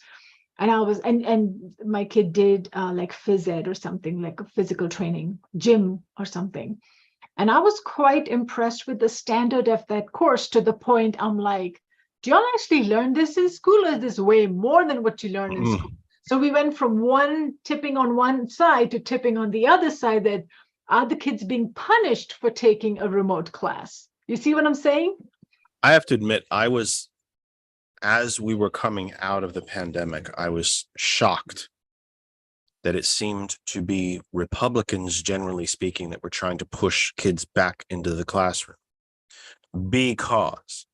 [SPEAKER 3] And and my kid did like phys ed or something, like a physical training, gym or something. And I was quite impressed with the standard of that course, to the point I'm like, do y'all actually learn this in school, or is this way more than what you learn in school? So we went from tipping on one side to tipping on the other side, that are the kids being punished for taking a remote class? You see what I'm saying?
[SPEAKER 1] I have to admit, as we were coming out of the pandemic, I was shocked that it seemed to be Republicans, generally speaking, that were trying to push kids back into the classroom, because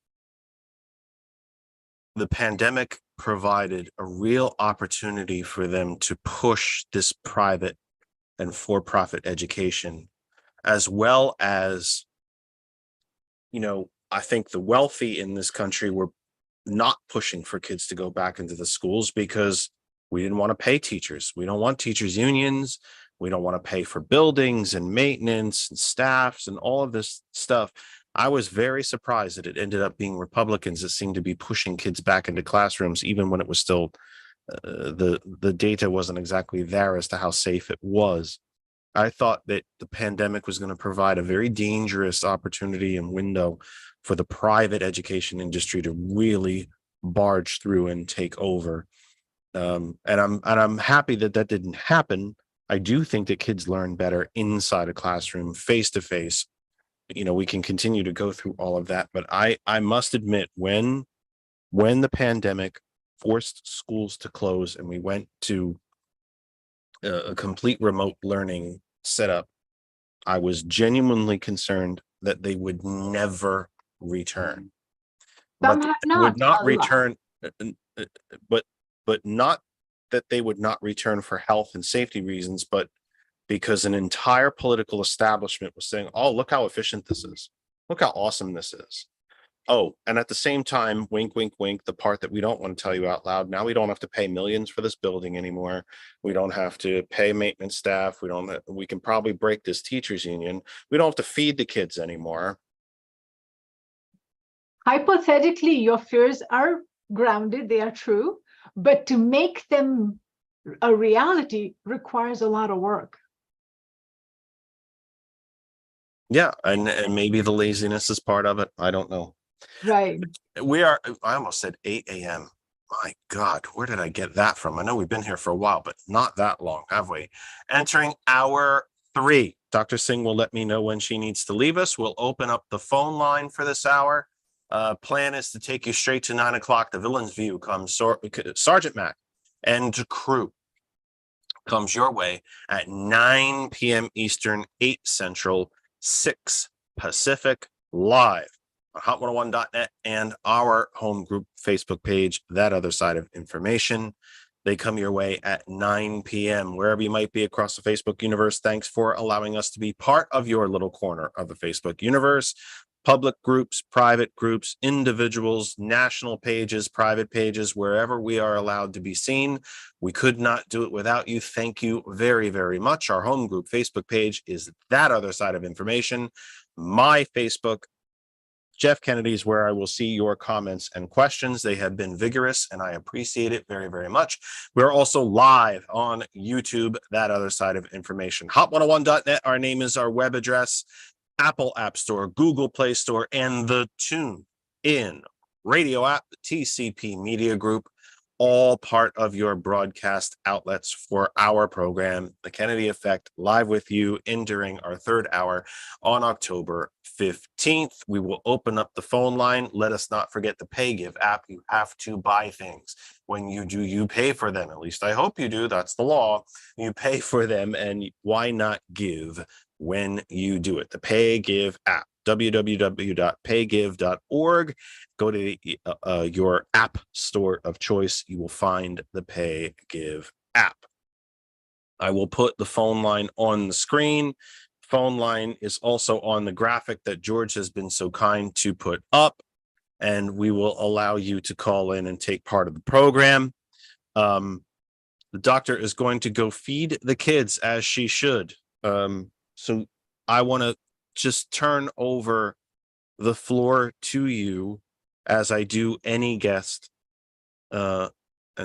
[SPEAKER 1] the pandemic provided a real opportunity for them to push this private and for-profit education, as well as I think the wealthy in this country were not pushing for kids to go back into the schools because we didn't want to pay teachers. We don't want teachers unions. We don't want to pay for buildings and maintenance and staffs and all of this stuff. I was very surprised that it ended up being Republicans that seemed to be pushing kids back into classrooms, even when it was still the data wasn't exactly there as to how safe it was. I thought that the pandemic was going to provide a very dangerous opportunity and window for the private education industry to really barge through and take over. And I'm happy that that didn't happen. I do think that kids learn better inside a classroom, face to face. We can continue to go through all of that, but I must admit, when the pandemic forced schools to close and we went to a complete remote learning setup, I was genuinely concerned that they would never return.
[SPEAKER 3] Some
[SPEAKER 1] But
[SPEAKER 3] have
[SPEAKER 1] they would
[SPEAKER 3] not,
[SPEAKER 1] not return, but not that they would not return for health and safety reasons, but because an entire political establishment was saying, "Oh, look how efficient this is. Look how awesome this is." Oh, and at the same time, wink, wink, wink, the part that we don't want to tell you out loud. Now we don't have to pay millions for this building anymore. We don't have to pay maintenance staff. We can probably break this teachers union. We don't have to feed the kids anymore.
[SPEAKER 3] hypothetically, your fears are grounded, they are true, but to make them a reality requires a lot of work.
[SPEAKER 1] Yeah, and maybe the laziness is part of it. I don't know.
[SPEAKER 3] Right.
[SPEAKER 1] I almost said 8 a.m. My God, where did I get that from? I know we've been here for a while, but not that long, have we? Entering hour 3. Dr. Singh will let me know when she needs to leave us. We'll open up the phone line for this hour. Plan is to take you straight to 9 o'clock. The Villain's View comes. Sergeant Mac and crew comes your way at 9 p.m. Eastern, 8 Central, 6 Pacific, live on hot101.net and our home group Facebook page, That Other Side of Information. They come your way at 9 p.m. Wherever you might be across the Facebook universe. Thanks for allowing us to be part of your little corner of the Facebook universe. Public groups, private groups, individuals, national pages, private pages, wherever we are allowed to be seen. We could not do it without you. Thank you very, very much. Our home group Facebook page is That Other Side of Information. My Facebook, Jeff Kennedy's, where I will see your comments and questions. They have been vigorous and I appreciate it very, very much. We're also live on YouTube, That Other Side of Information. Hot101.net, our name is our web address. Apple App Store, Google Play Store, and the Tune In radio app, the TCP Media Group, all part of your broadcast outlets for our program, The Kennedy Effect, live with you entering our 3rd hour on October 15th. We will open up the phone line. Let us not forget the PayGive app. You have to buy things. When you do, you pay for them. At least I hope you do. That's the law. You pay for them, and why not give when you do it? The PayGive app, www.paygive.org. Go to your app store of choice. You will find the PayGive app. I will put the phone line on the screen. Phone line is also on the graphic that George has been so kind to put up, and we will allow you to call in and take part of the program. The doctor is going to go feed the kids as she should. So I want to just turn over the floor to you, as I do any guest, and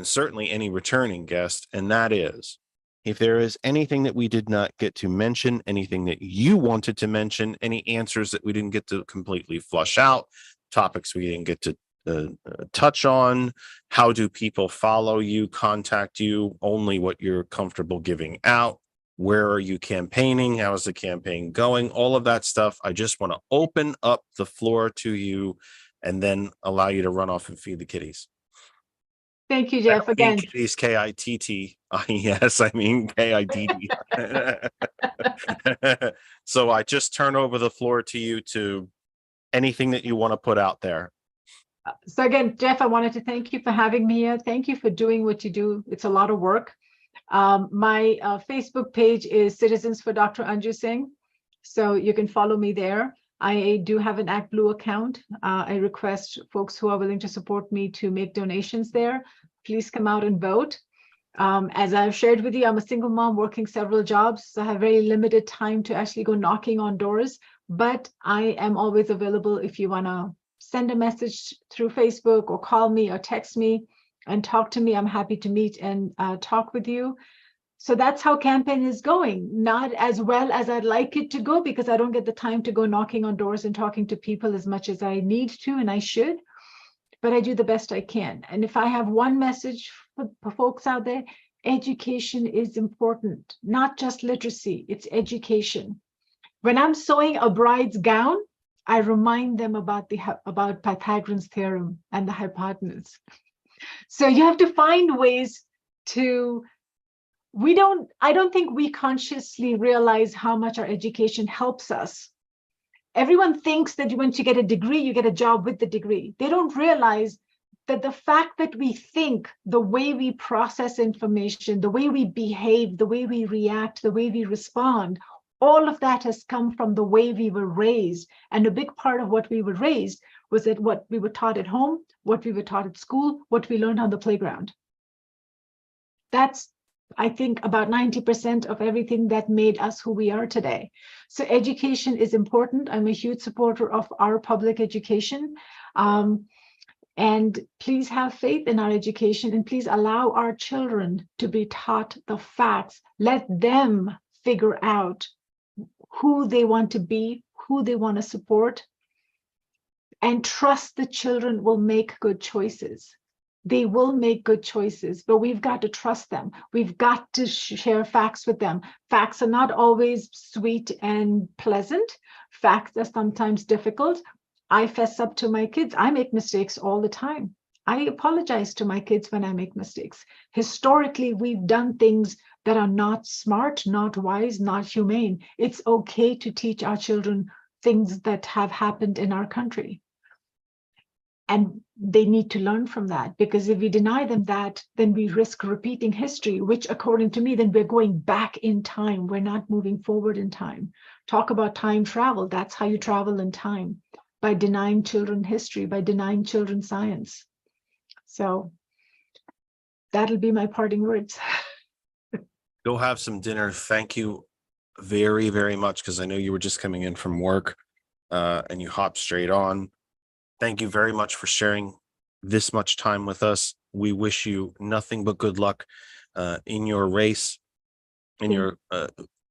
[SPEAKER 1] certainly any returning guest, and that is, if there is anything that we did not get to mention, anything that you wanted to mention, any answers that we didn't get to completely flush out, topics we didn't get to touch on, how do people follow you, contact you, only what you're comfortable giving out, where are you campaigning, how is the campaign going, all of that stuff. I just want to open up the floor to you and then allow you to run off and feed the kitties.
[SPEAKER 3] Thank you, Jeff. Again,
[SPEAKER 1] kitties, K-I-T-T-I-E-S, I mean K-I-D-D. So I just turn over the floor to you to anything that you want to put out there.
[SPEAKER 3] so again, Jeff, I wanted to thank you for having me here. Thank you for doing what you do. It's a lot of work. My Facebook page is Citizens for Dr. Anju Singh, so you can follow me there. I do have an ActBlue account. I request folks who are willing to support me to make donations there. Please come out and vote. As I've shared with you, I'm a single mom working several jobs, so I have very limited time to actually go knocking on doors, but I am always available if you want to send a message through Facebook or call me or text me and talk to me. I'm happy to meet and talk with you. So that's how campaign is going. Not as well as I'd like it to go because I don't get the time to go knocking on doors and talking to people as much as I need to and I should, but I do the best I can. And if I have one message for folks out there, education is important, not just literacy, it's education. When I'm sewing a bride's gown, I remind them about Pythagorean's theorem and the hypotenuse. So you have to find ways to, I don't think we consciously realize how much our education helps us. Everyone thinks that once you get a degree, you get a job with the degree. They don't realize that the fact that we think, the way we process information, the way we behave, the way we react, the way we respond, all of that has come from the way we were raised. And a big part of what we were raised was that what we were taught at home, what we were taught at school, what we learned on the playground. That's, I think, about 90% of everything that made us who we are today. So education is important. I'm a huge supporter of our public education. And please have faith in our education and please allow our children to be taught the facts. Let them figure out who they want to be, who they want to support, and trust the children will make good choices. They will make good choices, but we've got to trust them. We've got to share facts with them. Facts are not always sweet and pleasant. Facts are sometimes difficult. I fess up to my kids. I make mistakes all the time. I apologize to my kids when I make mistakes. Historically, we've done things that are not smart, not wise, not humane. It's okay to teach our children things that have happened in our country. And they need to learn from that, because if we deny them that, then we risk repeating history, which according to me, then we're going back in time. We're not moving forward in time. Talk about time travel. That's how you travel in time, by denying children history, by denying children science. So that'll be my parting words.
[SPEAKER 1] Go have some dinner. Thank you very, very much, because I know you were just coming in from work and you hopped straight on. Thank you very much for sharing this much time with us. We wish you nothing but good luck in your race, in your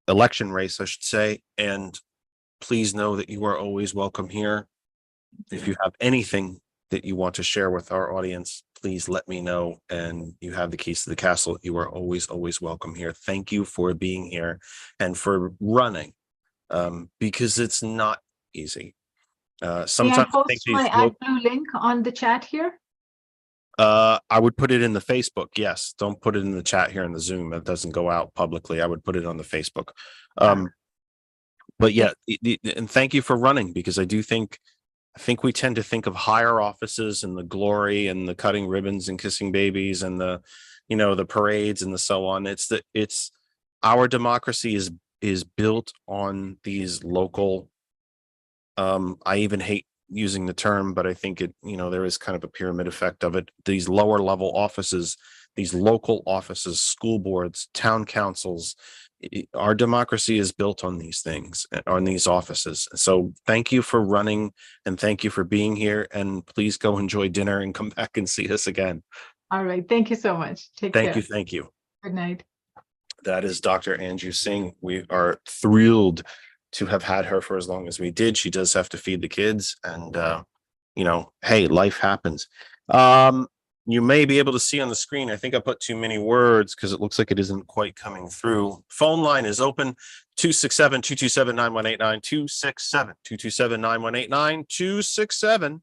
[SPEAKER 1] election race, I should say. And please know that you are always welcome here. If you have anything that you want to share with our audience, please let me know. And you have the keys to the castle. You are always, always welcome here. Thank you for being here and for running, because it's not easy. Sometimes
[SPEAKER 3] May I
[SPEAKER 1] I think
[SPEAKER 3] post my AdBlue link on the chat here?
[SPEAKER 1] I would put it in the Facebook. Yes. Don't put it in the chat here in the Zoom. It doesn't go out publicly. I would put it on the Facebook. But yeah, and thank you for running, because I think we tend to think of higher offices and the glory and the cutting ribbons and kissing babies and the, the parades and the so on. It's our democracy is built on these local, I even hate using the term, but I think there is kind of a pyramid effect of it. These lower level offices, these local offices, school boards, town councils, our democracy is built on these things, on these offices. So thank you for running and thank you for being here, and please go enjoy dinner and come back and see us again.
[SPEAKER 3] All right. Thank you so much. Take care.
[SPEAKER 1] Thank you.
[SPEAKER 3] Good night.
[SPEAKER 1] That is Dr. Anju Singh. We are thrilled to have had her for as long as we did. She does have to feed the kids, and hey, life happens. You may be able to see on the screen, I think I put too many words because it looks like it isn't quite coming through. Phone line is open, 267-227-9189, 267-227-9189,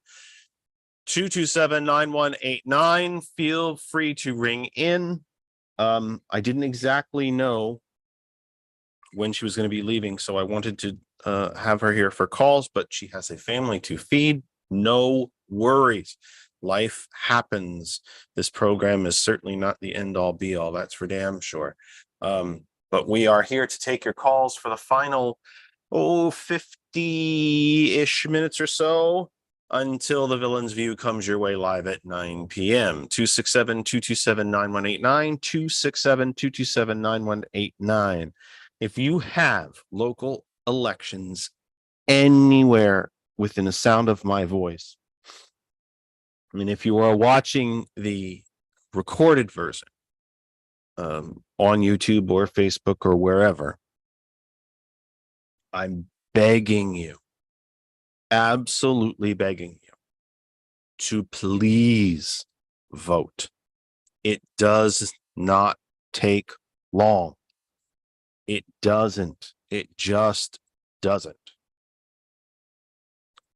[SPEAKER 1] 227-9189. Feel free to ring in. I didn't exactly know when she was going to be leaving, so I wanted to have her here for calls, but she has a family to feed. No worries. Life happens. This program is certainly not the end all be all. That's for damn sure. But we are here to take your calls for the final 50-ish minutes or so until the Villain's View comes your way live at 9 p.m. 267-227-9189, 267-227-9189. If you have local elections anywhere within the sound of my voice, and if you are watching the recorded version on YouTube or Facebook or wherever, I'm begging you, absolutely begging you to please vote. It does not take long. It doesn't. It just doesn't.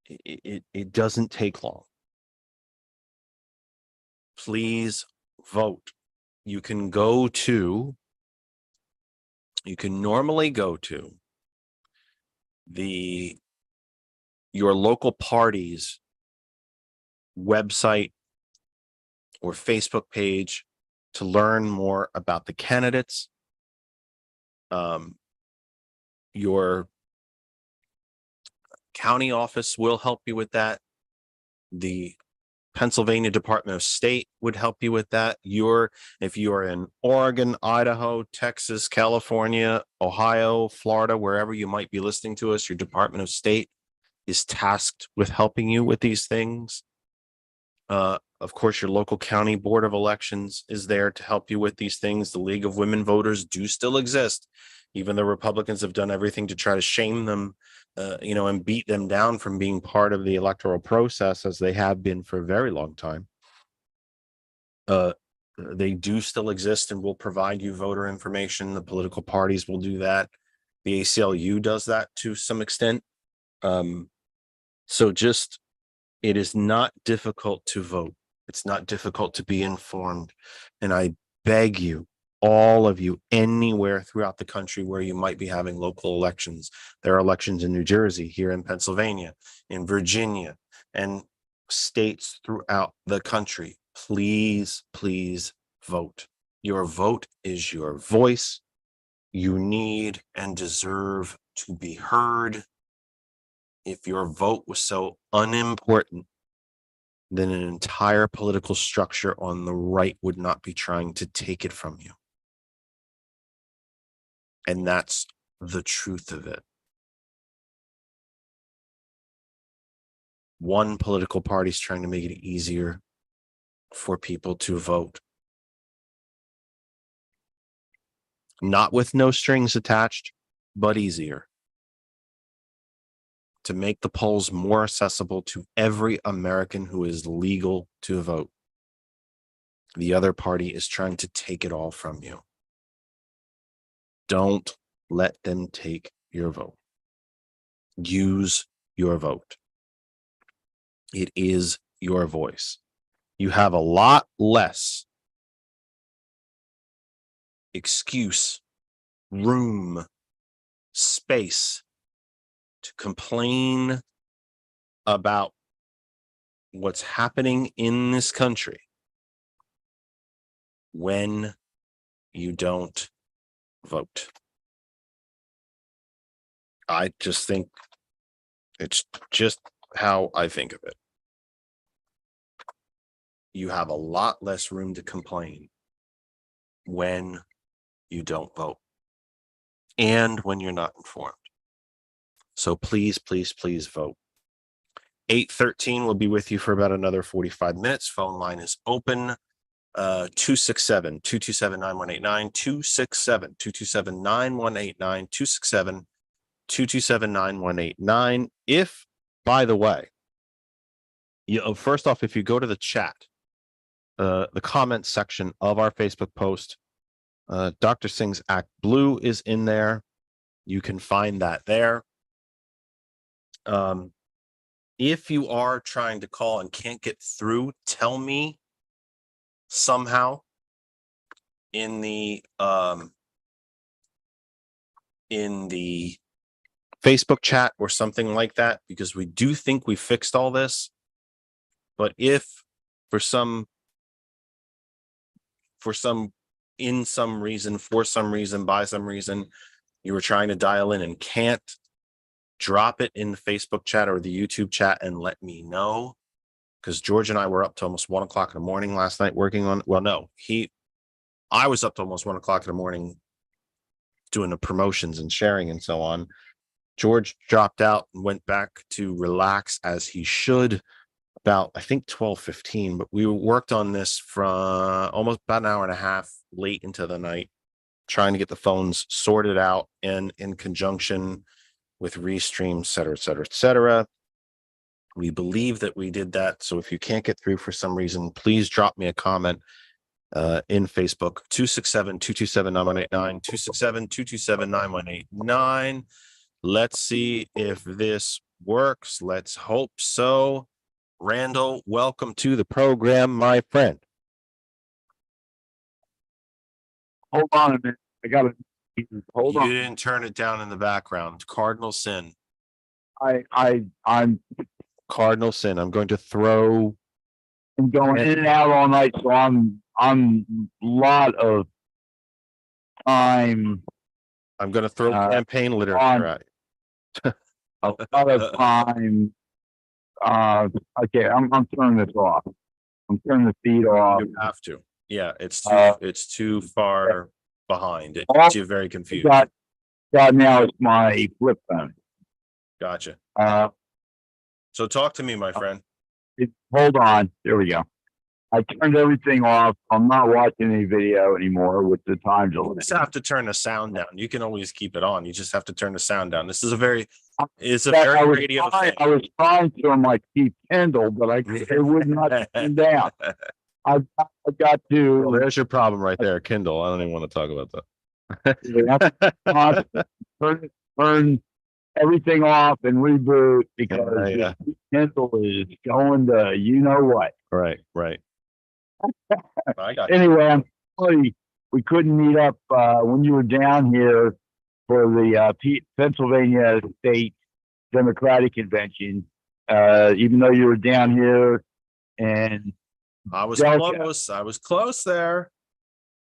[SPEAKER 1] It doesn't take long. Please vote. You can normally go to your local party's website or Facebook page to learn more about the candidates. Your county office will help you with that. The Pennsylvania Department of State would help you with that. If you are in Oregon, Idaho, Texas, California, Ohio, Florida, wherever you might be listening to us, your Department of State is tasked with helping you with these things. Of course, your local county board of elections is there to help you with these things. The League of Women Voters do still exist, even though Republicans have done everything to try to shame them, and beat them down from being part of the electoral process, as they have been for a very long time. They do still exist and will provide you voter information. The political parties will do that. The ACLU does that to some extent. So it is not difficult to vote. It's not difficult to be informed. And I beg you, all of you, anywhere throughout the country where you might be having local elections. There are elections in New Jersey, here in Pennsylvania, in Virginia, and states throughout the country. Please, please vote. Your vote is your voice. You need and deserve to be heard. If your vote was so unimportant, then an entire political structure on the right would not be trying to take it from you. And that's the truth of it. One political party is trying to make it easier for people to vote. Not with no strings attached, but easier. To make the polls more accessible to every American who is legal to vote. The other party is trying to take it all from you. Don't let them take your vote. Use your vote. It is your voice. You have a lot less excuse, room, space to complain about what's happening in this country when you don't vote. I just think it's just how I think of it. You have a lot less room to complain when you don't vote and when you're not informed. So please, please, please vote. 813 will be with you for about another 45 minutes. Phone line is open. 267-227-9189, 267-227-9189, 267-227-9189. If, by the way, first off, if you go to the chat, the comment section of our Facebook post, Dr. Singh's Act Blue is in there. You can find that there. If you are trying to call and can't get through, tell me somehow in the Facebook chat or something like that, because we do think we fixed all this. But if for some reason, by some reason, you were trying to dial in and can't, drop it in the Facebook chat or the YouTube chat and let me know. Because George and I were up to almost 1 o'clock in the morning last night working on, well, no, I was up to almost 1 o'clock in the morning doing the promotions and sharing and so on. George dropped out and went back to relax as he should about, I think, 12:15, but we worked on this from almost about an hour and a half late into the night, trying to get the phones sorted out and in conjunction with Restream, et cetera, et cetera, et cetera. We believe that we did that. So if you can't get through for some reason, please drop me a comment in Facebook, 267-227-9189, 267-227-9189. Let's see if this works. Let's hope so. Randall, welcome to the program, my friend.
[SPEAKER 4] Hold on a minute. I got to hold
[SPEAKER 1] You
[SPEAKER 4] on.
[SPEAKER 1] didn't turn it down in the background. Cardinal sin.
[SPEAKER 4] I'm
[SPEAKER 1] Cardinal sin. I'm going to throw.
[SPEAKER 4] going in and out all night, so I'm a lot of time.
[SPEAKER 1] I'm going to throw campaign literature
[SPEAKER 4] on-
[SPEAKER 1] at you.
[SPEAKER 4] A lot of time. Okay, I'm turning this off. I'm turning the feed off.
[SPEAKER 1] You have to. Yeah, it's too far behind. It
[SPEAKER 4] Oh,
[SPEAKER 1] gets you very confused.
[SPEAKER 4] God, now it's my flip phone.
[SPEAKER 1] Gotcha.
[SPEAKER 4] Uh,
[SPEAKER 1] So talk to me, my friend.
[SPEAKER 4] Hold on. There we go. I turned everything off. I'm not watching any video anymore with the time
[SPEAKER 1] You
[SPEAKER 4] delay.
[SPEAKER 1] just have to turn the sound down. You can always keep it on. You just have to turn the sound down. This is a very radio thing.
[SPEAKER 4] I was trying to on my cheap Kindle, but it would not turn down. I got
[SPEAKER 1] Well,
[SPEAKER 4] to
[SPEAKER 1] there's your problem right there, Kindle. I don't even want to talk about that.
[SPEAKER 4] turn everything off and reboot because
[SPEAKER 1] Yeah.
[SPEAKER 4] the Kindle is going to you know what.
[SPEAKER 1] Right. I got you.
[SPEAKER 4] Anyway, I'm sorry we couldn't meet up when you were down here for the Pennsylvania State Democratic Convention. Even though you were down here, and
[SPEAKER 1] I was
[SPEAKER 4] Delta.
[SPEAKER 1] close. I was close there.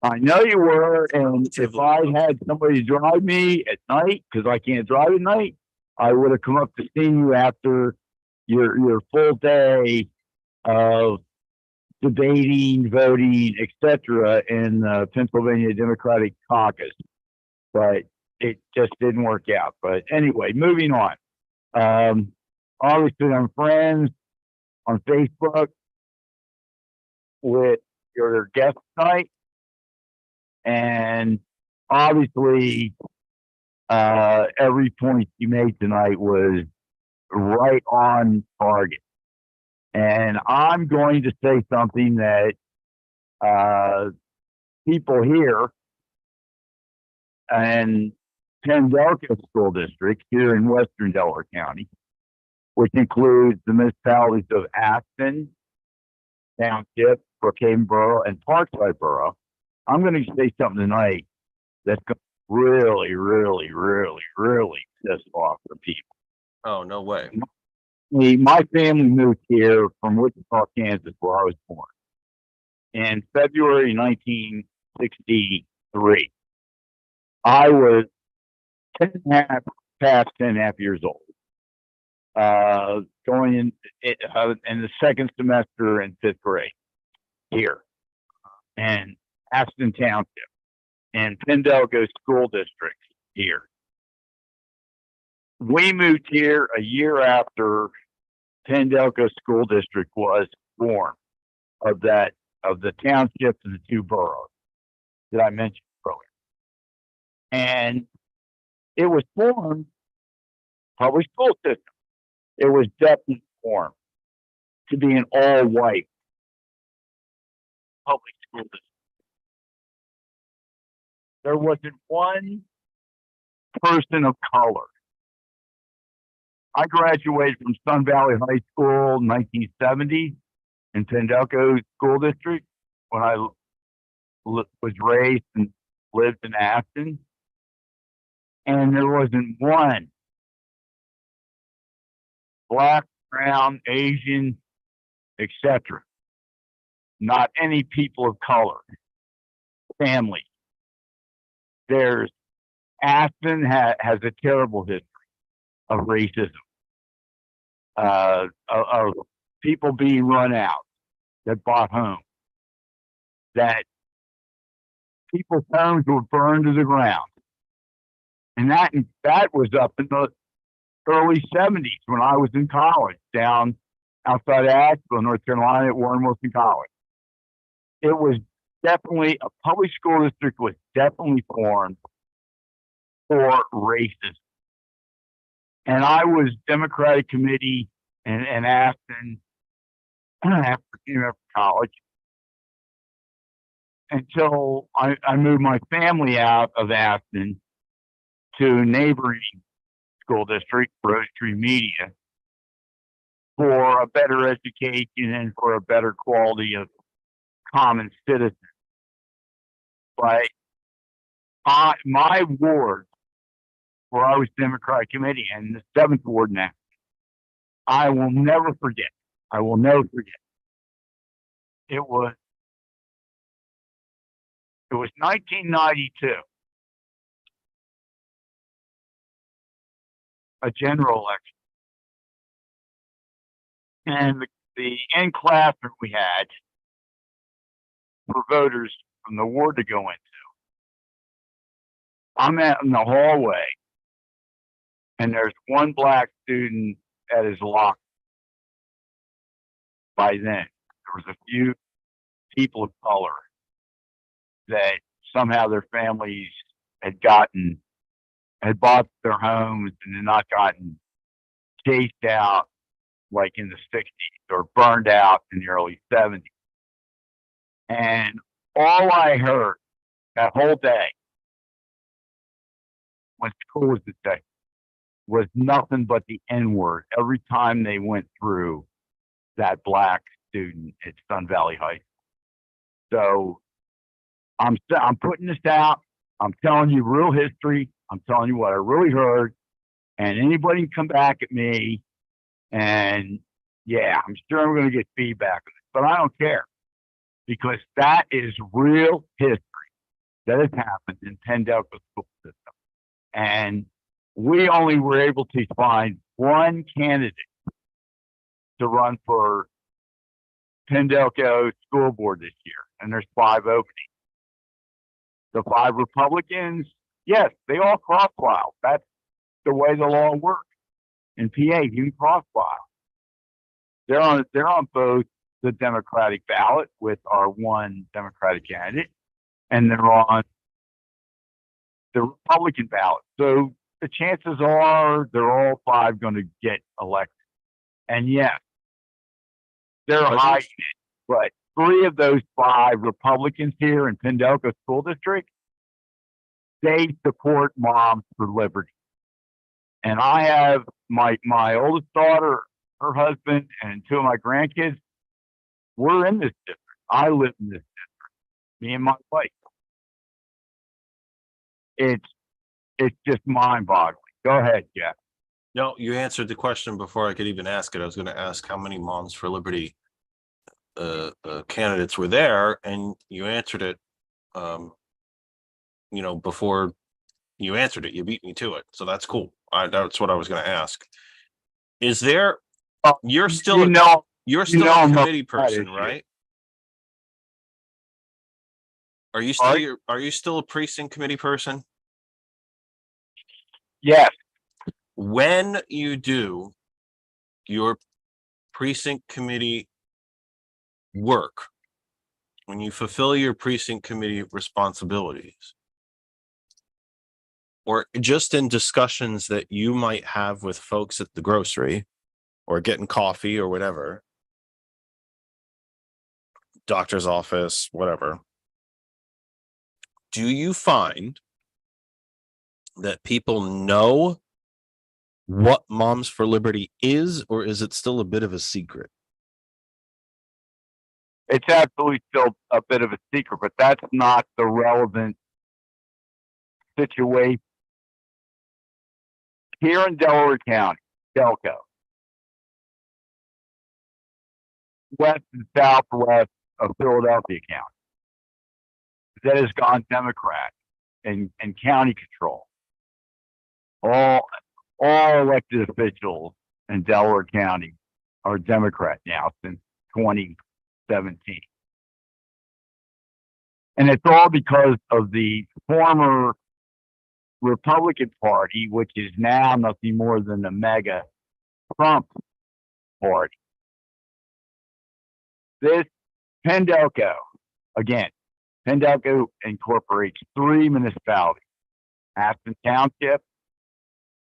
[SPEAKER 4] I know you were, and if I had somebody drive me at night, because I can't drive at night, I would have come up to see you after your full day of debating, voting, etc. in the Pennsylvania Democratic Caucus. But it just didn't work out. But anyway, moving on. Obviously, I'm friends on Facebook with your guest tonight. And obviously, every point you made tonight was right on target. And I'm going to say something that people here and Pendelco School District here in Western Delaware County, which includes the municipalities of Aspen Township, Brookhaven Borough, and Parkside Borough. I'm going to say something tonight that's going to really, really, really, really piss off the people.
[SPEAKER 1] Oh, no way.
[SPEAKER 4] My family moved here from Wichita, Kansas, where I was born, in February 1963. I was 10 and a half, past 10 and a half years old, going in the second semester in fifth grade here in Aston Township and Pendelco School District here. We moved here a year after Pendelco School District was formed of the townships and the two boroughs that I mentioned earlier. And it was formed public school system. It was definitely formed to be an all-white public school system. There wasn't one person of color. I graduated from Sun Valley High School in 1970 in Pendelco School District when I was raised and lived in Aston. And there wasn't one black, brown, Asian, etc. Not any people of color. Family. Aston has a terrible history. of racism, of people being run out, that bought homes, that people's homes were burned to the ground. And that was up in the early 70s when I was in college down outside of Asheville, North Carolina at Warren Wilson College. It was definitely, a public school district was definitely formed for racism. And I was Democratic committee in Aston after college until I moved my family out of Aston to neighboring school district, Rose Tree Media, for a better education and for a better quality of common citizen. But my ward, where I was Democratic committee, and the 7th ward now, I will never forget. I will never forget. It was 1992, a general election, and the end classroom we had for voters from the ward to go into. I'm out in the hallway, and there's one black student at his locker. By then, there was a few people of color that somehow their families had bought their homes and had not gotten chased out like in the 60s or burned out in the early 70s. And all I heard that whole day when school was today was nothing but the N-word every time they went through that black student at Sun Valley High School. So I'm putting this out. I'm telling you real history. I'm telling you what I really heard. And anybody can come back at me, and yeah, I'm sure I'm going to get feedback on it, but I don't care, because that is real history that has happened in Pendelco school system. And we only were able to find one candidate to run for Pendelco school board this year, and there's 5 openings. The 5 Republicans, yes, they all cross-file. That's the way the law works. In PA, you can cross-file. They're on both the Democratic ballot with our one Democratic candidate, and they're on the Republican ballot. So the chances are they're all 5 going to get elected. And yes, they're hiding it, but 3 of those 5 Republicans here in Pendelco School District, they support Moms for Liberty. And I have my oldest daughter, her husband, and 2 of my grandkids. We're in this district. I live in this district, me and my wife. It's just mind-boggling. Go ahead, Jeff.
[SPEAKER 1] No, you answered the question before I could even ask it. I was going to ask how many Moms for Liberty candidates were there, and you answered it. Before you answered it, you beat me to it. So that's cool. That's what I was going to ask. Is there? You're still a committee person, right? Are you still a precinct committee person?
[SPEAKER 4] Yes.
[SPEAKER 1] When you do your precinct committee work, when you fulfill your precinct committee responsibilities, or just in discussions that you might have with folks at the grocery or getting coffee or whatever, doctor's office, whatever, do you find that people know what Moms for Liberty is, or is it still a bit of a secret?
[SPEAKER 4] It's absolutely still a bit of a secret, but that's not the relevant situation. Here in Delaware County, Delco, west and southwest of Philadelphia County, that has gone Democrat and county control. all elected officials in Delaware County are Democrat now since 2017. And it's all because of the former Republican Party, which is now nothing more than a mega Trump party. This Pendelco, again, Pendelco incorporates 3 municipalities: Aspen Township,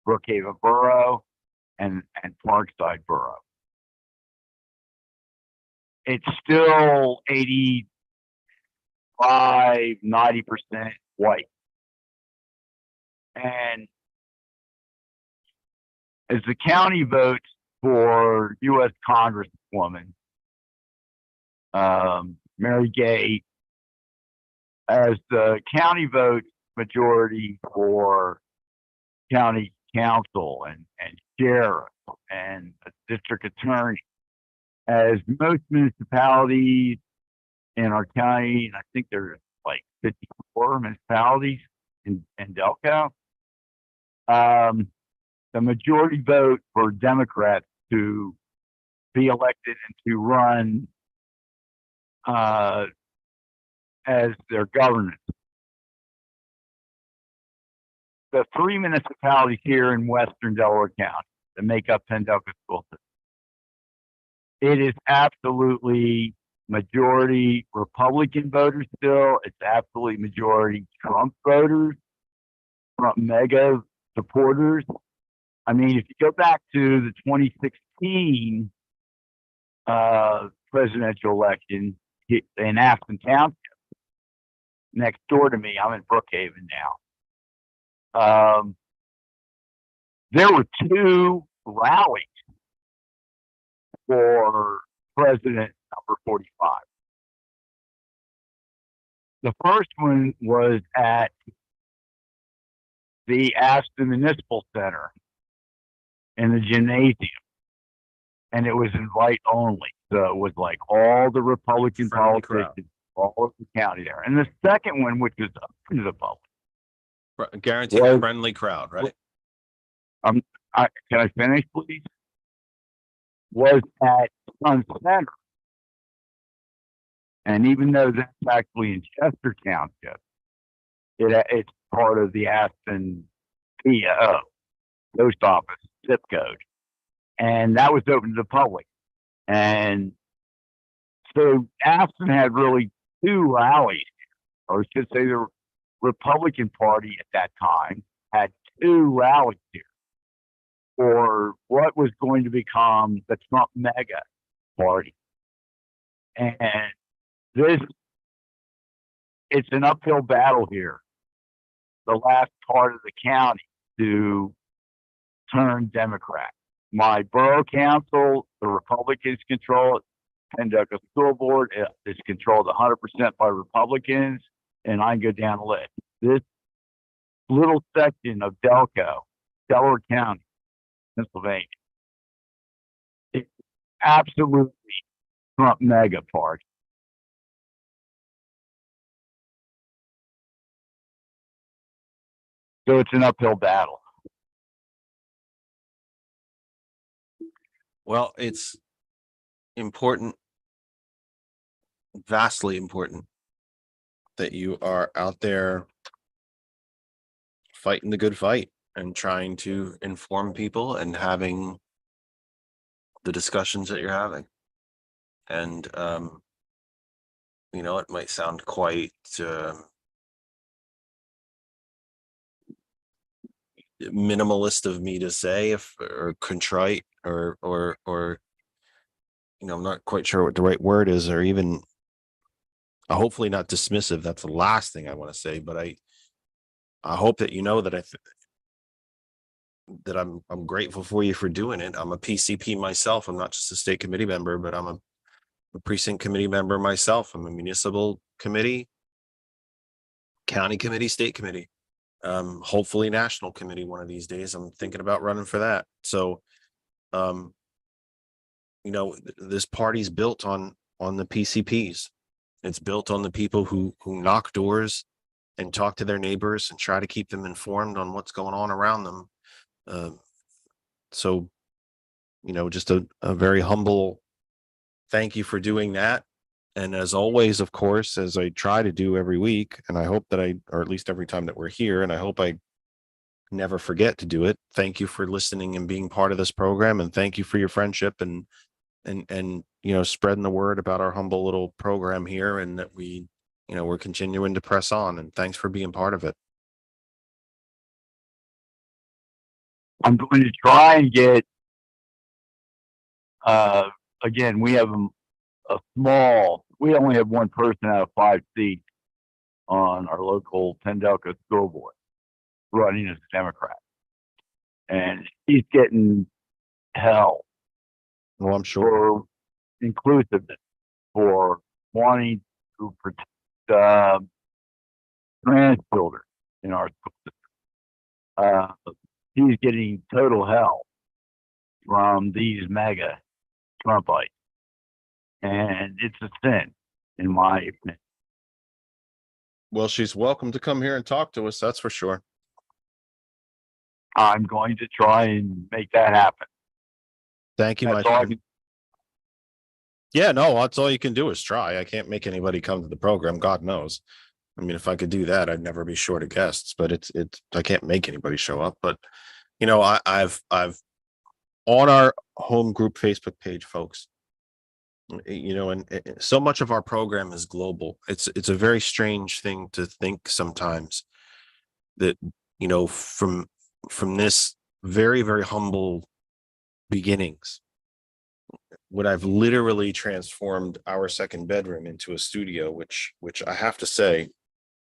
[SPEAKER 4] Brookhaven Borough, and Parkside Borough. It's still 85–90% white. And as the county votes for U.S. Congresswoman Mary Gay, as the county votes majority for county council and sheriff and a district attorney, as most municipalities in our county, and I think there's like 54 municipalities in Delco, the majority vote for Democrats to be elected and to run as their governors. The 3 municipalities here in western Delaware County that make up Pendelco School System, it is absolutely majority Republican voters still. It's absolutely majority Trump voters, Trump mega supporters. I mean, if you go back to the 2016 presidential election in Aspen Township, next door to me, I'm in Brookhaven now. There were 2 rallies for President number 45. The first one was at the Aspen Municipal Center in the gymnasium, and it was invite only. So it was like all the Republican
[SPEAKER 1] Friendly
[SPEAKER 4] politicians, all of the county there. And the second one, which was open to the public,
[SPEAKER 1] Guaranteed
[SPEAKER 4] Well-
[SPEAKER 1] friendly crowd, right?
[SPEAKER 4] can I finish, please? Was at Sun Center. And even though that's actually in Chester Township, it's part of the Aspen PO, post office, zip code. And that was open to the public. And so Aspen had really 2 rallies, or I should say the Republican Party at that time had 2 rallies here for what was going to become the Trump mega party. And it's an uphill battle here, the last part of the county to turn Democrat. My borough council, the Republicans control it. Pendelco School Board is controlled 100% by Republicans, and I can go down the list. This little section of Delaware County, Pennsylvania, it's absolutely Trump mega party. So it's an uphill battle.
[SPEAKER 1] Well, it's important, vastly important, that you are out there fighting the good fight and trying to inform people and having the discussions that you're having. And, it might sound quite, minimalist of me to say, or contrite, or I'm not quite sure what the right word is, or even hopefully not dismissive. That's the last thing I want to say, but I hope that that I'm grateful for you for doing it. I'm a PCP myself. I'm not just a state committee member, but I'm a precinct committee member myself. I'm a municipal committee, county committee, state committee, hopefully national committee one of these days. I'm thinking about running for that. So, this party's built on the PCPs. It's built on the people who knock doors and talk to their neighbors and try to keep them informed on what's going on around them. So, just a very humble thank you for doing that. And as always, of course, as I try to do every week, and I hope that or at least every time that we're here, and I hope I never forget to do it. Thank you for listening and being part of this program. And thank you for your friendship and spreading the word about our humble little program here, and that we're continuing to press on. And thanks for being part of it.
[SPEAKER 4] I'm going to try and get, again, we have we only have one person out of 5 seats on our local Pendelco school board running as a Democrat. And he's getting hell
[SPEAKER 1] Well, I'm sure.
[SPEAKER 4] for inclusiveness, for wanting to protect trans children in our school system. He's getting total hell from these mega Trumpites. And it's a sin, in my opinion.
[SPEAKER 1] Well, she's welcome to come here and talk to us. That's for sure.
[SPEAKER 4] I'm going to try and make that happen.
[SPEAKER 1] Thank you, my
[SPEAKER 4] That's all I
[SPEAKER 1] friend.
[SPEAKER 4] can-
[SPEAKER 1] Yeah, no, that's all you can do is try. I can't make anybody come to the program. God knows. I mean, if I could do that, I'd never be short of guests, but I can't make anybody show up. But I've on our home group Facebook page, folks, and so much of our program is global. It's a very strange thing to think sometimes that, from this very, very humble beginnings, what I've literally transformed our second bedroom into a studio, which I have to say,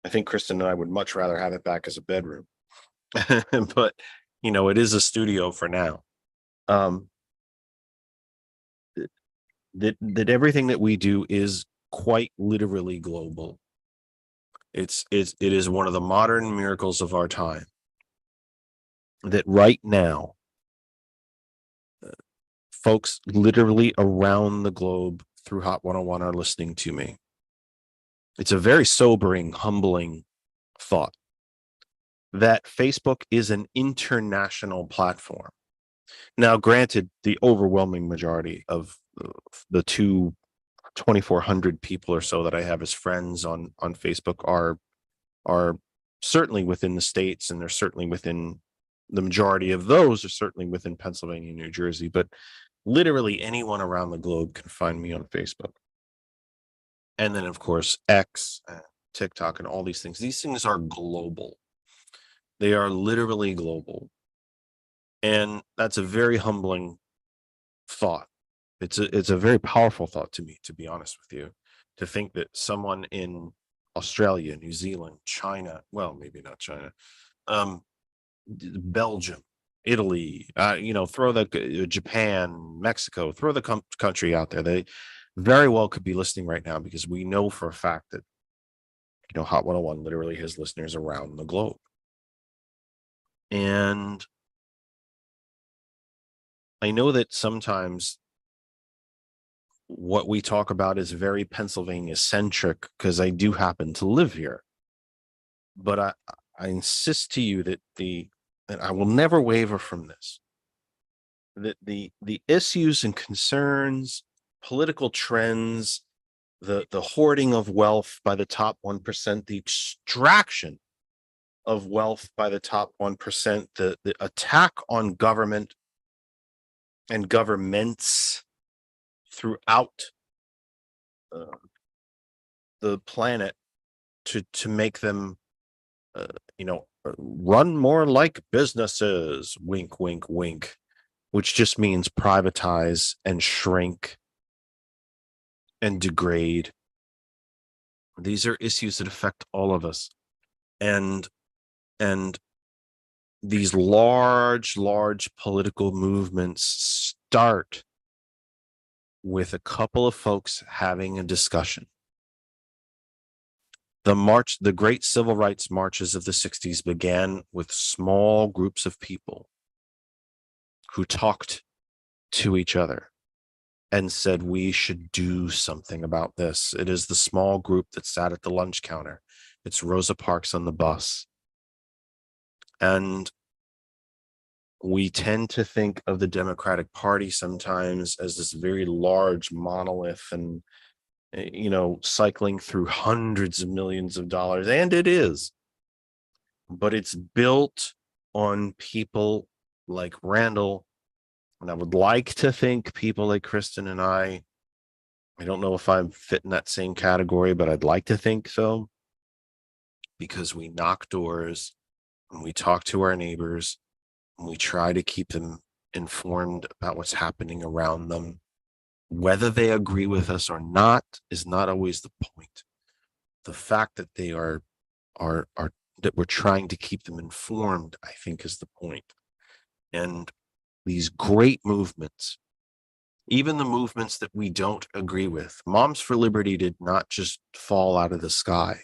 [SPEAKER 1] I think Kristen and I would much rather have it back as a bedroom. But it is a studio for now. That everything that we do is quite literally global. It is one of the modern miracles of our time that right now, folks literally around the globe through Hot 101 are listening to me. It's a very sobering, humbling thought that Facebook is an international platform. Now, granted, the overwhelming majority of the 2,400 people or so that I have as friends on Facebook are certainly within the states, and they're certainly within the majority of those are certainly within Pennsylvania and New Jersey, but literally anyone around the globe can find me on Facebook. And then, of course, X, TikTok, and all these things. These things are global. They are literally global. And that's a very humbling thought. It's a very powerful thought to me, to be honest with you, to think that someone in Australia, New Zealand, China, well, maybe not China, Belgium, Italy, throw the Japan, Mexico, throw the country out there. They very well could be listening right now, because we know for a fact that, Hot 101 literally has listeners around the globe. And I know that sometimes what we talk about is very Pennsylvania centric, because I do happen to live here. But I insist to you that I will never waver from this, that the issues and concerns, political trends, the hoarding of wealth by the top 1%, the extraction of wealth by the top 1%, the attack on government and governments throughout the planet to make them run more like businesses, wink, wink, wink, which just means privatize and shrink and degrade. These are issues that affect all of us. And these large political movements start with a couple of folks having a discussion. The great civil rights marches of the 60s began with small groups of people who talked to each other and said, we should do something about this. It is the small group that sat at the lunch counter. It's Rosa Parks on the bus. And we tend to think of the Democratic Party sometimes as this very large monolith and, cycling through hundreds of millions of dollars, and it is. But it's built on people like Randall. And I would like to think people like Kristen and I don't know if I'm fit in that same category, but I'd like to think so. Because we knock doors and we talk to our neighbors and we try to keep them informed about what's happening around them. Whether they agree with us or not is not always the point. The fact that they are that we're trying to keep them informed, I think, is the point. And these great movements, even the movements that we don't agree with, Moms for Liberty did not just fall out of the sky.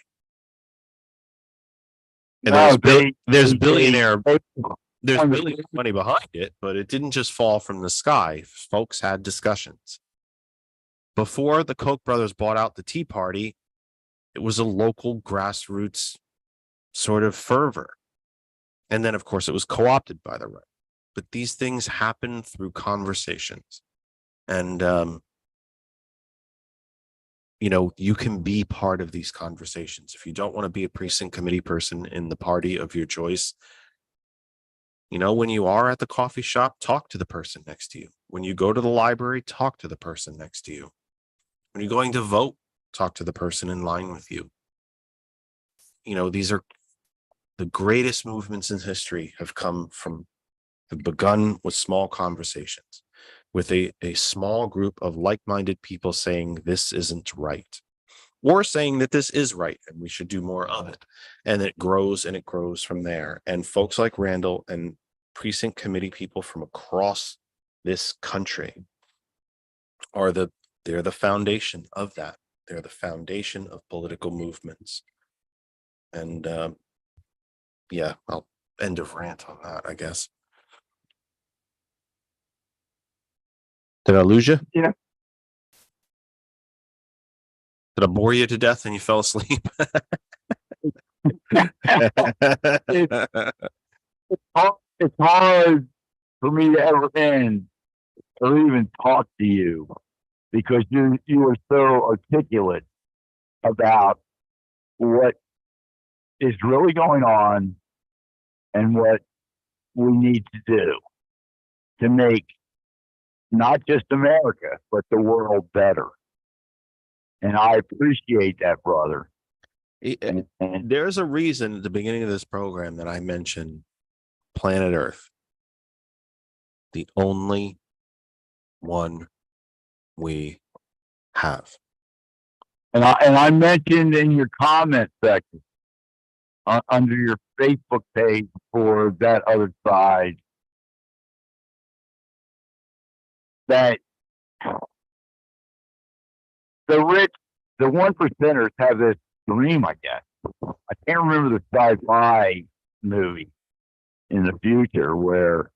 [SPEAKER 1] And there's billionaire money behind it, but it didn't just fall from the sky. Folks had discussions. Before the Koch brothers bought out the Tea Party, it was a local grassroots sort of fervor. And then, of course, it was co-opted by the right. But these things happen through conversations. And, you can be part of these conversations. If you don't want to be a precinct committee person in the party of your choice, when you are at the coffee shop, talk to the person next to you. When you go to the library, talk to the person next to you. When you're going to vote, talk to the person in line with you. These are the greatest movements in history have begun with small conversations, with a small group of like-minded people saying this isn't right, or saying that this is right and we should do more of it. And it grows from there. And folks like Randall and precinct committee people from across this country they're the foundation of that. They're the foundation of political movements. And I'll end of rant on that, I guess. Did I lose you?
[SPEAKER 4] Yeah.
[SPEAKER 1] Did I bore you to death and you fell asleep?
[SPEAKER 4] It's hard for me to ever end or even talk to you because you are so articulate about what is really going on and what we need to do to make not just America, but the world better. And I appreciate that, brother.
[SPEAKER 1] And there's a reason at the beginning of this program that I mentioned planet Earth, the only one we have.
[SPEAKER 4] And I mentioned in your comment section under your Facebook page for that other side that the rich, the 1%ers have this dream, I guess. I can't remember the sci-fi movie in the future where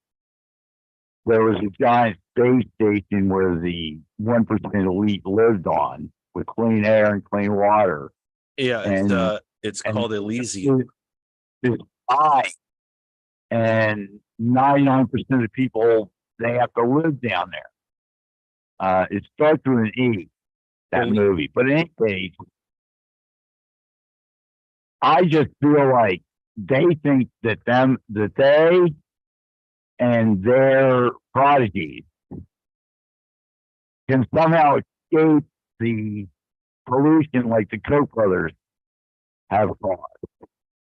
[SPEAKER 4] there was a giant space station where the 1% elite lived on with clean air and clean water.
[SPEAKER 1] Yeah, it's called Elysium.
[SPEAKER 4] It's high, and 99% of the people, they have to live down there. It starts with an E, that movie. But in any case, I just feel like they think that they and their prodigies can somehow escape the pollution like the Koch brothers have caused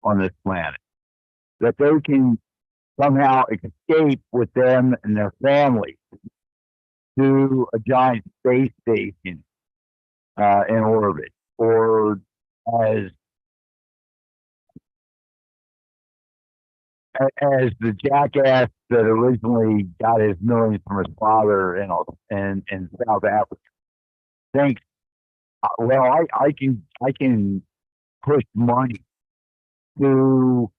[SPEAKER 4] on this planet. That they can somehow escape with them and their families to a giant space station in orbit, or as the jackass that originally got his millions from his father in South Africa thinks, well, I can push money to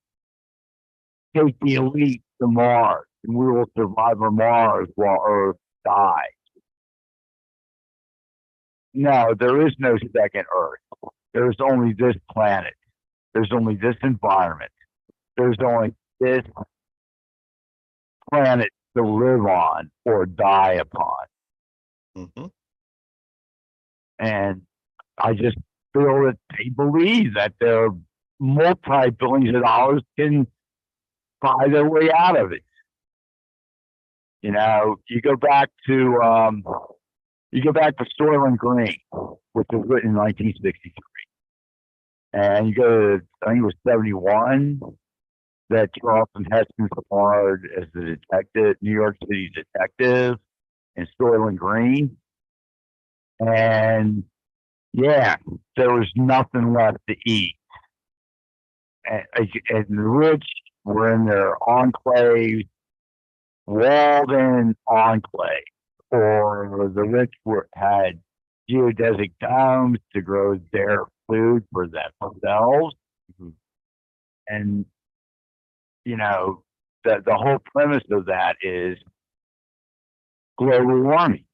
[SPEAKER 4] take the elite to Mars, and we will survive on Mars while Earth dies. No, there is no second Earth. There's only this planet. There's only this environment. There's only this planet to live on or die upon.
[SPEAKER 1] Mhm.
[SPEAKER 4] And I just feel that they believe that their multi-billions of dollars can buy their way out of it. You know, you go back to Soil and Green, which was written in 1963. And you go to, I think it was 71, that Charlton Heston starred as the detective, New York City detective in Soil and Green. And yeah, there was nothing left to eat. And the rich were in their enclave, walled in enclave, or the rich had geodesic domes to grow their food for themselves.
[SPEAKER 1] Mhm.
[SPEAKER 4] And, you know, the whole premise of that is global warming.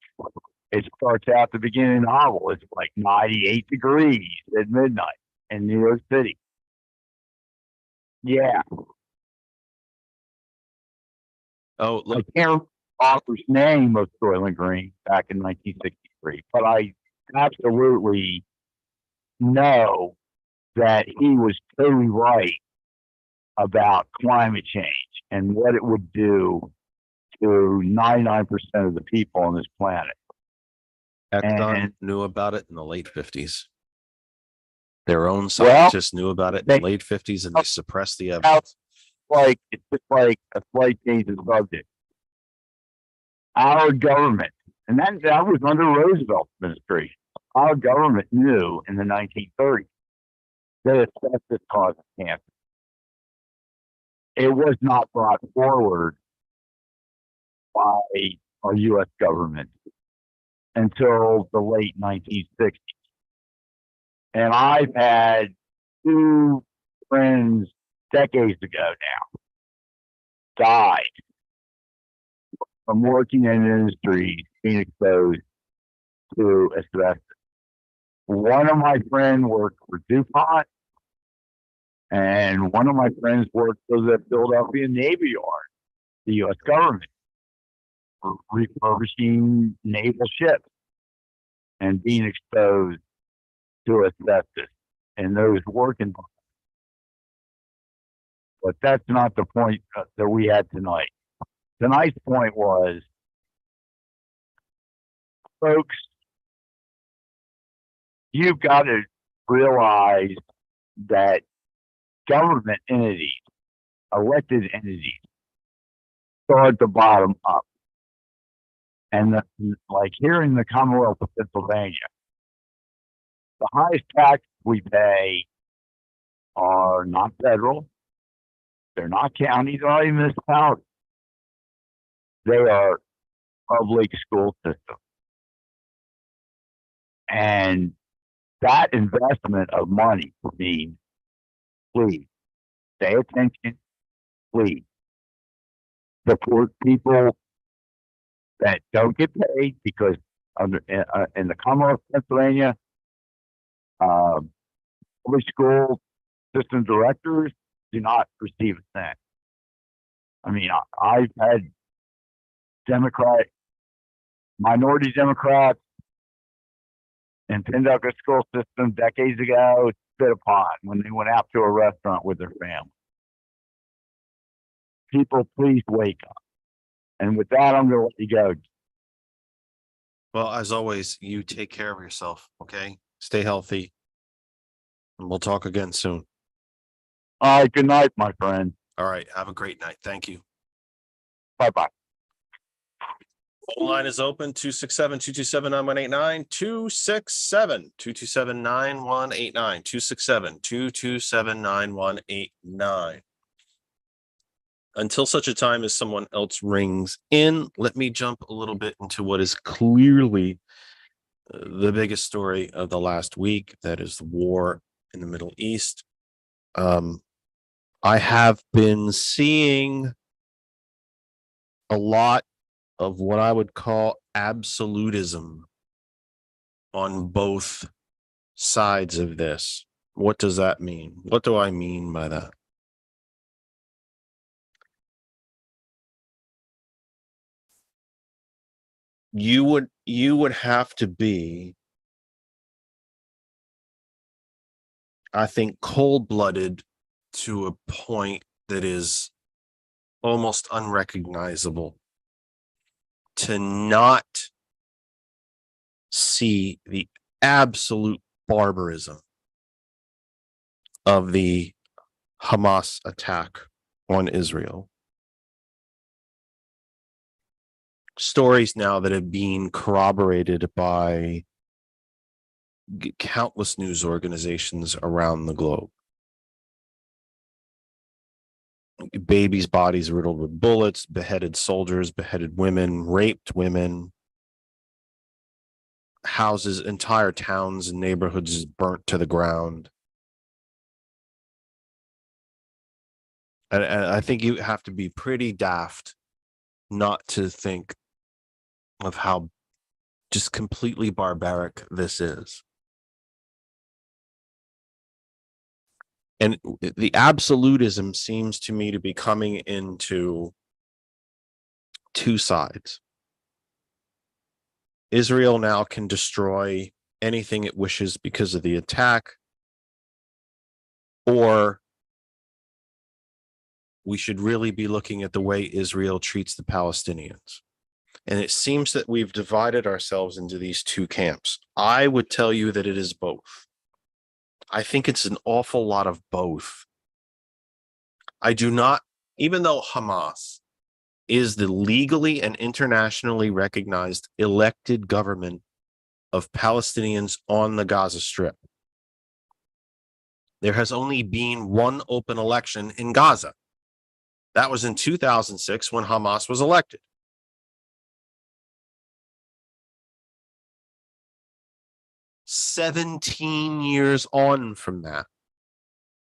[SPEAKER 4] It starts out the beginning of the novel. It's like 98 degrees at midnight in New York City. Yeah,
[SPEAKER 1] Oh,
[SPEAKER 4] I
[SPEAKER 1] look,
[SPEAKER 4] can't remember the author's name of Soil and Green back in 1963, but I absolutely know that he was totally right about climate change and what it would do to 99% of the people on this planet.
[SPEAKER 1] Exxon
[SPEAKER 4] And
[SPEAKER 1] knew about it in the late 50s. Their own
[SPEAKER 4] well,
[SPEAKER 1] scientists knew about it in the
[SPEAKER 4] they
[SPEAKER 1] late 50s and they suppressed the
[SPEAKER 4] now
[SPEAKER 1] evidence.
[SPEAKER 4] it's just like a slight change of subject. Our government, and that was under Roosevelt's administration. Our government knew in the 1930s that asbestos causes cancer. It was not brought forward by our U.S. government until the late 1960s. And I've had two friends decades ago now died from working in industry being exposed to asbestos. One of my friends worked for DuPont, and one of my friends worked for the Philadelphia Navy Yard, the U.S. government, for refurbishing naval ships and being exposed to asbestos in those working. But that's not the point that we had tonight. Tonight's point was, folks, you've got to realize that government entities, elected entities, start at the bottom up. And like here in the Commonwealth of Pennsylvania, the highest taxes we pay are not federal, they're not counties, or even municipalities. They are public school system. And that investment of money means, please pay attention, please support people that don't get paid, because under in the Commonwealth of Pennsylvania, public school system directors do not receive a cent. I mean, I've had minority Democrats in Pindocus school system decades ago spit upon when they went out to a restaurant with their family. People, please wake up. And with that, I'm going to let you go.
[SPEAKER 1] Well, as always, you take care of yourself. Okay. Stay healthy. And we'll talk again soon.
[SPEAKER 4] All right. Good night, my friend.
[SPEAKER 1] All right. Have a great night. Thank you.
[SPEAKER 4] Bye-bye.
[SPEAKER 1] Phone line is open 267-227-9189, 267-227-9189, 267-227-9189. Until such a time as someone else rings in, let me jump a little bit into what is clearly the biggest story of the last week. That is the war in the Middle East. I have been seeing a lot of what I would call absolutism on both sides of this. What does that mean? What do I mean by that? you would have to be, I think, cold-blooded to a point that is almost unrecognizable to not see the absolute barbarism of the Hamas attack on Israel. Stories now that have been corroborated by countless news organizations around the globe. Babies' bodies riddled with bullets, beheaded soldiers, beheaded women, raped women, houses, entire towns and neighborhoods burnt to the ground. And I think you have to be pretty daft not to think of how just completely barbaric this is. And the absolutism seems to me to be coming into two sides. Israel now can destroy anything it wishes because of the attack, or we should really be looking at the way Israel treats the Palestinians. And it seems that we've divided ourselves into these two camps. I would tell you that it is both. I think it's an awful lot of both. I do not, even though Hamas is the legally and internationally recognized elected government of Palestinians on the Gaza Strip, there has only been one open election in Gaza. That was in 2006 when Hamas was elected. "17 years on from that,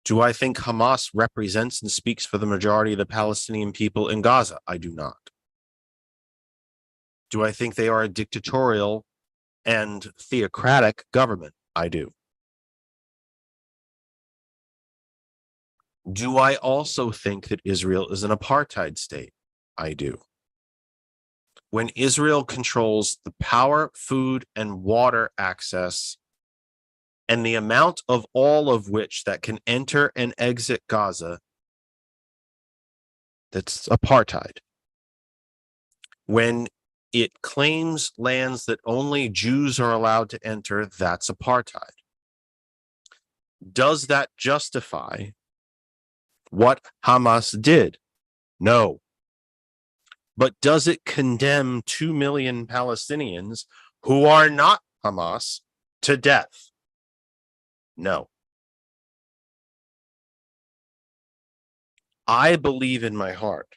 [SPEAKER 1] do I think Hamas represents and speaks for the majority of the Palestinian people in Gaza? I do not. Do I think they are a dictatorial and theocratic government? I do. Do I also think that Israel is an apartheid state? I do. When Israel controls the power, food, and water access, and the amount of all of which that can enter and exit Gaza, that's apartheid. When it claims lands that only Jews are allowed to enter, that's apartheid. Does that justify what Hamas did? No. But does it condemn 2 million Palestinians who are not Hamas to death? No. I believe in my heart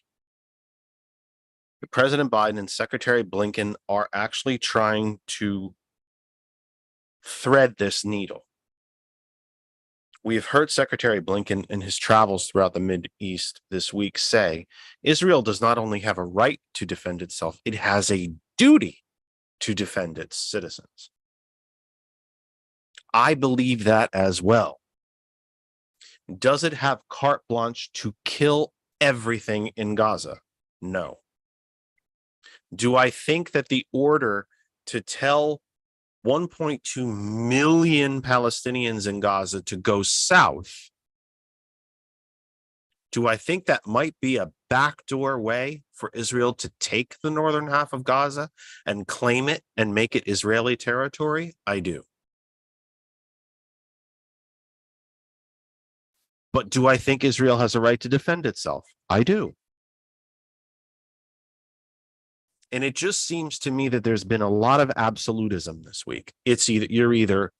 [SPEAKER 1] that President Biden and Secretary Blinken are actually trying to thread this needle. We've heard Secretary Blinken in his travels throughout the Mideast this week say Israel does not only have a right to defend itself, it has a duty to defend its citizens. I believe that as well. Does it have carte blanche to kill everything in Gaza? No. Do I think that the order to tell 1.2 million Palestinians in Gaza to go south, do I think that might be a backdoor way for Israel to take the northern half of Gaza and claim it and make it Israeli territory? I do. But do I think Israel has a right to defend itself? I do. And it just seems to me that there's been a lot of absolutism this week. It's either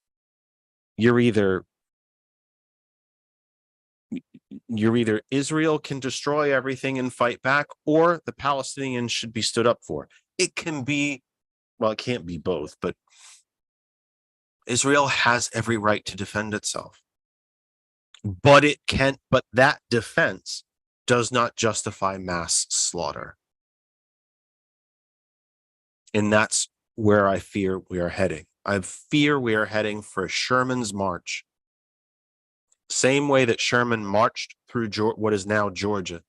[SPEAKER 1] Israel can destroy everything and fight back, or the Palestinians should be stood up for. It can be, well, it can't be both, but Israel has every right to defend itself. But that defense does not justify mass slaughter. And that's where I fear we are heading. I fear we are heading for Sherman's march. Same way that Sherman marched through what is now Georgia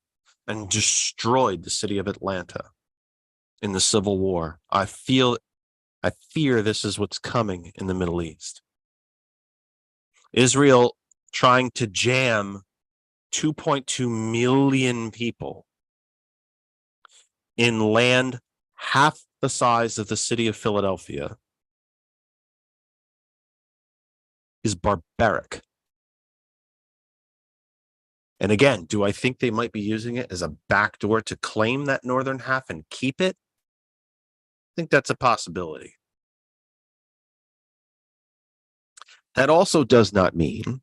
[SPEAKER 1] and destroyed the city of Atlanta in the civil war. I fear this is what's coming in the Middle East. Israel trying to jam 2.2 million people in land half the size of the city of Philadelphia is barbaric. And again, do I think they might be using it as a backdoor to claim that northern half and keep it? I think that's a possibility. That also does not mean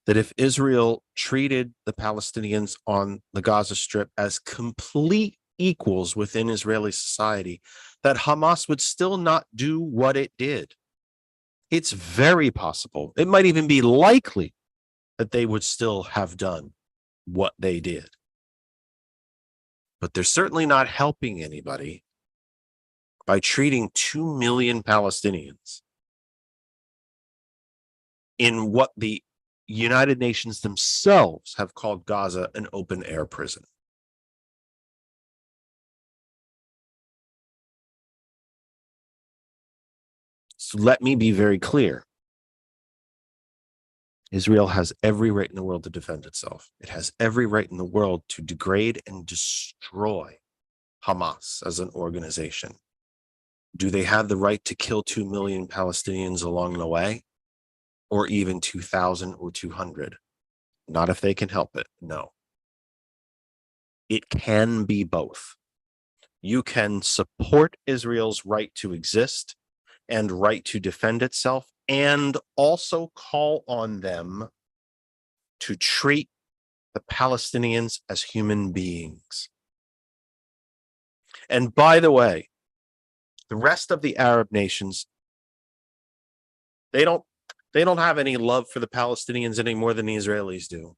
[SPEAKER 1] that if Israel treated the Palestinians on the Gaza Strip as complete equals within Israeli society, that Hamas would still not do what it did. It's very possible. It might even be likely that they would still have done what they did. But they're certainly not helping anybody by treating 2 million Palestinians in what the United Nations themselves have called Gaza an open air prison. So let me be very clear. Israel has every right in the world to defend itself. It has every right in the world to degrade and destroy Hamas as an organization. Do they have the right to kill 2 million Palestinians along the way? Or even 2,000 or 200? Not if they can help it. No. It can be both. You can support Israel's right to exist and right to defend itself, and also call on them to treat the Palestinians as human beings. And by the way, the rest of the Arab nations, they don't have any love for the Palestinians any more than the Israelis do.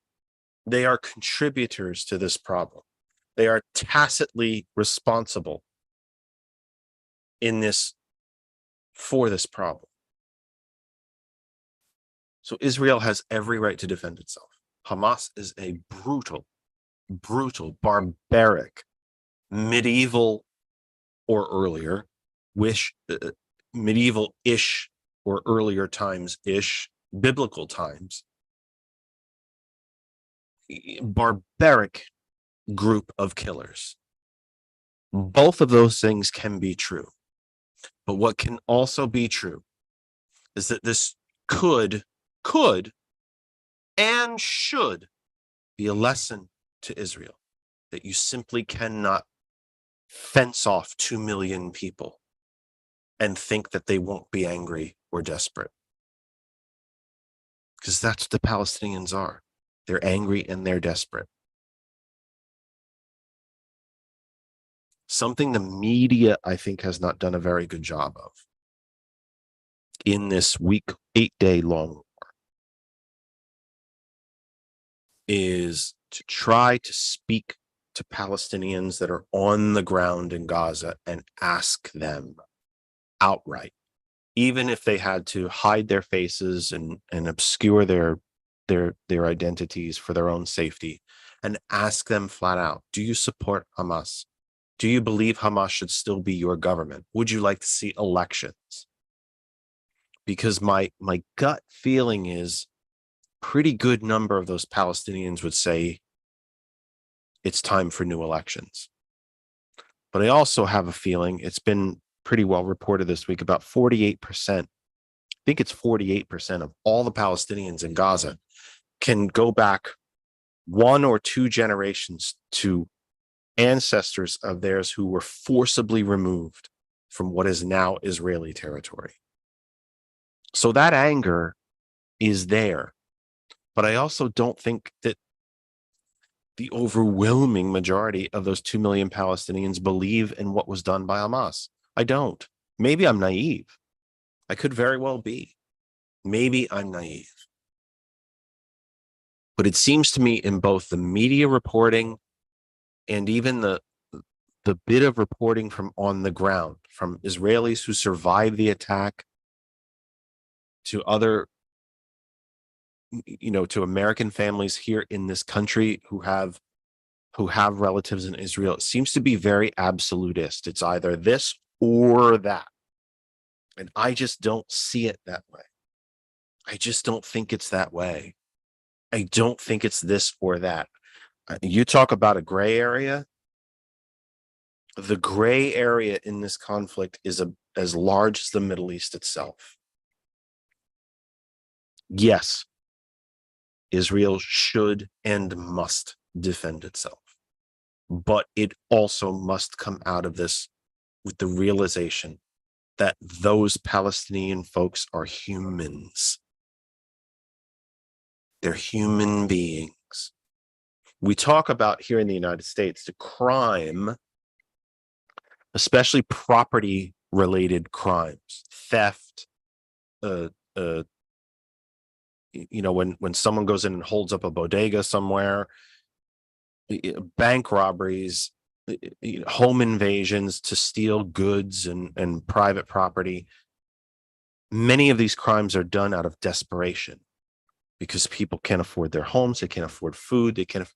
[SPEAKER 1] They are contributors to this problem. They are tacitly responsible for this problem. So Israel has every right to defend itself. Hamas is a brutal, barbaric, medieval or earlier, medieval-ish or earlier times-ish, biblical times, barbaric group of killers. Both of those things can be true. But what can also be true is that this could and should be a lesson to Israel, that you simply cannot fence off 2 million people and think that they won't be angry or desperate. Because that's what the Palestinians are. They're angry and they're desperate. Something the media, I think, has not done a very good job of in this 8-day long war is to try to speak to Palestinians that are on the ground in Gaza and ask them outright, even if they had to hide their faces and obscure their identities for their own safety, and ask them flat out, do you support Hamas? Do you believe Hamas should still be your government? Would you like to see elections? Because my gut feeling is pretty good number of those Palestinians would say it's time for new elections. But I also have a feeling, it's been pretty well reported this week, about 48%, I think it's 48% of all the Palestinians in Gaza can go back 1 or 2 generations to ancestors of theirs who were forcibly removed from what is now Israeli territory. So that anger is there. But I also don't think that the overwhelming majority of those 2 million Palestinians believe in what was done by Hamas. I don't. Maybe I'm naive. I could very well be. Maybe I'm naive. But it seems to me in both the media reporting and even the bit of reporting from on the ground, from Israelis who survived the attack to other, to American families here in this country who have who have relatives in Israel, it seems to be very absolutist. It's either this or that. And I just don't see it that way. I just don't think it's that way. I don't think it's this or that. You talk about a gray area. The gray area in this conflict is as large as the Middle East itself. Yes, Israel should and must defend itself, but it also must come out of this with the realization that those Palestinian folks are humans. They're human beings. We talk about here in the United States, the crime, especially property related crimes, theft, when someone goes in and holds up a bodega somewhere, bank robberies, home invasions to steal goods and private property. Many of these crimes are done out of desperation because people can't afford their homes, they can't afford food, the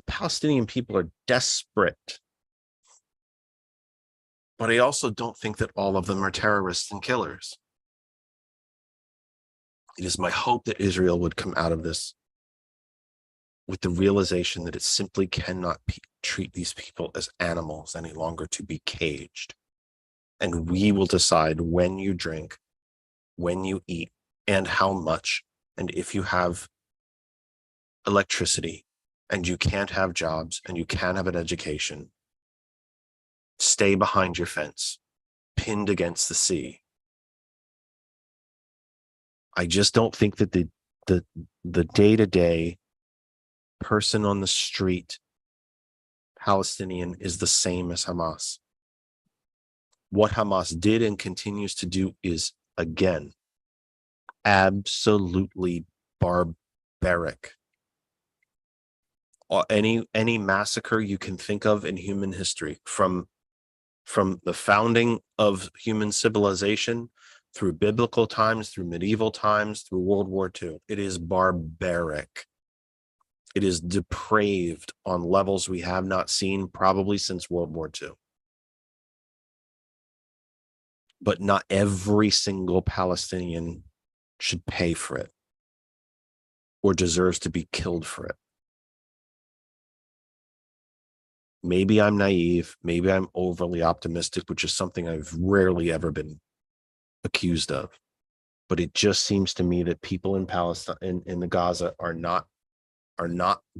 [SPEAKER 1] Palestinian people are desperate. But I also don't think that all of them are terrorists and killers. It is my hope that Israel would come out of this with the realization that it simply cannot treat these people as animals any longer to be caged. And we will decide when you drink, when you eat, and how much. And if you have electricity and you can't have jobs and you can't have an education, stay behind your fence, pinned against the sea. I just don't think that the day-to-day person on the street Palestinian is the same as Hamas. What Hamas did and continues to do is, again, absolutely barbaric. Any massacre you can think of in human history, from the founding of human civilization through biblical times, through medieval times, through World War II. It is barbaric. It is depraved on levels we have not seen probably since World War II. But not every single Palestinian should pay for it or deserves to be killed for it. Maybe I'm naive. Maybe I'm overly optimistic, which is something I've rarely ever been accused of. But it just seems to me that people in Palestine, in the Gaza, are not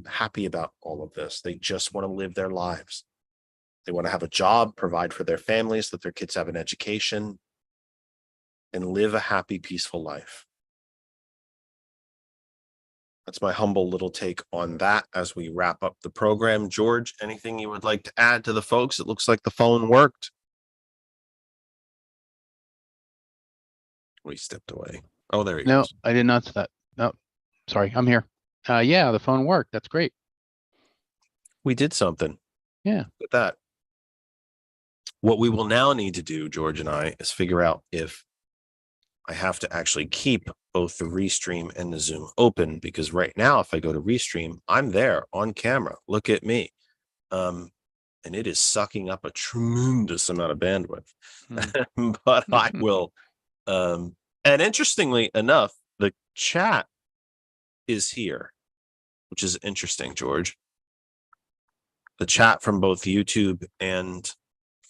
[SPEAKER 1] happy about all of this. They just want to live their lives. They want to have a job, provide for their families, that their kids have an education, and live a happy, peaceful life. That's my humble little take on that as we wrap up the program. George, anything you would like to add to the folks? It looks like the phone worked. We stepped away. Oh, there he
[SPEAKER 5] No,
[SPEAKER 1] goes.
[SPEAKER 5] I did not see that. No, sorry, I'm here. Yeah, the phone worked. That's great.
[SPEAKER 1] We did something.
[SPEAKER 5] Yeah.
[SPEAKER 1] With that. What we will now need to do, George and I, is figure out if I have to actually keep both the Restream and the Zoom open, because right now, if I go to Restream, I'm there on camera. Look at me. And it is sucking up a tremendous amount of bandwidth. But I will. And interestingly enough, the chat is here, which is interesting, George. The chat from both YouTube and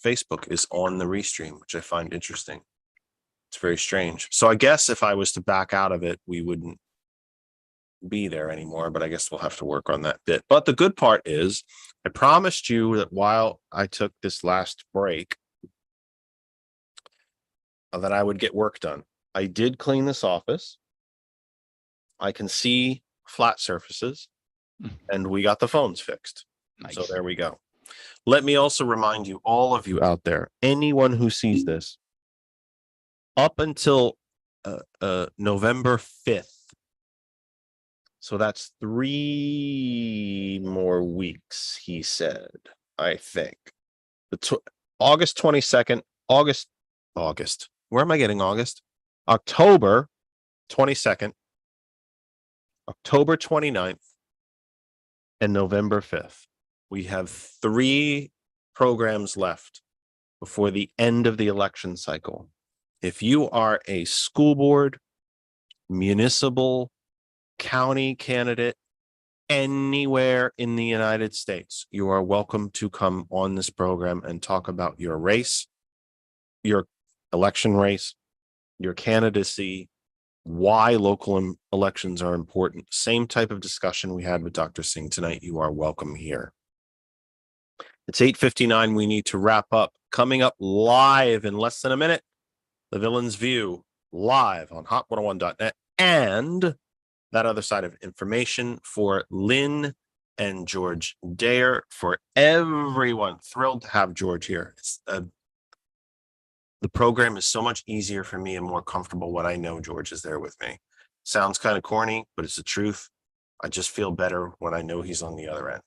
[SPEAKER 1] Facebook is on the Restream, which I find interesting. It's very strange. So I guess if I was to back out of it, we wouldn't be there anymore, but I guess we'll have to work on that bit. But the good part is I promised you that while I took this last break, that I would get work done. I did clean this office. I can see flat surfaces, and we got the phones fixed.
[SPEAKER 5] Nice.
[SPEAKER 1] So there we go. Let me also remind you, all of you out there, anyone who sees this, up until November 5th. So that's 3 more weeks, he said, I think. August 22nd, August. Where am I getting August? October 22nd, October 29th, and November 5th. We have 3 programs left before the end of the election cycle. If you are a school board, municipal, county candidate, anywhere in the United States, you are welcome to come on this program and talk about your race, your election race, your candidacy, why local elections are important. Same type of discussion we had with Dr. Singh tonight. You are welcome here. It's 8:59. We need to wrap up. Coming up live in less than a minute, The Villain's View, live on hot101.net, and that other side of information for Lynn and George Dare. For everyone, thrilled to have George here. The program is so much easier for me and more comfortable when I know George is there with me. Sounds kind of corny, but it's the truth. I just feel better when I know he's on the other end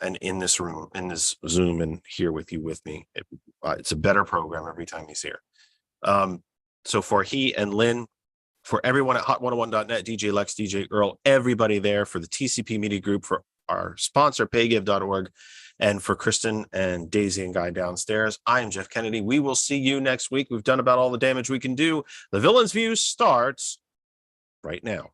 [SPEAKER 1] and in this room, in this Zoom, and here with you with me. It's a better program every time he's here. So for he and Lynn, for everyone at hot101.net, DJ Lex, DJ Earl, everybody there, for the TCP Media Group, for our sponsor, paygive.org, and for Kristen and Daisy and Guy downstairs, I am Jeff Kennedy. We will see you next week. We've done about all the damage we can do. The Villain's View starts right now.